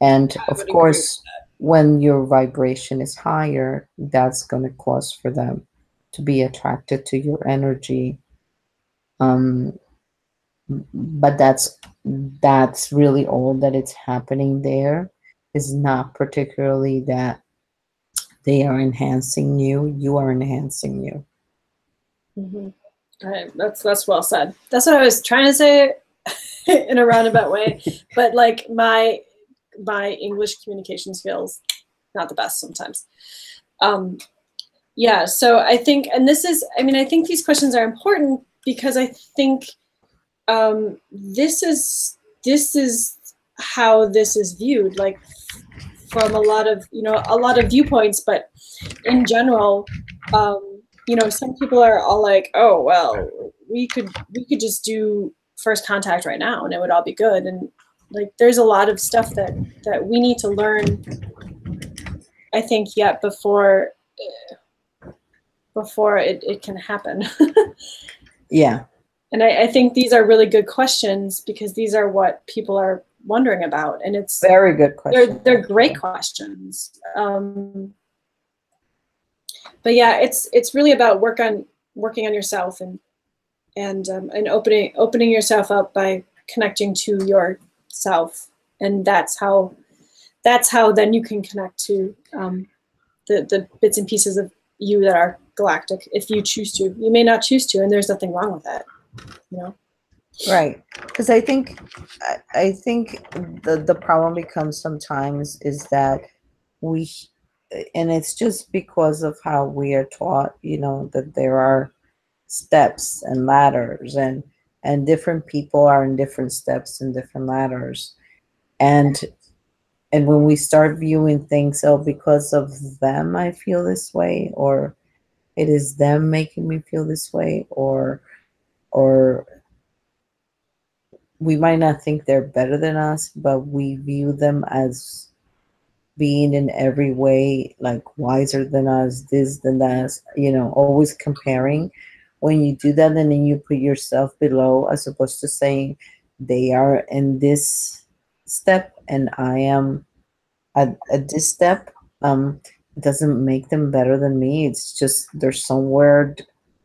[SPEAKER 2] And of course, when your vibration is higher, that's going to cause for them to be attracted to your energy. But that's really all that it's happening there. Is not particularly that they are enhancing you, you are enhancing you.
[SPEAKER 1] Mm-hmm. All right, that's well said. That's what I was trying to say in a roundabout way, but like my English communication skills not the best sometimes. Yeah, so I think, and this is, I mean, I think these questions are important because I think this is how this is viewed, like from a lot of, you know, a lot of viewpoints, but in general, you know, some people are all like, oh, well, we could just do first contact right now and it would all be good. And like, there's a lot of stuff that we need to learn, I think, yet before it can happen.
[SPEAKER 2] Yeah.
[SPEAKER 1] And I think these are really good questions because these are what people are wondering about. And it's
[SPEAKER 2] very good questions.
[SPEAKER 1] They're great questions. But yeah, it's really about working on yourself and opening yourself up by connecting to yourself, and that's how then you can connect to the bits and pieces of you that are galactic. If you choose to, you may not choose to, and there's nothing wrong with that, you know.
[SPEAKER 2] Right, because I think the problem becomes sometimes is that we, and it's just because of how we are taught, you know, that there are steps and ladders, and different people are in different steps and different ladders, and when we start viewing things, oh, because of them I feel this way, or it is them making me feel this way, or we might not think they're better than us, but we view them as being in every way like wiser than us, this than that, always comparing. When you do that, and then you put yourself below, as opposed to saying they are in this step and I am at this step, it doesn't make them better than me. It's just they're somewhere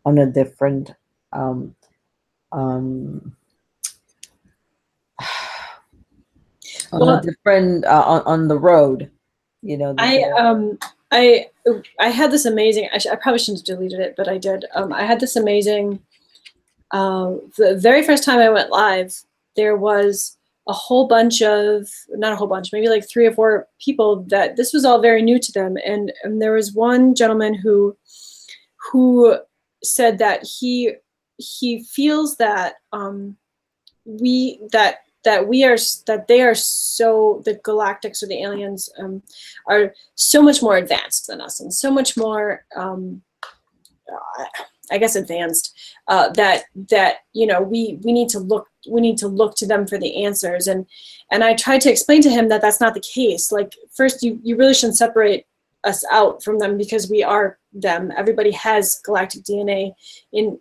[SPEAKER 2] on a different um, um, on a
[SPEAKER 1] Well,
[SPEAKER 2] different on the road, that
[SPEAKER 1] I
[SPEAKER 2] they're
[SPEAKER 1] I I had this amazing. I probably shouldn't have deleted it, but I did. I had this amazing. The very first time I went live, there was a whole bunch of, not a whole bunch, maybe like 3 or 4 people that this was all very new to them, and there was one gentleman who said that he feels that we that we are that they are so the galactics or the aliens are so much more advanced than us and so much more I guess advanced that we need to look to them for the answers, and I tried to explain to him that that's not the case. Like, first, you really shouldn't separate us out from them because we are them. Everybody has galactic DNA in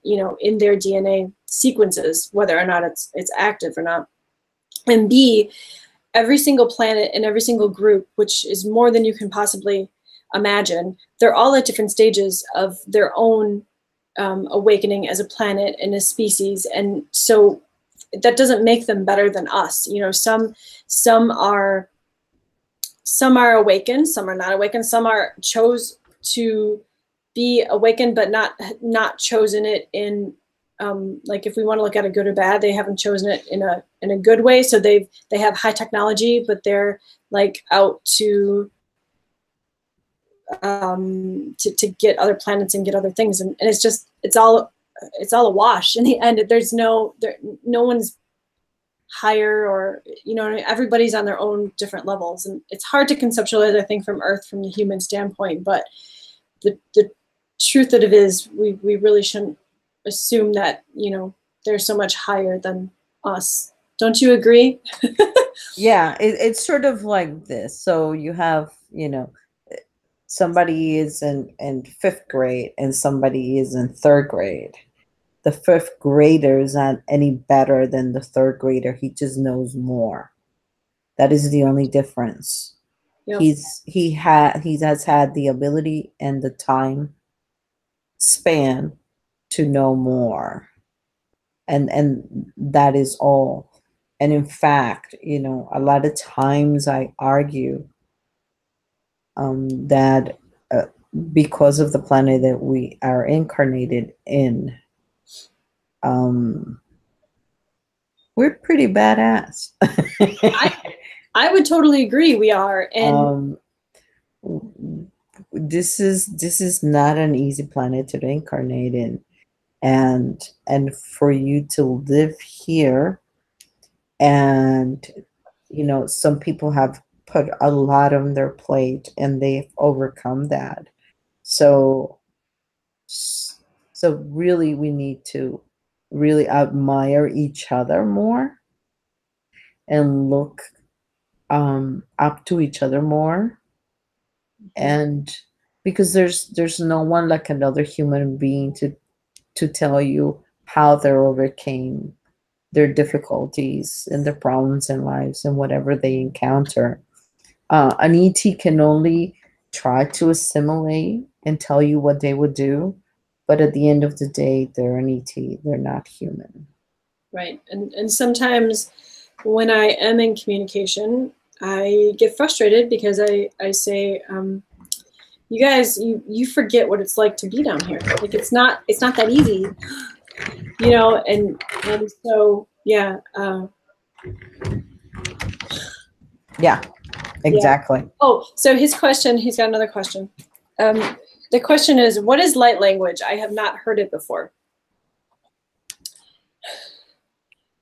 [SPEAKER 1] their DNA sequences, whether or not it's active or not. And B, every single planet and every single group, which is more than you can possibly imagine, they're all at different stages of their own awakening as a planet and a species, and so that doesn't make them better than us. Some are awakened, some are not awakened, some are chose to be awakened but not chosen it in like, if we want to look at a good or bad, they haven't chosen it in a good way. So they have high technology, but they're like out to get other planets and get other things, and it's all a wash in the end. There's no one's higher, or everybody's on their own different levels, and it's hard to conceptualize, I think, from Earth, from the human standpoint. But the truth that it is, we really shouldn't assume that they're so much higher than us. Don't you agree?
[SPEAKER 2] Yeah, it's sort of like this. So you have, somebody is in 5th grade and somebody is in 3rd grade. The 5th grader is not any better than the 3rd grader. He just knows more. That is the only difference.
[SPEAKER 1] Yep.
[SPEAKER 2] He has had the ability and the time span to know more. And that is all. And in fact, a lot of times I argue that because of the planet that we are incarnated in, we're pretty badass.
[SPEAKER 1] I would totally agree. We are, and
[SPEAKER 2] this is not an easy planet to incarnate in, and for you to live here, and some people have put a lot on their plate and they've overcome that. So really we need to really admire each other more and look up to each other more, and because there's no one like another human being to tell you how they overcame their difficulties and their problems in lives and whatever they encounter. An ET can only try to assimilate and tell you what they would do, but at the end of the day, they're an ET. They're not human.
[SPEAKER 1] right. And sometimes when I am in communication, I get frustrated because I say, you guys, you forget what it's like to be down here. Like, it's not that easy, and so yeah.
[SPEAKER 2] Yeah, exactly.
[SPEAKER 1] Yeah. Oh, so he's got another question. The question is, what is light language? I have not heard it before.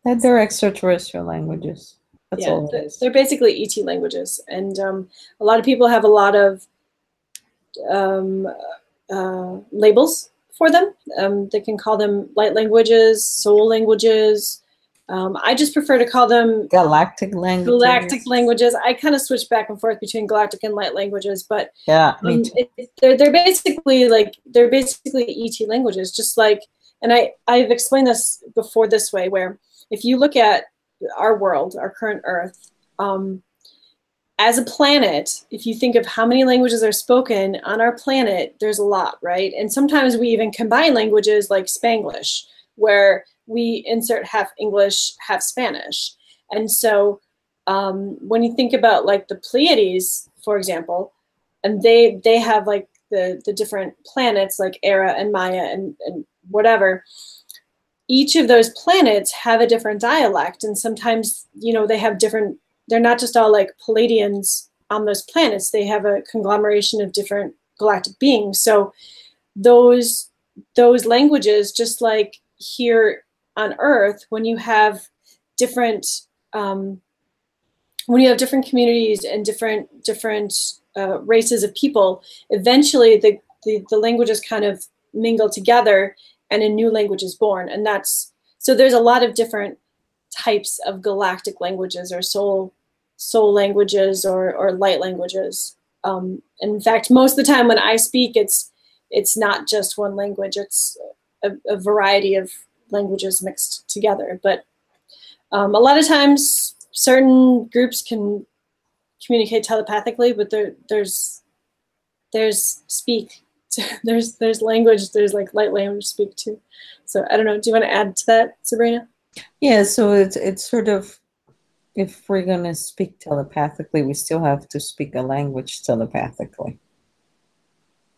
[SPEAKER 2] That they're extraterrestrial languages. That's all it is.
[SPEAKER 1] They're basically ET languages, and a lot of people have a lot of labels for them. They can call them light languages, soul languages, I just prefer to call them
[SPEAKER 2] Galactic languages.
[SPEAKER 1] galactic languages. I kind of switch back and forth between galactic and light languages, but
[SPEAKER 2] Yeah, me too.
[SPEAKER 1] They're basically ET languages, just like. And I've explained this before this way, where if you look at our world, our current Earth, as a planet, if you think of how many languages are spoken on our planet, there's a lot, right? And sometimes we even combine languages like Spanglish, where we insert half English, half Spanish. And so when you think about like the Pleiades, for example, and they have like the different planets like Era and Maya and whatever, each of those planets have a different dialect. And sometimes, they have different, they're not just all like Palladians on those planets. They have a conglomeration of different galactic beings. So those languages, just like here on Earth, when you have different communities and different races of people, eventually the languages kind of mingle together and a new language is born. And so there's a lot of different types of galactic languages or soul languages or light languages. In fact, most of the time when I speak, it's not just one language. It's a variety of languages mixed together. But a lot of times certain groups can communicate telepathically, but there's speak. There's language, there's like light language speak too. So I don't know, do you want to add to that, Sabrina?
[SPEAKER 2] Yeah, so it's sort of, if we're gonna speak telepathically, we still have to speak a language telepathically.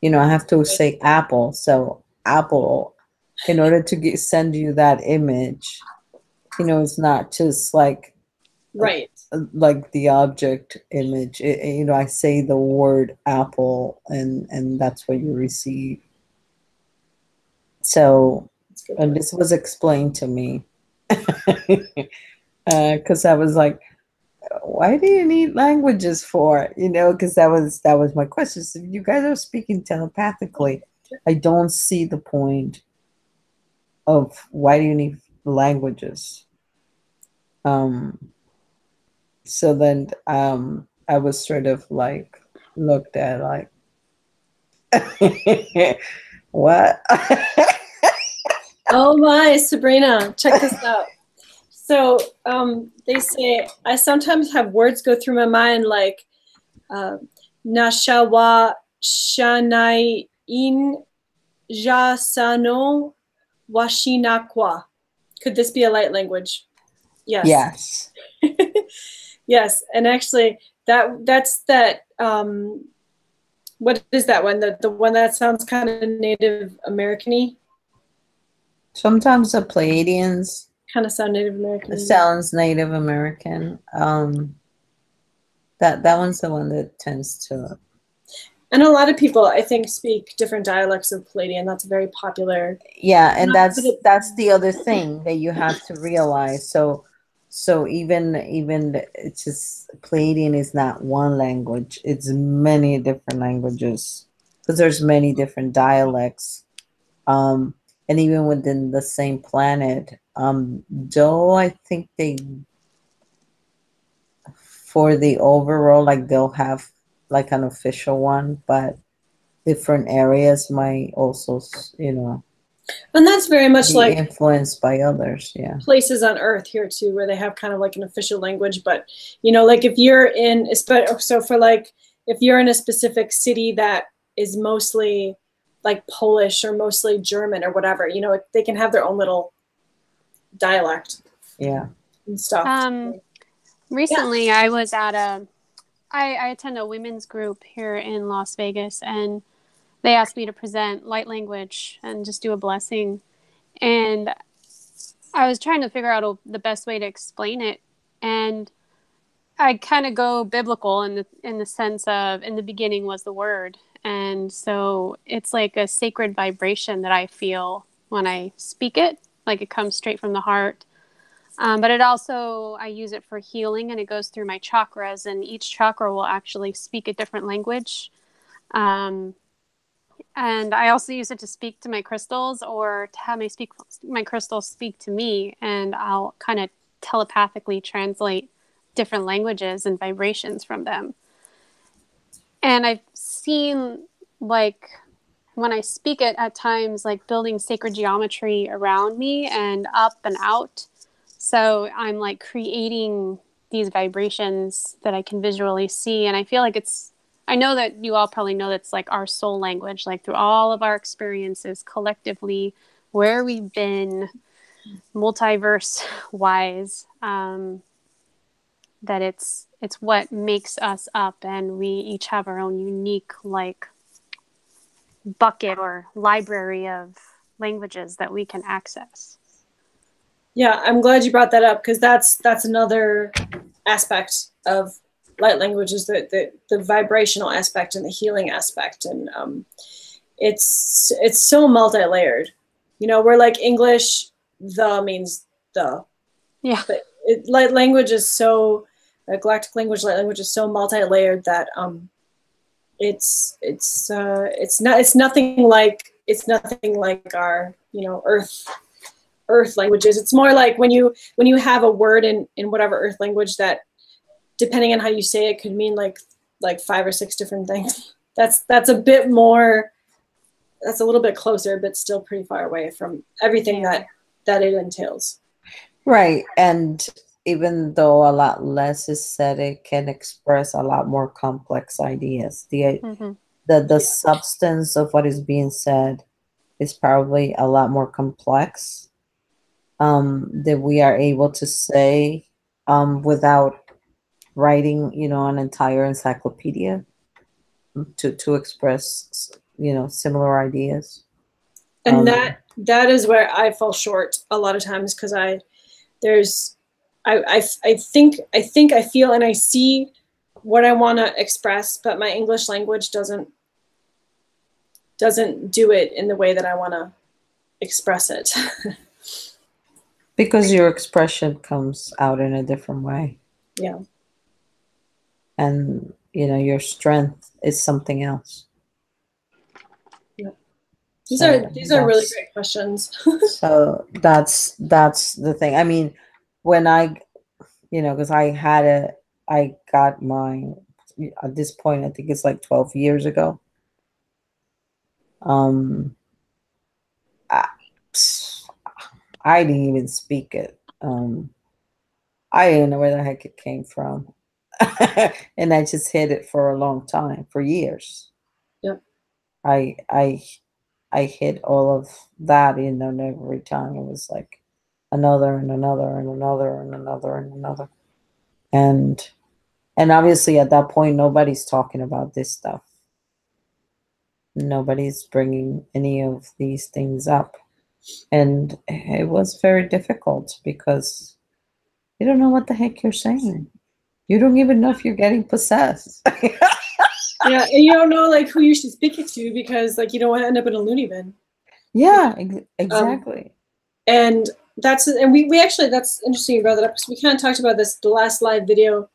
[SPEAKER 2] I have to say apple, so apple, in order to send you that image, it's not just like
[SPEAKER 1] right,
[SPEAKER 2] like the object image. I say the word apple, and that's what you receive. So, and this was explained to me because I was like, why do you need languages for? Because that was my question. So if you guys are speaking telepathically, I don't see the point of why do you need languages. So then I was sort of like looked at like what?
[SPEAKER 1] Oh my, Sabrina, check this out. So they say, I sometimes have words go through my mind like Nashawa Shanai in Jasano Washinakwa. Could this be a light language? Yes.
[SPEAKER 2] Yes.
[SPEAKER 1] Yes. And actually that's that what is that one? The one that sounds kind of Native American-y?
[SPEAKER 2] Sometimes the Pleiadians
[SPEAKER 1] kind of sound Native American.
[SPEAKER 2] It sounds Native American. That one's the one that tends to.
[SPEAKER 1] And a lot of people, I think, speak different dialects of Palladian. That's very popular.
[SPEAKER 2] Yeah, and that's the other thing that you have to realize. So even it's just Palladian is not one language. It's many different languages because there's many different dialects. And even within the same planet, though I think for the overall, like they'll have like an official one, but different areas might also,
[SPEAKER 1] and that's very much like
[SPEAKER 2] influenced by others. Yeah,
[SPEAKER 1] places on Earth here too, where they have kind of like an official language. But like if you're in, so for like if you're in a specific city that is mostly like Polish or mostly German or whatever, they can have their own little dialect.
[SPEAKER 2] Yeah,
[SPEAKER 1] and stuff.
[SPEAKER 3] Recently, yeah. I was at I attend a women's group here in Las Vegas, and they asked me to present light language and just do a blessing. And I was trying to figure out the best way to explain it. And I kind of go biblical in the sense of, in the beginning was the word. And so it's like a sacred vibration that I feel when I speak it, like it comes straight from the heart. But it also, I use it for healing, and it goes through my chakras, and each chakra will actually speak a different language. And I also use it to speak to my crystals or to have my crystals speak to me. And I'll kind of telepathically translate different languages and vibrations from them. And I've seen, like, when I speak it at times, like building sacred geometry around me and up and out. So I'm like creating these vibrations that I can visually see. And I feel like I know that you all probably know that's like our soul language, like through all of our experiences collectively, where we've been multiverse wise, that it's what makes us up, and we each have our own unique like bucket or library of languages that we can access.
[SPEAKER 1] Yeah, I'm glad you brought that up, because that's another aspect of light language, is the vibrational aspect and the healing aspect, and it's so multi-layered. You know, we're like English, the means the,
[SPEAKER 3] Yeah.
[SPEAKER 1] but light language is so galactic language, light language is so multi-layered that it's nothing like our, you know, earth languages. It's more like when you have a word in whatever earth language that, depending on how you say it, could mean like 5 or 6 different things. That's a bit more, that's a little bit closer, but still pretty far away from everything that it entails.
[SPEAKER 2] Right. And even though a lot less is said, it can express a lot more complex ideas. The substance of what is being said is probably a lot more complex, that we are able to say, without writing, you know, an entire encyclopedia to express, you know, similar ideas.
[SPEAKER 1] And that is where I fall short a lot of times, because I think I feel and I see what I want to express, but my English language doesn't do it in the way that I want to express it.
[SPEAKER 2] Because your expression comes out in a different way.
[SPEAKER 1] Yeah.
[SPEAKER 2] And, you know, your strength is something else.
[SPEAKER 1] Yeah. These are really great questions.
[SPEAKER 2] So that's the thing. I mean, when you know, because I got mine at this point, I think it's like 12 years ago. I, I didn't even speak it. I didn't know where the heck it came from. And I just hid it for a long time, for years.
[SPEAKER 1] Yep.
[SPEAKER 2] I hid all of that, you know, and every time it was like another and another and another and another and another. And obviously at that point, nobody's talking about this stuff. Nobody's bringing any of these things up. And it was very difficult because you don't know what the heck you're saying. You don't even know if you're getting possessed.
[SPEAKER 1] Yeah, and you don't know like who you should speak it to, because like you don't want to end up in a loony bin.
[SPEAKER 2] Yeah, exactly.
[SPEAKER 1] And we actually, that's interesting you brought that up, because we kind of talked about this the last live video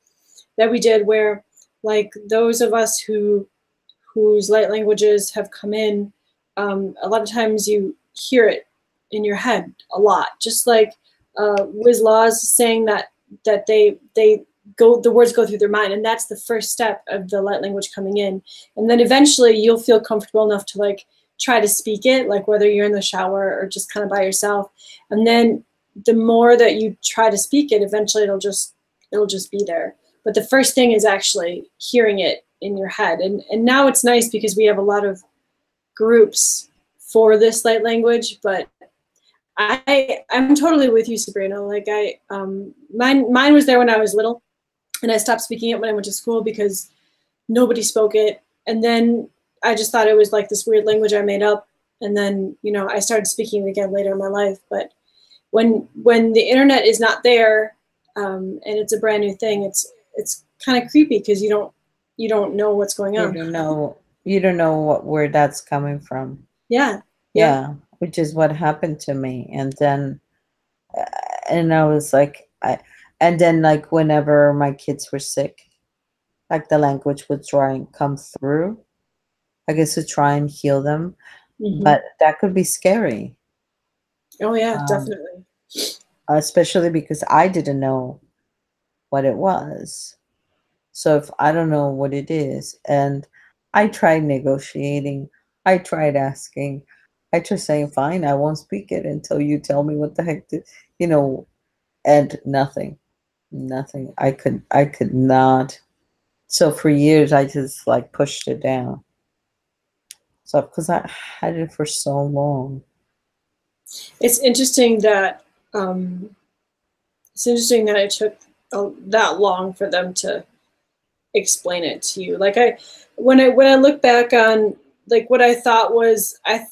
[SPEAKER 1] that we did, where like those of us whose light languages have come in, a lot of times you hear it in your head a lot, just like Wiz Laws saying that they the words go through their mind, and that's the first step of the light language coming in. And then eventually you'll feel comfortable enough to like try to speak it, like whether you're in the shower or just kind of by yourself. And then the more that you try to speak it, eventually it'll just be there. But the first thing is actually hearing it in your head. And now it's nice because we have a lot of groups for this light language, but I'm totally with you, Sabrina. Like mine was there when I was little, and I stopped speaking it when I went to school because nobody spoke it. And then I just thought it was like this weird language I made up. And then, you know, I started speaking it again later in my life. But when the internet is not there, and it's a brand new thing, it's kind of creepy because you don't know what's going on.
[SPEAKER 2] You don't know where that's coming from.
[SPEAKER 1] Yeah.
[SPEAKER 2] Yeah, which is what happened to me. And then and I was like, and then like whenever my kids were sick, like the language would try and come through. I guess to try and heal them.
[SPEAKER 1] Hmm.
[SPEAKER 2] But that could be scary,
[SPEAKER 1] Oh yeah,
[SPEAKER 2] um,
[SPEAKER 1] definitely.
[SPEAKER 2] especially because I didn't know what it was. So if I don't know what it is, and I tried negotiating, I tried asking, I just saying, fine, I won't speak it until you tell me what the heck, you know, and nothing, nothing. I could not. So for years, I just like pushed it down. So because I had it for so long.
[SPEAKER 1] It's interesting that um, it's interesting that it took that long for them to explain it to you. Like when I look back on like what I thought was like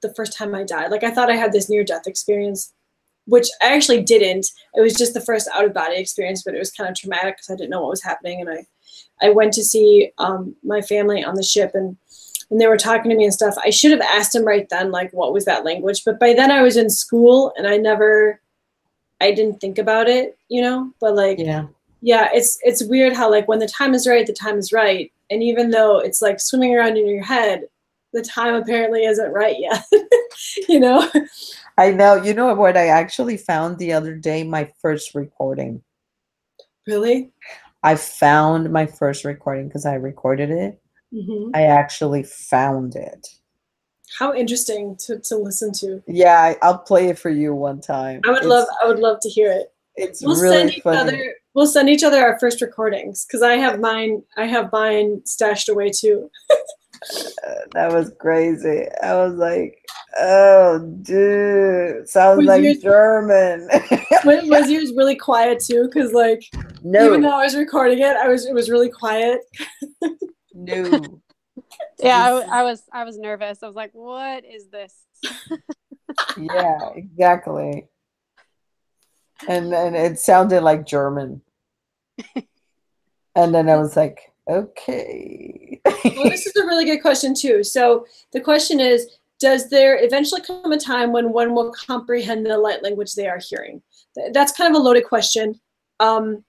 [SPEAKER 1] the first time I died. Like I thought I had this near death experience, which I actually didn't. It was just the first out of body experience, but it was kind of traumatic because I didn't know what was happening. And I went to see my family on the ship, and they were talking to me and stuff. I should have asked them right then, like, what was that language? But by then I was in school and I didn't think about it, you know? But like,
[SPEAKER 2] Yeah,
[SPEAKER 1] yeah, it's weird how like when the time is right, the time is right. And even though it's like swimming around in your head, the time apparently isn't right yet, you know?
[SPEAKER 2] I know. You know what? I actually found the other day my first recording.
[SPEAKER 1] Really?
[SPEAKER 2] I found my first recording because I recorded it.
[SPEAKER 1] Hmm.
[SPEAKER 2] I actually found it.
[SPEAKER 1] How interesting to listen to.
[SPEAKER 2] Yeah, I'll play it for you one time.
[SPEAKER 1] I would love to hear it.
[SPEAKER 2] It's
[SPEAKER 1] We'll send
[SPEAKER 2] really
[SPEAKER 1] each
[SPEAKER 2] funny.
[SPEAKER 1] other we'll send each other our first recordings because I have mine stashed away too.
[SPEAKER 2] That was crazy. I was like, oh, dude, sounds
[SPEAKER 1] Was yours
[SPEAKER 2] like German.
[SPEAKER 1] was yours really quiet too? Because like even though
[SPEAKER 2] No,
[SPEAKER 1] I was recording it, it was really quiet.
[SPEAKER 2] no.
[SPEAKER 3] Yeah,
[SPEAKER 2] Just,
[SPEAKER 3] I was nervous. I was like, what is this?
[SPEAKER 2] yeah, exactly. And it sounded like German. And then I was like, okay.
[SPEAKER 1] Well, this is a really good question too. So the question is, does there eventually come a time when one will comprehend the light language they are hearing? That's kind of a loaded question. Um,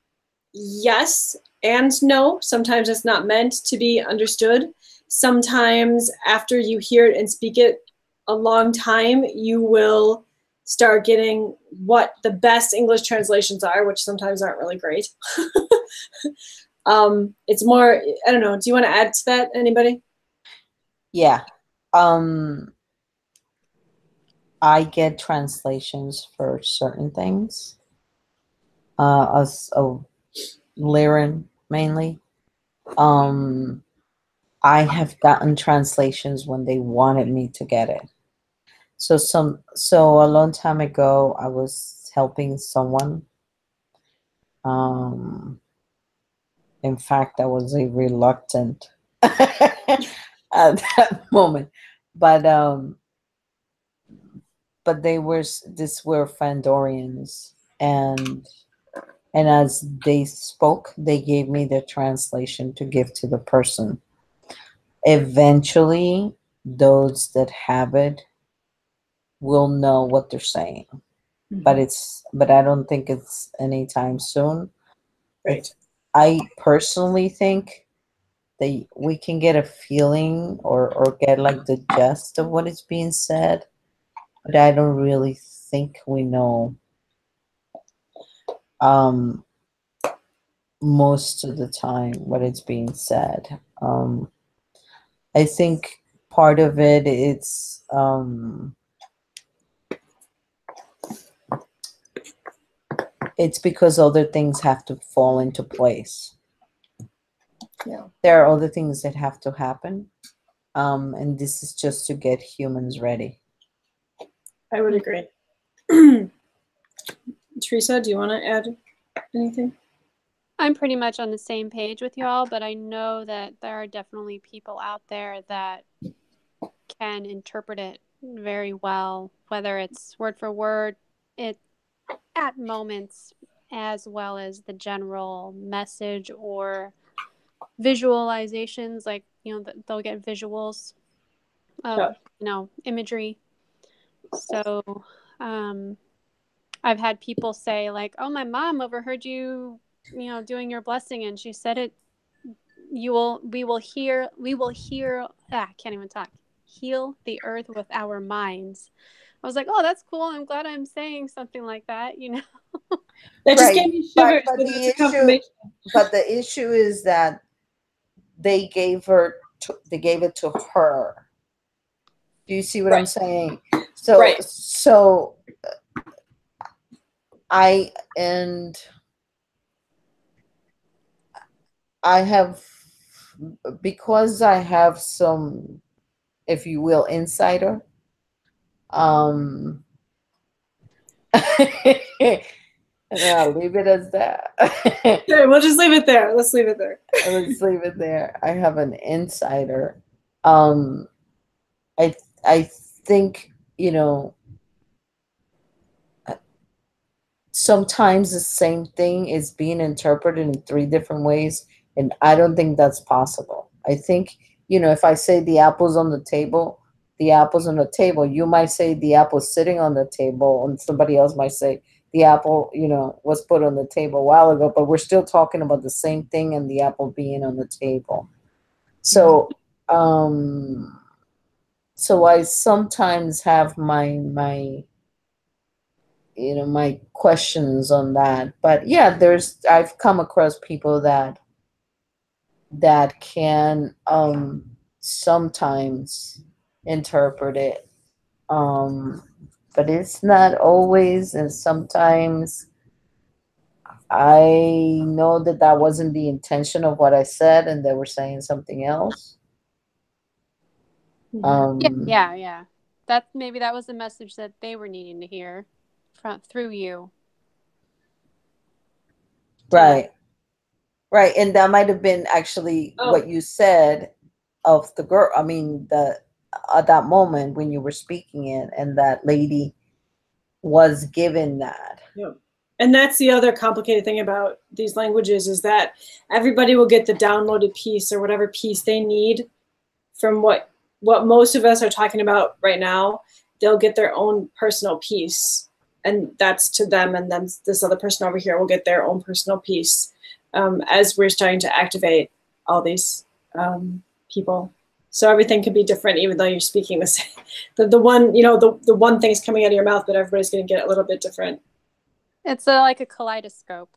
[SPEAKER 1] yes and no. Sometimes it's not meant to be understood. Sometimes after you hear it and speak it a long time, you will start getting what the best English translations are, which sometimes aren't really great. It's more, I don't know. Do you want to add to that, anybody?
[SPEAKER 2] Yeah. Um, I get translations for certain things. As a Lyran mainly. Um, I have gotten translations when they wanted me to get it. So a long time ago, I was helping someone. Um, in fact, I was a reluctant at that moment, but they were this were Fandorians, and as they spoke, they gave me the translation to give to the person. Eventually, those that have it will know what they're saying,
[SPEAKER 1] Mm-hmm.
[SPEAKER 2] but I don't think it's anytime soon.
[SPEAKER 1] Right.
[SPEAKER 2] I personally think that we can get a feeling or get like the gist of what is being said, but I don't really think we know um most of the time what is being said. I think part of it it's because other things have to fall into place.
[SPEAKER 1] Yeah,
[SPEAKER 2] There are other things that have to happen, and this is just to get humans ready.
[SPEAKER 1] I would agree. Teresa, do you want to add anything?
[SPEAKER 3] I'm pretty much on the same page with y'all, but I know that there are definitely people out there that can interpret it very well, whether it's word for word, it at moments, as well as the general message or visualizations. Like, they'll get visuals
[SPEAKER 1] Yeah.
[SPEAKER 3] of, imagery. So, um, I've had people say, like, oh, my mom overheard you, doing your blessing, and she said it we will hear, I can't even talk. Heal the earth with our minds. I was like, oh, that's cool. I'm glad I'm saying something like that, you know?
[SPEAKER 1] That just
[SPEAKER 2] Right.
[SPEAKER 1] gave me shivers.
[SPEAKER 2] But
[SPEAKER 1] So
[SPEAKER 2] the
[SPEAKER 1] that's a
[SPEAKER 2] issue,
[SPEAKER 1] confirmation.
[SPEAKER 2] but the issue is that they gave her, they gave it to her. Do you see what I'm
[SPEAKER 1] Right.
[SPEAKER 2] saying? So,
[SPEAKER 1] Right.
[SPEAKER 2] I, and I have, because I have some, if you will, insider, um, and I'll leave it as that.
[SPEAKER 1] Okay, we'll just leave it there. Let's leave it there.
[SPEAKER 2] Let's leave it there. I have an insider. Um, I think, you know, sometimes the same thing is being interpreted in three different ways, and I don't think that's possible. I think, you know, if I say the apple's on the table, the apple's on the table. You might say the apple's sitting on the table, and somebody else might say the apple, you know, was put on the table a while ago, but we're still talking about the same thing and the apple being on the table. So, um, so I sometimes have my you know, my questions on that. But yeah, I've come across people that can sometimes interpret it, um but it's not always, and sometimes I know that that wasn't the intention of what I said and they were saying something else. um
[SPEAKER 3] Yeah. That maybe that was the message that they were needing to hear through you.
[SPEAKER 2] right. Right, and that might have been actually
[SPEAKER 1] Oh,
[SPEAKER 2] what you said of the girl. I mean, the at that moment when you were speaking it, and that lady was given that.
[SPEAKER 1] yeah. And that's the other complicated thing about these languages is that everybody will get the downloaded piece or whatever piece they need from what most of us are talking about right now. They'll get their own personal piece, and that's to them. And then this other person over here will get their own personal piece as we're starting to activate all these people. So everything can be different, even though you're speaking the same. The one, you know, the one thing's coming out of your mouth, but everybody's going to get a little bit different.
[SPEAKER 3] It's like a kaleidoscope.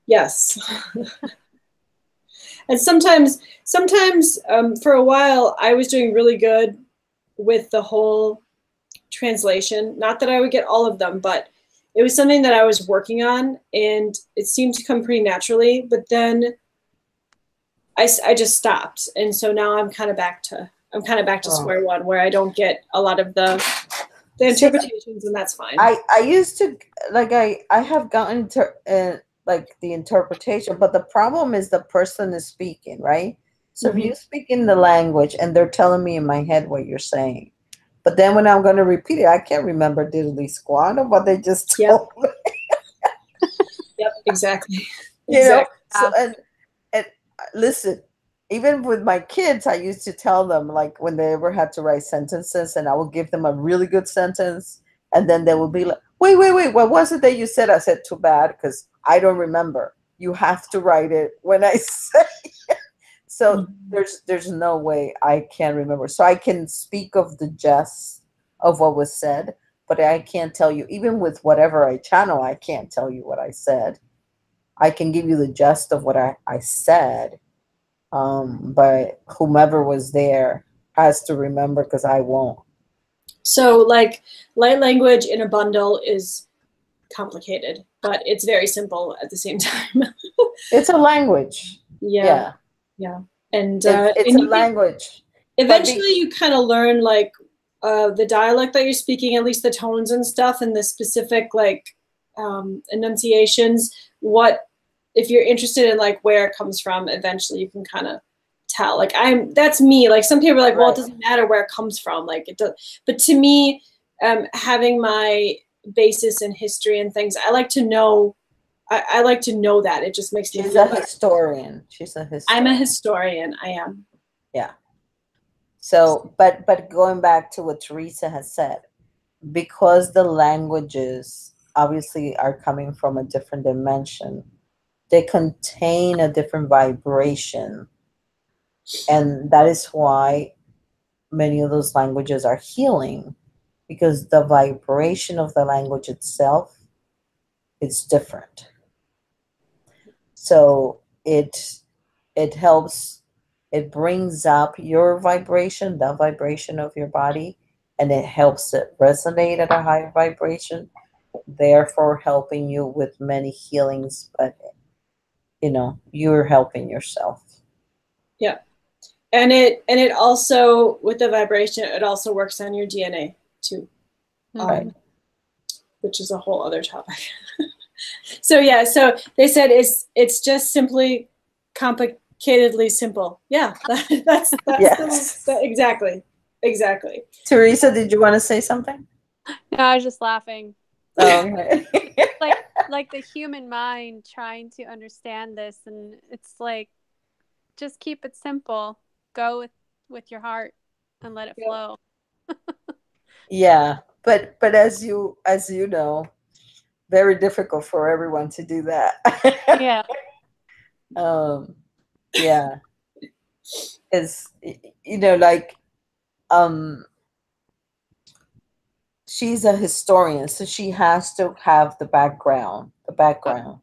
[SPEAKER 1] Yes. And sometimes for a while, I was doing really good with the whole translation. Not that I would get all of them, but it was something that I was working on, and it seemed to come pretty naturally. But then I just stopped, and so now I'm kind of back to square one, where I don't get a lot of the interpretations, and that's fine.
[SPEAKER 2] I used to, like, I have gotten to like the interpretation, but the problem is the person is speaking, right? So if you speak in the language and they're telling me in my head what you're saying, but then when I'm going to repeat it, I can't remember diddly squat of what they just told me.
[SPEAKER 1] Yep, exactly.
[SPEAKER 2] You know, so and listen, even with my kids, I used to tell them, like, when they ever had to write sentences, and I would give them a really good sentence, and then they would be like, wait, what was it that you said? I said, too bad, because I don't remember. You have to write it when I say it. So there's no way I can remember. So I can speak of the gist of what was said, but I can't tell you, even with whatever I channel, I can't tell you what I said. I can give you the gist of what I said, but whomever was there has to remember, because I won't.
[SPEAKER 1] So, like, light language in a bundle is complicated, but it's very simple at the same time.
[SPEAKER 2] It's a language.
[SPEAKER 1] Yeah. And
[SPEAKER 2] it's
[SPEAKER 1] and
[SPEAKER 2] a language.
[SPEAKER 1] Eventually, you kind of learn, like, the dialect that you're speaking, at least the tones and stuff, and the specific, like, enunciations. What, if you're interested in, like, where it comes from, eventually you can kind of tell. Like, that's me. Like, some people are like, well, it doesn't matter where it comes from. Like, it does. But to me, having my basis in history and things, I like to know. I like to know that. It just makes me feel better.
[SPEAKER 2] Historian. She's a historian.
[SPEAKER 1] I'm a historian. I am.
[SPEAKER 2] Yeah. So, but going back to what Teresa has said, because the languages obviously are coming from a different dimension, they contain a different vibration. And that is why many of those languages are healing, because the vibration of the language itself is different. So it helps, it brings up your vibration, the vibration of your body, and it helps it resonate at a higher vibration, therefore helping you with many healings. But you know, you're helping yourself.
[SPEAKER 1] Yeah. And it also, with the vibration, it also works on your DNA too.
[SPEAKER 2] Right.
[SPEAKER 1] Which is a whole other topic. So yeah, so they said it's just simply complicatedly simple. Yeah, that's
[SPEAKER 2] Yes.
[SPEAKER 1] exactly.
[SPEAKER 2] Teresa, did you want to say something?
[SPEAKER 3] No, I was just laughing.
[SPEAKER 2] Okay.
[SPEAKER 3] Like the human mind trying to understand this, and it's like, just keep it simple. Go with your heart and let it flow.
[SPEAKER 2] Yeah, but as you know, very difficult for everyone to do that.
[SPEAKER 3] Yeah.
[SPEAKER 2] Yeah, is, you know, like, um she's a historian, so she has to have the background,
[SPEAKER 3] I love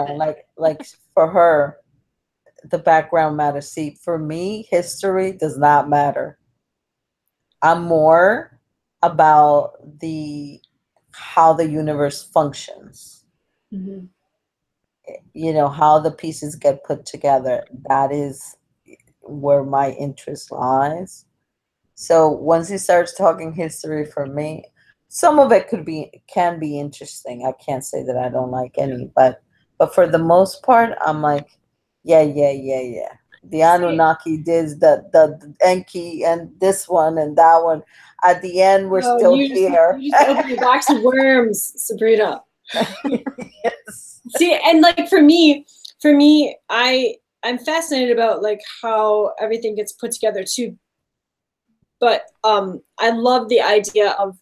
[SPEAKER 3] it.
[SPEAKER 2] like for her, the background matters. See, for me, history does not matter. I'm more about the how the universe functions.
[SPEAKER 1] Mm-hmm.
[SPEAKER 2] You know, how the pieces get put together. That is where my interest lies. So once he starts talking history, for me, some of it can be interesting. I can't say that I don't like any, but for the most part, I'm like, yeah. The Anunnaki did the Enki and this one and that one. At the end, we're still here.
[SPEAKER 1] You just opened a box of worms, Sabrina.
[SPEAKER 2] Yes.
[SPEAKER 1] See, and like for me, I'm fascinated about like how everything gets put together too. But I love the idea of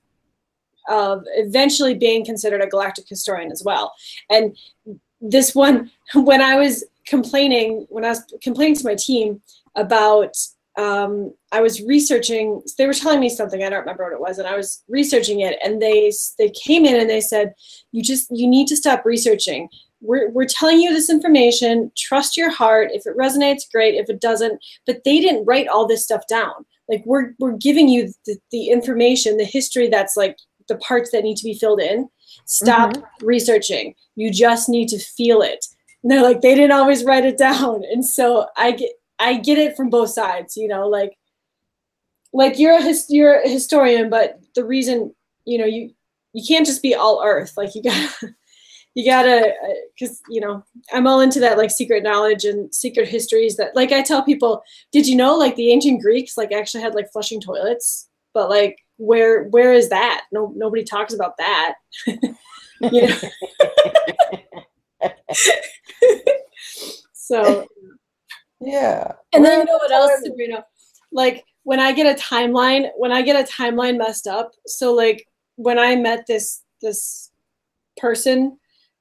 [SPEAKER 1] eventually being considered a galactic historian as well. And this one, when I was complaining to my team about, I was researching, they were telling me something, I don't remember what it was, and I was researching it, and they came in and they said, you need to stop researching. We're telling you this information, trust your heart. If it resonates, great. If it doesn't, but they didn't write all this stuff down. Like we're giving you the information, the history that's like the parts that need to be filled in. Stop researching. You just need to feel it. And they're like, they didn't always write it down. And so I get it from both sides, you know, like you're a historian, but the reason, you know, you can't just be all earth. Like you gotta, because, you know, I'm all into that, like secret knowledge and secret histories that, like, I tell people, did you know, like the ancient Greeks, like actually had like flushing toilets, but like, where is that? Nobody talks about that. You know? So
[SPEAKER 2] Yeah.
[SPEAKER 1] and then you know what else, Sabrina? Like when I get a timeline messed up. So like when I met this person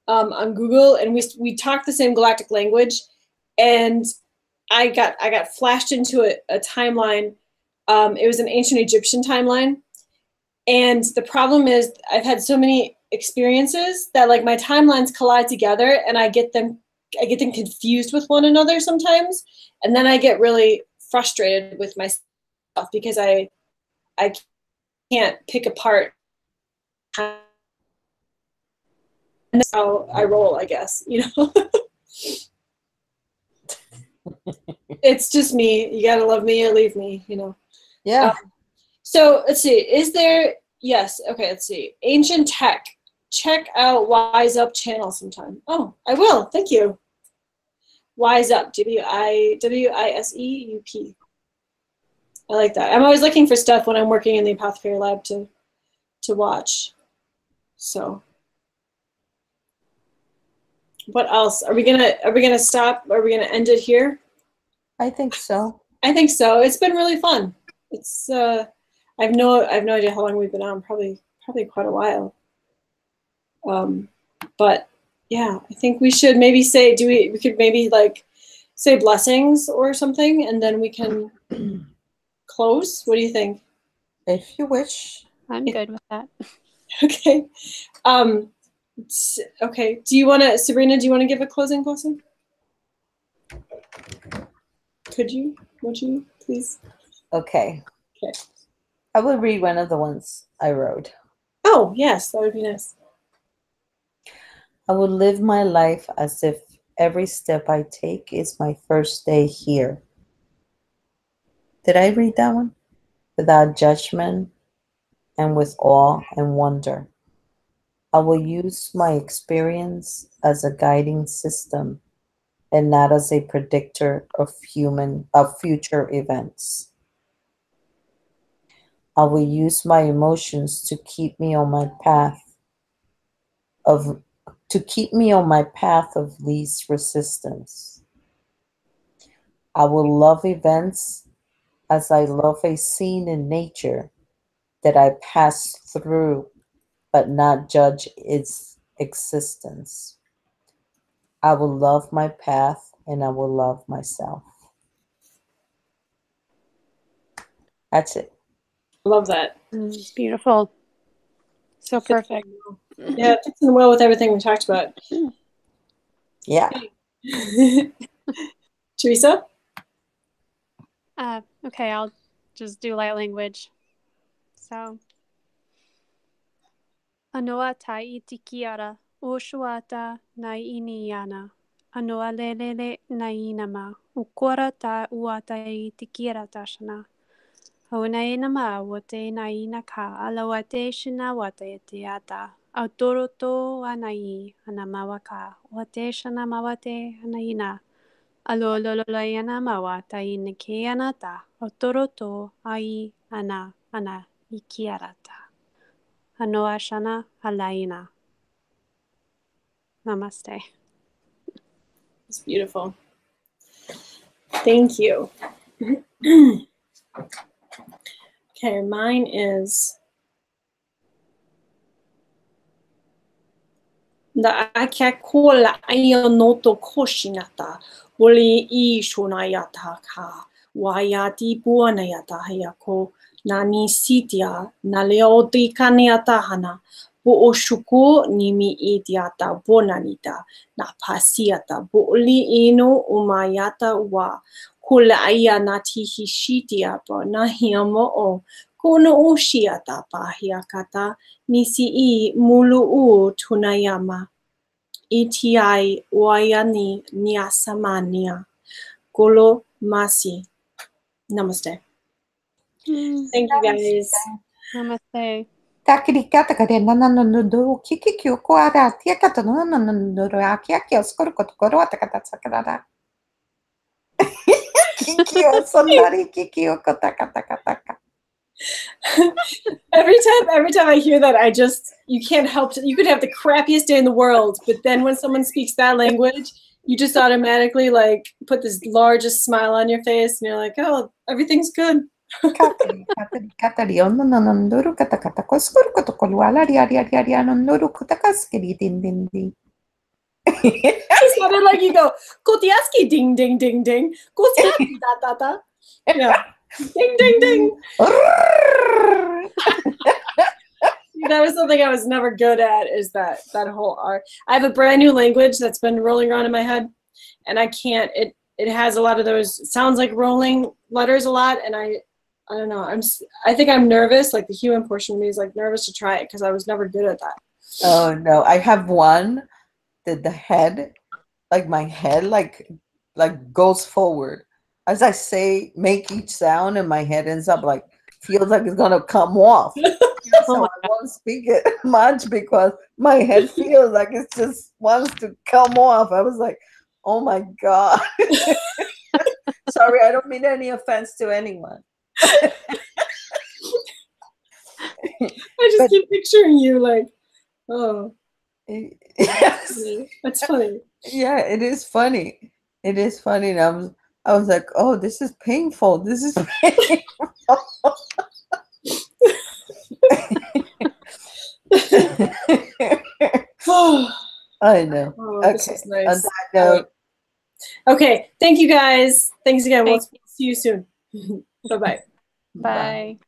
[SPEAKER 1] on Google, and we talked the same galactic language, and I got flashed into a timeline. It was an ancient Egyptian timeline, and the problem is I've had so many experiences that like my timelines collide together, and I get them confused with one another sometimes, and then I get really frustrated with myself because I can't pick apart. And that's how I roll, I guess, you know. It's just me. You gotta love me or leave me, you know.
[SPEAKER 2] Yeah.
[SPEAKER 1] So let's see. Yes. Okay. Let's see. Ancient Tech. Check out Wise Up channel sometime. Oh, I will. Thank you. Wise Up. WISEUP. I like that. I'm always looking for stuff when I'm working in the apothecary lab to watch. So. What else? Are we gonna stop? Are we gonna end it here?
[SPEAKER 2] I think so.
[SPEAKER 1] I think so. It's been really fun. It's I've no idea how long we've been on. Probably quite a while. But Yeah, I think we should maybe say, we could maybe like say blessings or something, and then we can close. What do you think?
[SPEAKER 2] If you wish.
[SPEAKER 3] I'm good with that.
[SPEAKER 1] Okay. Okay. Do you want to, Sabrina, do you want to give a closing blessing? Could you? Would you, please?
[SPEAKER 2] Okay.
[SPEAKER 1] Okay.
[SPEAKER 2] I will read one of the ones I wrote.
[SPEAKER 1] Oh, yes, that would be nice.
[SPEAKER 2] I will live my life as if every step I take is my first day here. Did I read that one? Without judgment and with awe and wonder. I will use my experience as a guiding system and not as a predictor of future events. I will use my emotions to keep me on my path of least resistance. I will love events as I love a scene in nature that I pass through but not judge its existence. I will love my path and I will love myself. That's it.
[SPEAKER 1] I love that.
[SPEAKER 3] It's beautiful. So perfect.
[SPEAKER 1] Yeah, it fits in well with everything we talked about.
[SPEAKER 2] Yeah.
[SPEAKER 1] Teresa?
[SPEAKER 3] Okay, I'll just do light language. So, anoa tai iti kiara, oshuata nai iniana. Anoa lelele nainama, ukora ta uata iti kiara tashana. Haunai nama wate naina ka alawate shina wate teata. Autoroto anai anamawaka, wate shana mawate anaina. Alolololayana mawata inekeanata. Autoroto ai ana ikiarata. Anoa shana alaina. Namaste.
[SPEAKER 1] It's beautiful. Thank you. Okay, mine is the akakola ayonoto koshinata woli I shonayata ka wayati buanayata hayako nani sitia naleoti kaniata hana bo oshuku nimi idiata bonanita na pasiata boli ino umayata wa kula aya nati hishitia pa nahiamo o kono oshiata pa hiakata nisi I mulu u tunayama iti wayani niasamania golo masi. Namaste. Thank you guys.
[SPEAKER 3] Namaste.
[SPEAKER 2] Takrikata kare nananundu kiki kyoko ara tiakata nananundu akiaki oskoro kotokoro atakata sakarara. Kiki osonari kiki okotakata.
[SPEAKER 1] Every time I hear that, you can't help you could have the crappiest day in the world, but then when someone speaks that language, you just automatically like put this largest smile on your face and you're like, oh, everything's good.
[SPEAKER 2] Katari ononononduru katakata koskoro kotokoro ari anonduru kotakaskiri din.
[SPEAKER 1] It sounded like you go, Kotiaski ding ding ding ding. Kotiaski da da da. Yeah. Ding ding ding. That was something I was never good at, is that whole art. I have a brand new language that's been rolling around in my head, and I can't, it has a lot of those, it sounds like rolling letters a lot, and I don't know, I think I'm nervous, like the human portion of me is like nervous to try it because I was never good at that.
[SPEAKER 2] Oh no, I have one that the head, like my head, like goes forward as I say, make each sound, and my head ends up like feels like it's gonna come off. So I won't speak it much because my head feels like it just wants to come off. I was like, oh my God. Sorry, I don't mean any offense to anyone.
[SPEAKER 1] I just keep picturing you like, oh.
[SPEAKER 2] Yes.
[SPEAKER 1] That's funny.
[SPEAKER 2] Yeah, it is funny. It is funny. And I was like, oh, this is painful. This is painful. I know.
[SPEAKER 1] Oh,
[SPEAKER 2] Okay.
[SPEAKER 1] this is nice.
[SPEAKER 2] On that note,
[SPEAKER 1] Okay, thank you guys. Thanks again. We'll
[SPEAKER 3] Thank
[SPEAKER 1] see you soon. Bye-bye.
[SPEAKER 3] Bye.